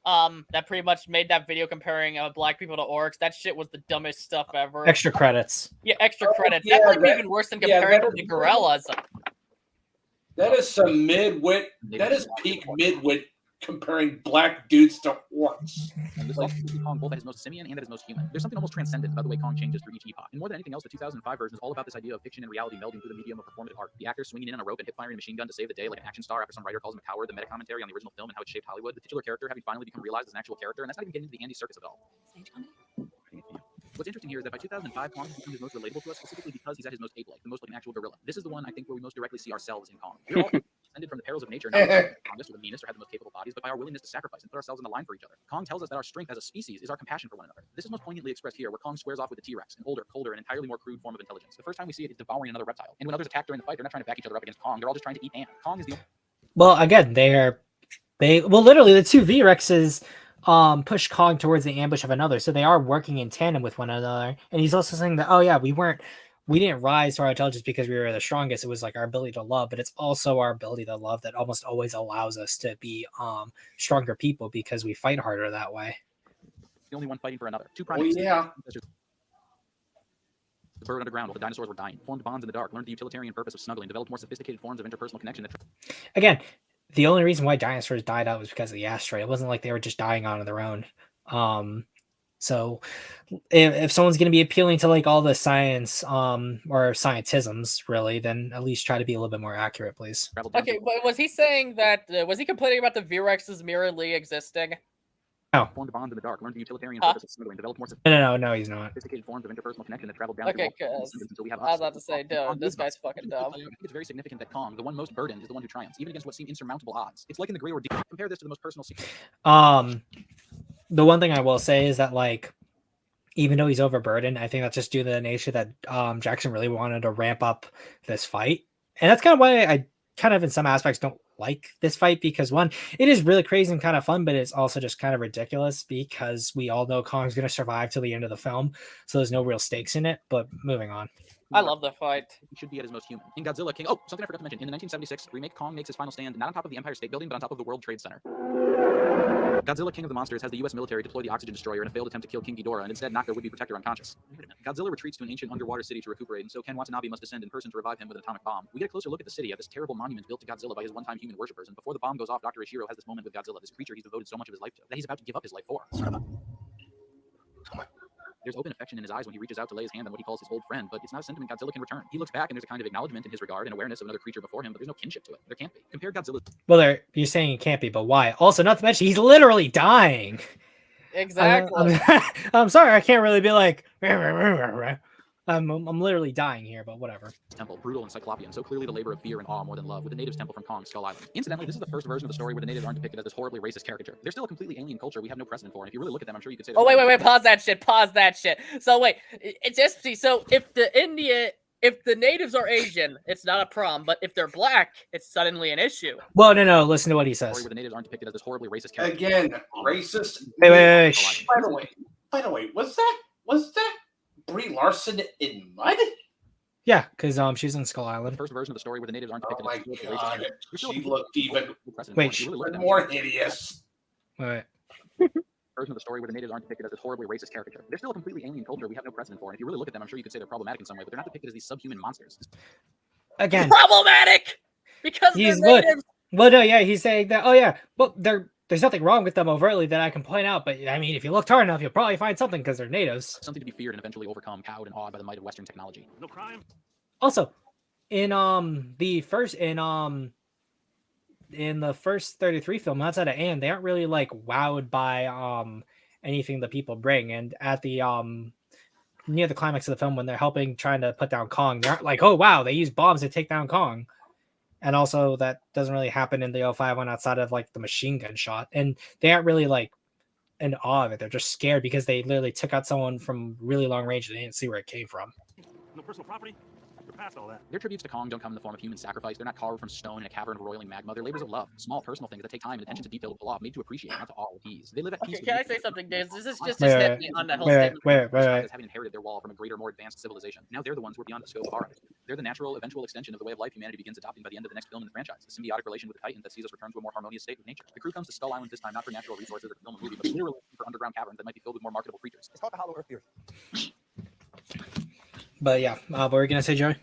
That pretty much made that video comparing black people to orcs. That shit was the dumbest stuff ever. Extra credits. Yeah, extra credits. That might be even worse than comparing them to gorillas. That is some midwit. That is peak midwit comparing black dudes to orcs. And this also sees Kong both at his most simian and at his most human. There's something almost transcendent about the way Kong changes through each epoch. And more than anything else, the 2005 version is all about this idea of fiction and reality melding through the medium of performative art. The actor swinging in on a rope and hip-firing a machine gun to save the day like an action star after some writer calls him a coward, the meta-commentary on the original film and how it shaped Hollywood, the titular character having finally become realized as an actual character, and that's not even getting into the Andy Serkis of it all. What's interesting here is that by 2005, Kong has become his most relatable to us specifically because he's at his most ape-like, the most like an actual gorilla. This is the one I think where we most directly see ourselves in Kong. We're all descended from the perils of nature, not the strongest or the meanest or have the most capable bodies, but by our willingness to sacrifice and put ourselves on the line for each other. Kong tells us that our strength as a species is our compassion for one another. This is most poignantly expressed here, where Kong squares off with the T-Rex, an older, colder, and entirely more crude form of intelligence. The first time we see it, it's devouring another reptile. And when others attack during the fight, they're not trying to back each other up against Kong. They're all just trying to eat Anne. Kong is the Well, again, literally the two V-Rexes push Kong towards the ambush of another, so they are working in tandem with one another. And he's also saying that, oh yeah, we didn't rise to our intelligence because we were the strongest. It was like our ability to love, but it's also our ability to love that almost always allows us to be stronger people because we fight harder that way. The only one fighting for another. Two primates. Oh, yeah. The bird underground while the dinosaurs were dying, formed bonds in the dark, learned the utilitarian purpose of snuggling, developed more sophisticated forms of interpersonal connection. Again, the only reason why dinosaurs died out was because of the asteroid. It wasn't like they were just dying on their own. So if someone's going to be appealing to like all the science or scientisms, really, then at least try to be a little bit more accurate, please. Okay, but was he saying that, was he complaining about the V-Rexes merely existing? No. Formed a bond in the dark, learned the utilitarian purpose of smuggling, developed more No, he's not. sophisticated forms of interpersonal connection that traveled down Okay, through all cause until we have I was us. about to say, dude, this guy's fucking dumb. I think it's very significant that Kong, the one most burdened, is the one who triumphs, even against what seem insurmountable odds. It's like in the Great Ordeal. Compare this to the most personal secret. The one thing I will say is that, like, even though he's overburdened, I think that's just due to the nature that Jackson really wanted to ramp up this fight. And that's kind of why I kind of in some aspects don't like this fight, because one, it is really crazy and kind of fun, but it's also just kind of ridiculous because we all know Kong's going to survive till the end of the film. So there's no real stakes in it, but moving on. I love that fight. He should be at his most human. In Godzilla King... Oh, something I forgot to mention. In the 1976 remake, Kong makes his final stand not on top of the Empire State Building, but on top of the World Trade Center. Godzilla King of the Monsters has the U.S. military deploy the oxygen destroyer in a failed attempt to kill King Ghidorah and instead knock their would-be protector unconscious. Godzilla retreats to an ancient underwater city to recuperate, and so Ken Watanabe must descend in person to revive him with an atomic bomb. We get a closer look at the city, at this terrible monument built to Godzilla by his one-time human worshippers, and before the bomb goes off, Dr. Ishiro has this moment with Godzilla, this creature he's devoted so much of his life to, that he's about to give up his life for. There's open affection in his eyes when he reaches out to lay his hand on what he calls his old friend, but it's not a sentiment Godzilla can return. He looks back and there's a kind of acknowledgement in his regard and awareness of another creature before him, but there's no kinship to it. There can't be. Compare Godzilla. Well, you're saying it can't be, but why? Also, not to mention, he's literally dying. Exactly. I'm sorry, I can't really be like, I'm literally dying here, but whatever. Temple, brutal and cyclopean, so clearly the labor of fear and awe more than love, with the natives' temple from Kong's Skull Island. Incidentally, this is the first version of the story where the natives aren't depicted as this horribly racist caricature. They're still a completely alien culture we have no precedent for, and if you really look at them, I'm sure you could say... Oh, wait, pause that shit. So wait, it's just, so if the natives are Asian, it's not a problem, but if they're black, it's suddenly an issue. Well, no, listen to what he says. Where the natives aren't depicted as this horribly racist character. Again, racist. Wait. By the way, was that Brie Larson in Mud? Yeah, because she's in Skull Island. The first version of the story where the natives aren't depicted as racist character. She looked even more hideous. Wait. Version of the story where the natives aren't depicted as this horribly racist caricature. They're still a completely alien culture we have no precedent for, and if you really look at them, I'm sure you could say they're problematic in some way, but they're not depicted as these subhuman monsters. Again, problematic because he's they're natives. Well, no, yeah, he's saying that. Oh, yeah, well, there's nothing wrong with them overtly that I can point out, but I mean, if you looked hard enough, you'll probably find something because they're natives. Something to be feared and eventually overcome, cowed and awed by the might of Western technology. No crime. Also, in the first 33 film, outside of Anne, they aren't really like wowed by anything that people bring. And at the near the climax of the film, when they're trying to put down Kong, they aren't like, oh wow, they use bombs to take down Kong. And also that doesn't really happen in the 05 one outside of like the machine gun shot. And they aren't really like in awe of it. They're just scared because they literally took out someone from really long range and they didn't see where it came from. No personal property? You're past all that. Their tributes to Kong don't come in the form of human sacrifice. They're not carved from stone in a cavern of roiling magma. They're labors of love, small personal things that take time and attention to detail to pull off, made to appreciate, not to awe with ease. They live at peace. Okay, can I say something, Dave? This is just Wait, on that whole statement. As having inherited their wall from a greater, more advanced civilization. Now they're the ones who are beyond the scope of our understanding. They're the natural, eventual extension of the way of life humanity begins adopting by the end of the next film in the franchise. A symbiotic relation with the Titan that sees us return to a more harmonious state with nature. The crew comes to Skull Island this time not for natural resources or to film a movie, but literally for underground caverns that might be filled with more marketable creatures. It's called the Hollow Earth Theory. But yeah, what were you gonna say, Joey?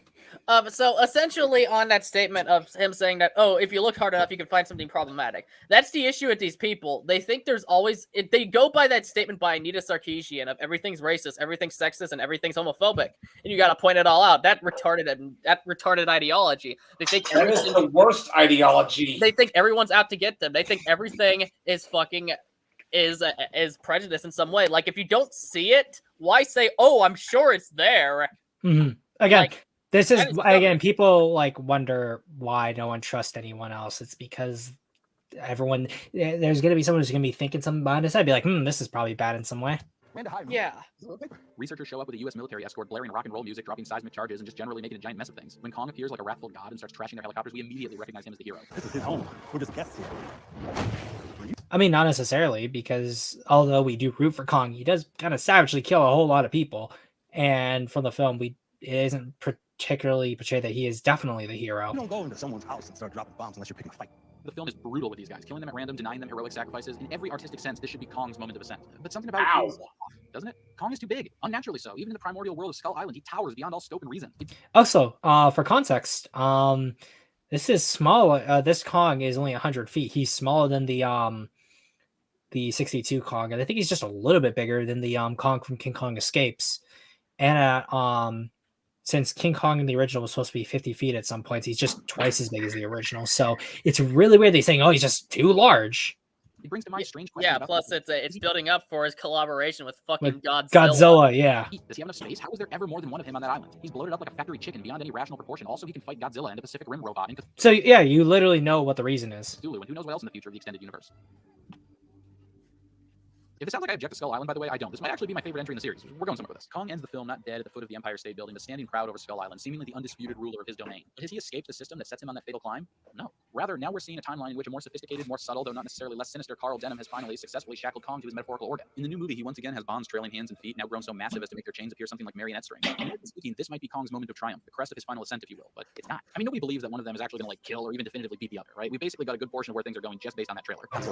So essentially on that statement of him saying that, oh, if you look hard enough, you can find something problematic. That's the issue with these people. They think there's always, they go by that statement by Anita Sarkeesian of everything's racist, everything's sexist, and everything's homophobic. And you got to point it all out. That retarded ideology. They think that is the worst ideology. They think everyone's out to get them. They think everything is fucking is prejudice in some way. Like if you don't see it, why say, oh, I'm sure it's there? Mm-hmm. Again. Like, this is again, people like wonder why no one trusts anyone else. It's because everyone, there's going to be someone who's going to be thinking something behind his head, be like, this is probably bad in some way. Yeah. Researchers show up with a U.S. military escort blaring rock and roll music, dropping seismic charges, and just generally making a giant mess of things. When Kong appears like a wrathful god and starts trashing their helicopters, we immediately recognize him as the hero. This is his home. We're just guests here. I mean, not necessarily, because although we do root for Kong, he does kind of savagely kill a whole lot of people. And from the film, it isn't particularly portrayed that he is definitely the hero. You don't go into someone's house and start dropping bombs unless you're picking a fight. The film is brutal with these guys, killing them at random, denying them heroic sacrifices. In every artistic sense, this should be Kong's moment of ascent. But something about it feels off, doesn't it? Kong is too big, unnaturally so. Even in the primordial world of Skull Island, he towers beyond all scope and reason. Also, for context, this is small. This Kong is only 100 feet. He's smaller than the 62 Kong, and I think he's just a little bit bigger than the Kong from King Kong Escapes. And since King Kong in the original was supposed to be 50 feet at some points, he's just twice as big as the original. So it's really weird they're saying, oh, he's just too large. It brings to mind strange questions Yeah, about plus it's building up for his collaboration with fucking With Godzilla. Godzilla, yeah. Does he have enough space? How is there ever more than one of him on that island? He's bloated up like a factory chicken beyond any rational proportion. Also, he can fight Godzilla and a Pacific Rim robot. So yeah, you literally know what the reason is. Zulu, and who knows what else in the future of the extended universe. If it sounds like I object to Skull Island, by the way, I don't. This might actually be my favorite entry in the series. We're going somewhere with this. Kong ends the film not dead at the foot of the Empire State Building, but standing proud over Skull Island, seemingly the undisputed ruler of his domain. But has he escaped the system that sets him on that fatal climb? No. Rather, now we're seeing a timeline in which a more sophisticated, more subtle, though not necessarily less sinister Carl Denham has finally successfully shackled Kong to his metaphorical orbit. In the new movie, he once again has Bond's trailing hands and feet, now grown so massive as to make their chains appear something like marionette strings. Speaking, this might be Kong's moment of triumph, the crest of his final ascent, if you will, but it's not. I mean, nobody believes that one of them is actually going to kill or even definitively beat the other, right? We basically got a good portion of where things are going just based on that trailer. But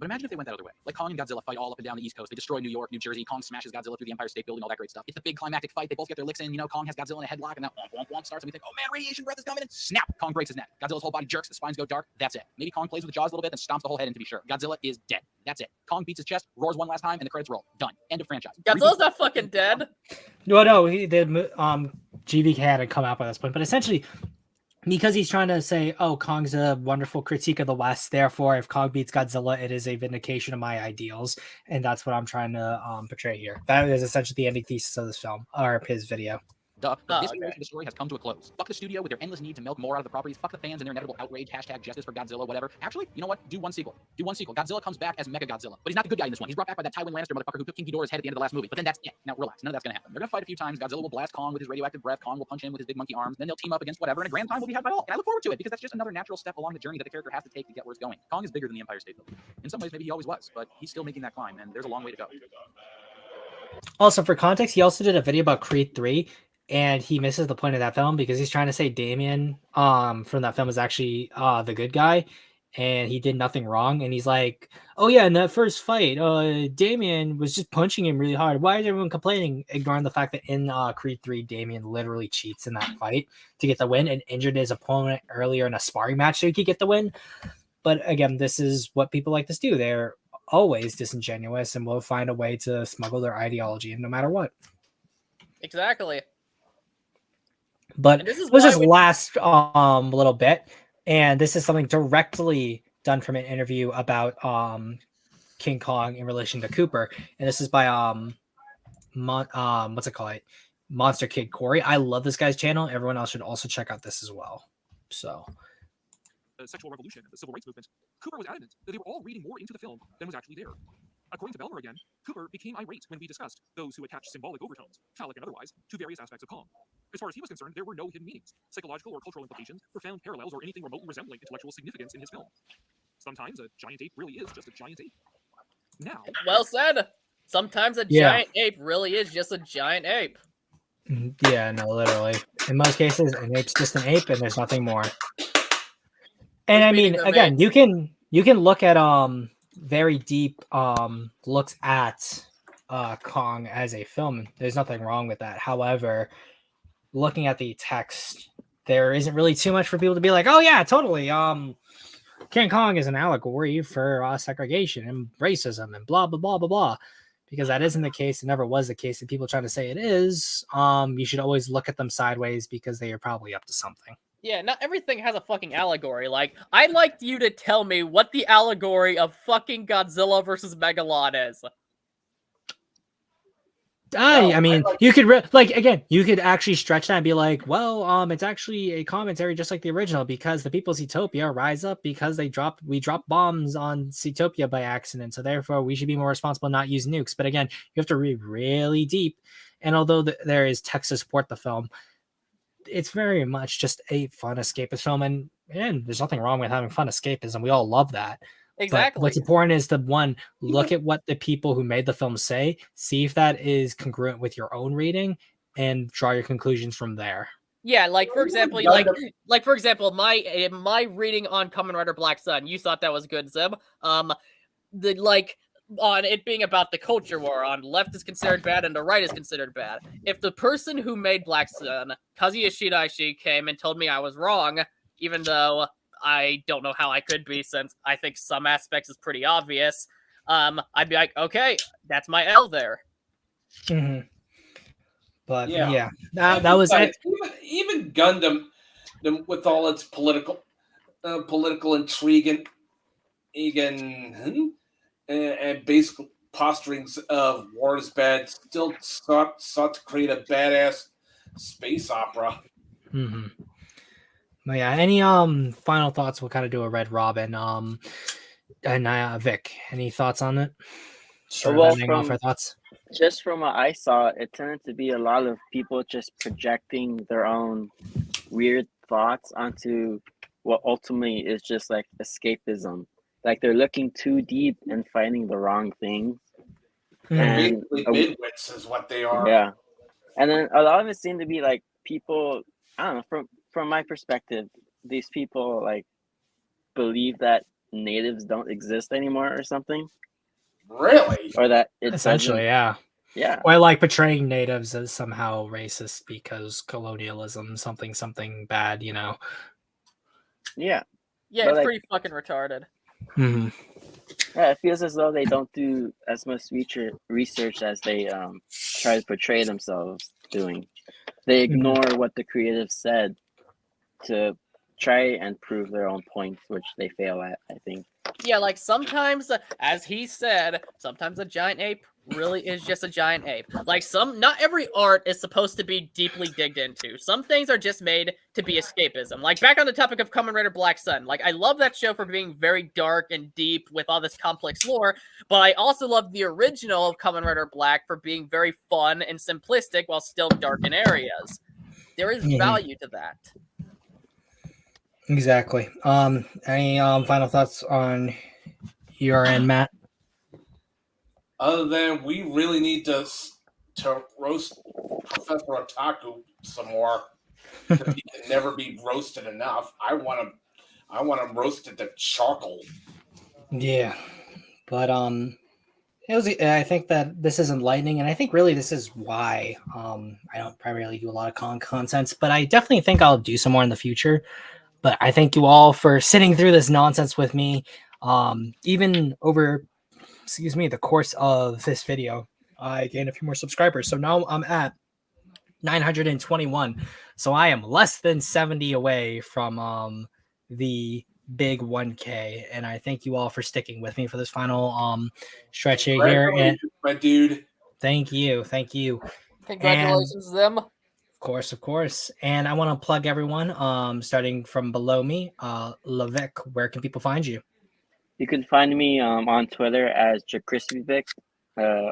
imagine if they went that other way. Like Kong and Godzilla fight all up and down the East Coast. They destroy New York, New Jersey. Kong smashes Godzilla through the Empire State Building, all that great stuff. It's the big climactic fight. They both get their licks in. Kong has Godzilla in a headlock, and that womp womp womp starts, and we think, oh man, radiation breath is coming, and snap! Kong breaks his neck. Godzilla's whole body jerks, the spines go dark. That's it. Maybe Kong plays with the jaws a little bit, then stomps the whole head in to be sure. Godzilla is dead. That's it. Kong beats his chest, roars one last time, and the credits roll. Done. End of franchise. Godzilla's not fucking dead. No, GVK had to come out by this point, but essentially, because he's trying to say, oh, Kong's a wonderful critique of the West, therefore, if Kong beats Godzilla, it is a vindication of my ideals, and that's what I'm trying to portray here. That is essentially the ending thesis of this film, or his video. Duh. This iteration of the story has come to a close. Fuck the studio with their endless need to milk more out of the properties. Fuck the fans and their inevitable outrage. Hashtag justice for Godzilla, whatever. Actually, you know what? Do one sequel. Godzilla comes back as Mega Godzilla. But he's not the good guy in this one. He's brought back by that Tywin Lannister motherfucker who took King Ghidorah's head at the end of the last movie. But then that's it. Now relax. None of that's gonna happen. They're gonna fight a few times. Godzilla will blast Kong with his radioactive breath. Kong will punch him with his big monkey arms. Then they'll team up against whatever, and a grand time will be had by all. And I look forward to it because that's just another natural step along the journey that the character has to take to get where it's going. Kong is bigger than the Empire State Building. In some ways, maybe he always was, but he's still making that climb, and there's a long way to go. Also, for context, he also did a video about Creed 3, and he misses the point of that film because he's trying to say Damien from that film is actually the good guy, and he did nothing wrong. And he's like, oh yeah, in that first fight, Damien was just punching him really hard. Why is everyone complaining, ignoring the fact that in Creed 3, Damien literally cheats in that fight to get the win and injured his opponent earlier in a sparring match so he could get the win. But again, this is what people like to do. They're always disingenuous and will find a way to smuggle their ideology in no matter what. Exactly. But was this last little bit, and this is something directly done from an interview about King Kong in relation to Cooper, and this is by what's it called, Monster Kid Corey. I love this guy's channel. Everyone else should also check out this as well. So the sexual revolution and the civil rights movement, Cooper was adamant that they were all reading more into the film than was actually there. According to Belmer again, Cooper became irate when we discussed those who attached symbolic overtones, phallic and otherwise, to various aspects of Kong. As far as he was concerned, there were no hidden meanings, psychological or cultural implications, profound parallels, or anything remotely resembling intellectual significance in his film. Sometimes a giant ape really is just a giant ape. Now, well said. Sometimes a giant ape really is just a giant ape. Yeah, no, literally. In most cases, an ape's just an ape, and there's nothing more. And I mean, again, you can look at very deep looks at Kong as a film. There's nothing wrong with that. However, looking at the text, there isn't really too much for people to be like, oh yeah, totally. King Kong is an allegory for segregation and racism and blah blah blah blah blah. Because that isn't the case. It never was the case. And people trying to say it is. You should always look at them sideways because they are probably up to something. Yeah, not everything has a fucking allegory. Like, I'd like you to tell me what the allegory of fucking Godzilla versus Megalon is. I mean, you could you could actually stretch that and be like, well, it's actually a commentary just like the original because the people of Zootopia rise up because we dropped bombs on Zootopia by accident, so therefore we should be more responsible and not use nukes. But again, you have to read really deep, and although there is text to support the film, it's very much just a fun escapist film, and there's nothing wrong with having fun escapism. We all love that. Exactly. But what's important is to look at what the people who made the film say, see if that is congruent with your own reading, and draw your conclusions from there. Yeah, like for example, my reading on Kamen Rider Black Sun, you thought that was good, Zeb. On it being about the culture war, on left is considered bad and the right is considered bad. If the person who made Black Sun, Kazuya Shiraishi, came and told me I was wrong, even though I don't know how I could be, since I think some aspects is pretty obvious, I'd be like, okay, that's my L there. Mm-hmm. But yeah, that was it. Even Gundam, with all its political intrigue, and Egan and basic posturings of war is bad still sought to create a badass space opera. Mm-hmm. But yeah, any final thoughts? We'll kind of do a Red Robin. And Vic, any thoughts on it? Sort of Well, ending off our thoughts. just from what I saw, it tended to be a lot of people just projecting their own weird thoughts onto what ultimately is just like escapism. Like they're looking too deep and finding the wrong things. And Basically, midwits is what they are. yeah, and then a lot of it seemed to be like people. I don't know. From my perspective, these people like believe that natives don't exist anymore or something. Really? Or that it Essentially, doesn't. yeah. Yeah. Or like portraying natives as somehow racist because colonialism, something bad, you know. Yeah. Yeah, But, it's like, pretty fucking retarded. Mm-hmm. Yeah, it feels as though they don't do as much research as they try to portray themselves doing. They ignore what the creatives said to try and prove their own points, which they fail at, I think. Yeah, like sometimes, as he said, sometimes a giant ape really is just a giant ape. Like not every art is supposed to be deeply digged into. Some things are just made to be escapism. Like back on the topic of Kamen Rider Black Sun, like I love that show for being very dark and deep with all this complex lore, but I also love the original of Kamen Rider Black for being very fun and simplistic while still dark in areas. There is value to that. Exactly. Any final thoughts on your end, Matt? Other than we really need to roast Professor Otaku some more. He can never be roasted enough. I want him roasted to charcoal. Yeah, but it was. I think that this is enlightening, and I think really this is why I don't primarily do a lot of content, but I definitely think I'll do some more in the future. But I thank you all for sitting through this nonsense with me, even over, the course of this video. I gained a few more subscribers, so now I'm at 921. So I am less than 70 away from the big 1K, and I thank you all for sticking with me for this final stretch here. And my dude, thank you. Congratulations, them. Of course. And I want to plug everyone, starting from below me. Levic, where can people find you? You can find me on Twitter as JaCrispyVic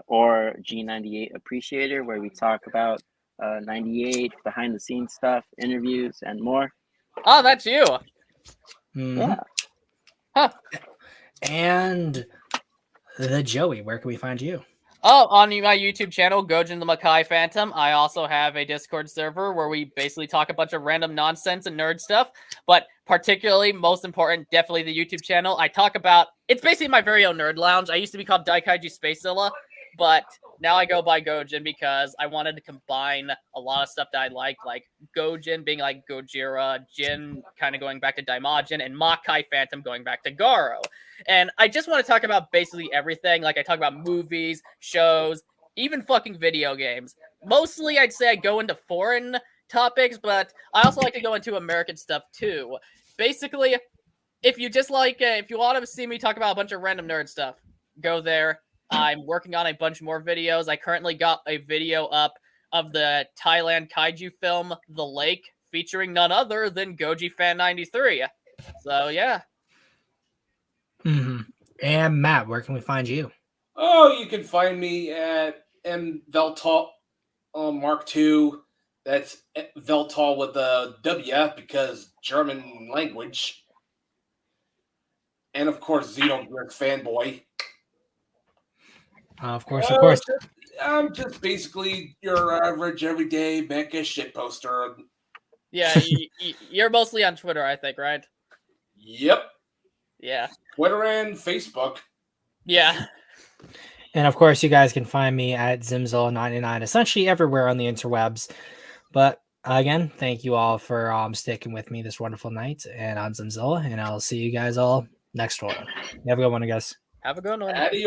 or G98 Appreciator, where we talk about 98, behind the scenes stuff, interviews, and more. Oh, that's you. Yeah. Huh. And the Joey, where can we find you? Oh, on my YouTube channel, Gojin the Makai Phantom, I also have a Discord server where we basically talk a bunch of random nonsense and nerd stuff. But particularly, most important, definitely the YouTube channel. I talk about, it's basically my very own nerd lounge. I used to be called Daikaiju Spacezilla, but now I go by Gojin because I wanted to combine a lot of stuff that I like Gojin being like Gojira, Jin kind of going back to Daimajin, and Makai Phantom going back to Garo. And I just want to talk about basically everything. Like I talk about movies, shows, even fucking video games. Mostly I'd say I go into foreign topics, but I also like to go into American stuff too. Basically, if you just like, if you want to see me talk about a bunch of random nerd stuff, go there. I'm working on a bunch more videos. I currently got a video up of the Thailand kaiju film, The Lake, featuring none other than Goji Fan 93. So yeah. Mm-hmm. And Matt, where can we find you? Oh, you can find me at M Veltal Mark II. That's Veltal with a W because German language. And of course, Xenogears fanboy. Of course. I'm just basically your average everyday mecha shit poster. Yeah, you're mostly on Twitter, I think, right? Yep. Yeah. Twitter and Facebook. Yeah. And of course, you guys can find me at Zimzilla99, essentially everywhere on the interwebs. But again, thank you all for sticking with me this wonderful night. And I'm Zimzilla, and I'll see you guys all next one. Have a good one, guys. Have a good one. Adios.